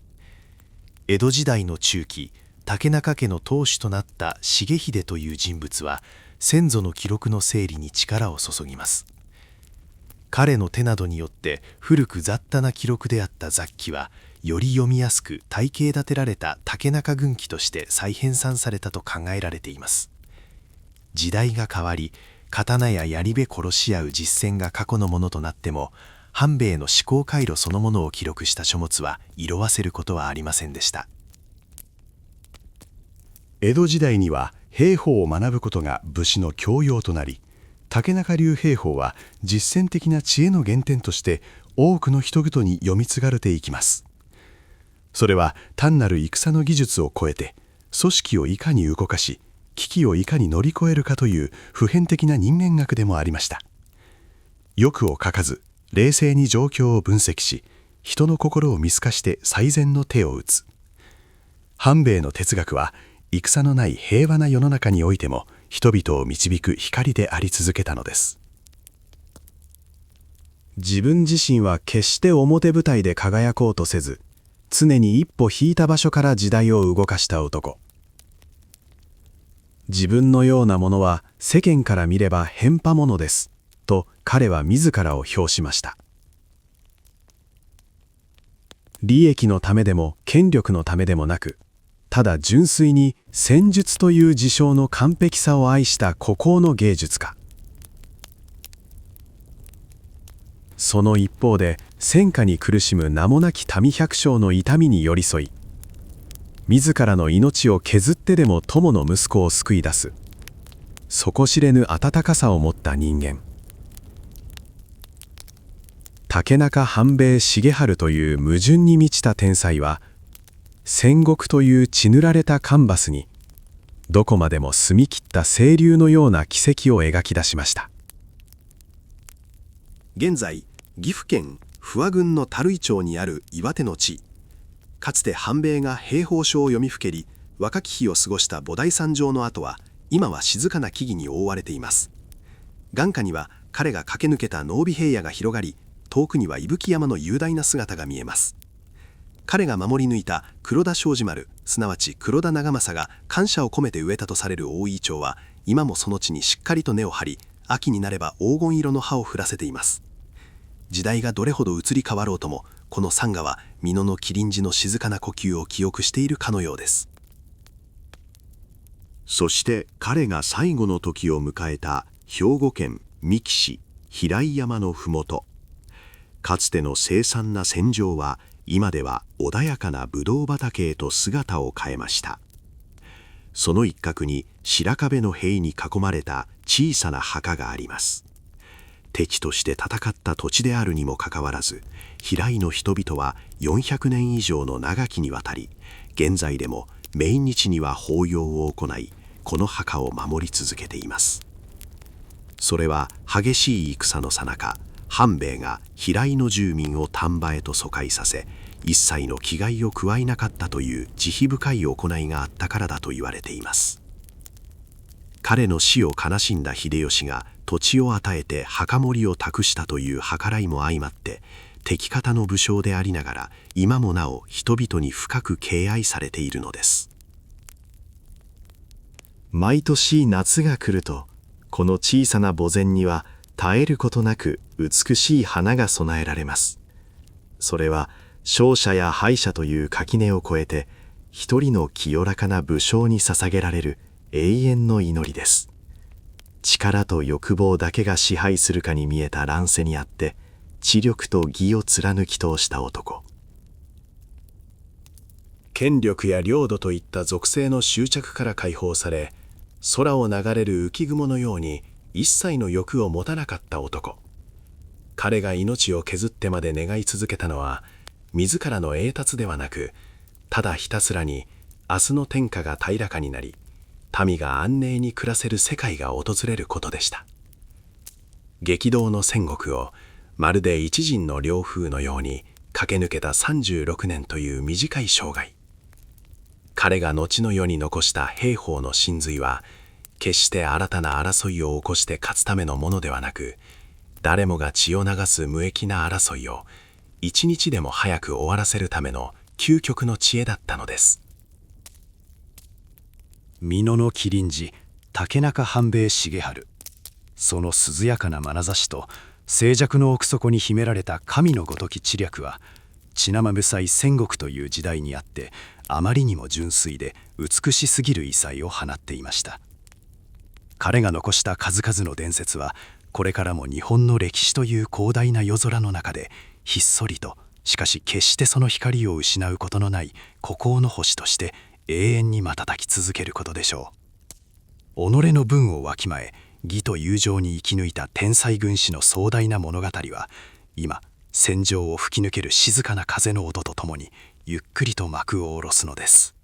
江戸時代の中期、竹中家の当主となった重秀という人物は、先祖の記録の整理に力を注ぎます。彼の手などによって古く雑多な記録であった雑記は、より読みやすく体系立てられた竹中軍記として再編纂されたと考えられています。時代が変わり、刀や槍で殺し合う実戦が過去のものとなっても、半兵衛の思考回路そのものを記録した書物は色あせることはありませんでした。江戸時代には兵法を学ぶことが武士の教養となり、竹中流兵法は実践的な知恵の原点として多くの人々に読み継がれていきます。それは単なる戦の技術を超えて、組織をいかに動かし、危機をいかに乗り越えるかという普遍的な人間学でもありました。欲をかかず、冷静に状況を分析し、人の心を見透かして最善の手を打つ。半兵衛の哲学は、戦のない平和な世の中においても人々を導く光であり続けたのです。自分自身は決して表舞台で輝こうとせず、常に一歩引いた場所から時代を動かした男。自分のようなものは世間から見れば変派者です、と彼は自らを評しました。利益のためでも権力のためでもなく、ただ純粋に戦術という事象の完璧さを愛した孤高の芸術家。その一方で戦火に苦しむ名もなき民百姓の痛みに寄り添い、自らの命を削ってでも友の息子を救い出す、底知れぬ温かさを持った人間。竹中半兵衛重治という矛盾に満ちた天才は、戦国という血塗られたカンバスにどこまでも澄み切った清流のような奇跡を描き出しました。現在岐阜県不破郡の垂井町にある岩手の地、かつて半兵衛が兵法書を読みふけり若き日を過ごした菩提山城の跡は今は静かな木々に覆われています。眼下には彼が駆け抜けた濃尾平野が広がり、遠くには伊吹山の雄大な姿が見えます。彼が守り抜いた黒田庄司丸、すなわち黒田長政が感謝を込めて植えたとされる大井町は、今もその地にしっかりと根を張り、秋になれば黄金色の葉を降らせています。時代がどれほど移り変わろうとも、この山河は美濃の麒麟児の静かな呼吸を記憶しているかのようです。そして彼が最後の時を迎えた兵庫県三木市平井山のふもと。かつての凄惨な戦場は今では穏やかなぶどう畑へと姿を変えました。その一角に白壁の塀に囲まれた小さな墓があります。敵として戦った土地であるにもかかわらず、平井の人々は400年以上の長きにわたり、現在でも命日には法要を行い、この墓を守り続けています。それは激しい戦の最中、半兵衛が平井の住民を丹波へと疎開させ、一切の危害を加えなかったという慈悲深い行いがあったからだと言われています。彼の死を悲しんだ秀吉が土地を与えて墓守を託したという計らいも相まって、敵方の武将でありながら今もなお人々に深く敬愛されているのです。毎年夏が来ると、この小さな墓前には絶えることなく美しい花が備えられます。それは勝者や敗者という垣根を越えて、一人の清らかな武将に捧げられる永遠の祈りです。力と欲望だけが支配するかに見えた乱世にあって、知力と義を貫き通した男。権力や領土といった属性の執着から解放され、空を流れる浮雲のように一切の欲を持たなかった男。彼が命を削ってまで願い続けたのは、自らの栄達ではなく、ただひたすらに明日の天下が平らかになり、民が安寧に暮らせる世界が訪れることでした。激動の戦国をまるで一陣の涼風のように駆け抜けた36年という短い生涯。彼が後の世に残した兵法の真髄は、決して新たな争いを起こして勝つためのものではなく、誰もが血を流す無益な争いを一日でも早く終わらせるための究極の知恵だったのです。美濃の麒麟児竹中半兵衛重治、その涼やかな眼差しと静寂の奥底に秘められた神のごとき知略は、血生臭い戦国という時代にあってあまりにも純粋で美しすぎる異彩を放っていました。彼が残した数々の伝説は、これからも日本の歴史という広大な夜空の中でひっそりと、しかし決してその光を失うことのない孤高の星として永遠に瞬き続けることでしょう。己の分をわきまえ、義と友情に生き抜いた天才軍師の壮大な物語は、今戦場を吹き抜ける静かな風の音とともにゆっくりと幕を下ろすのです。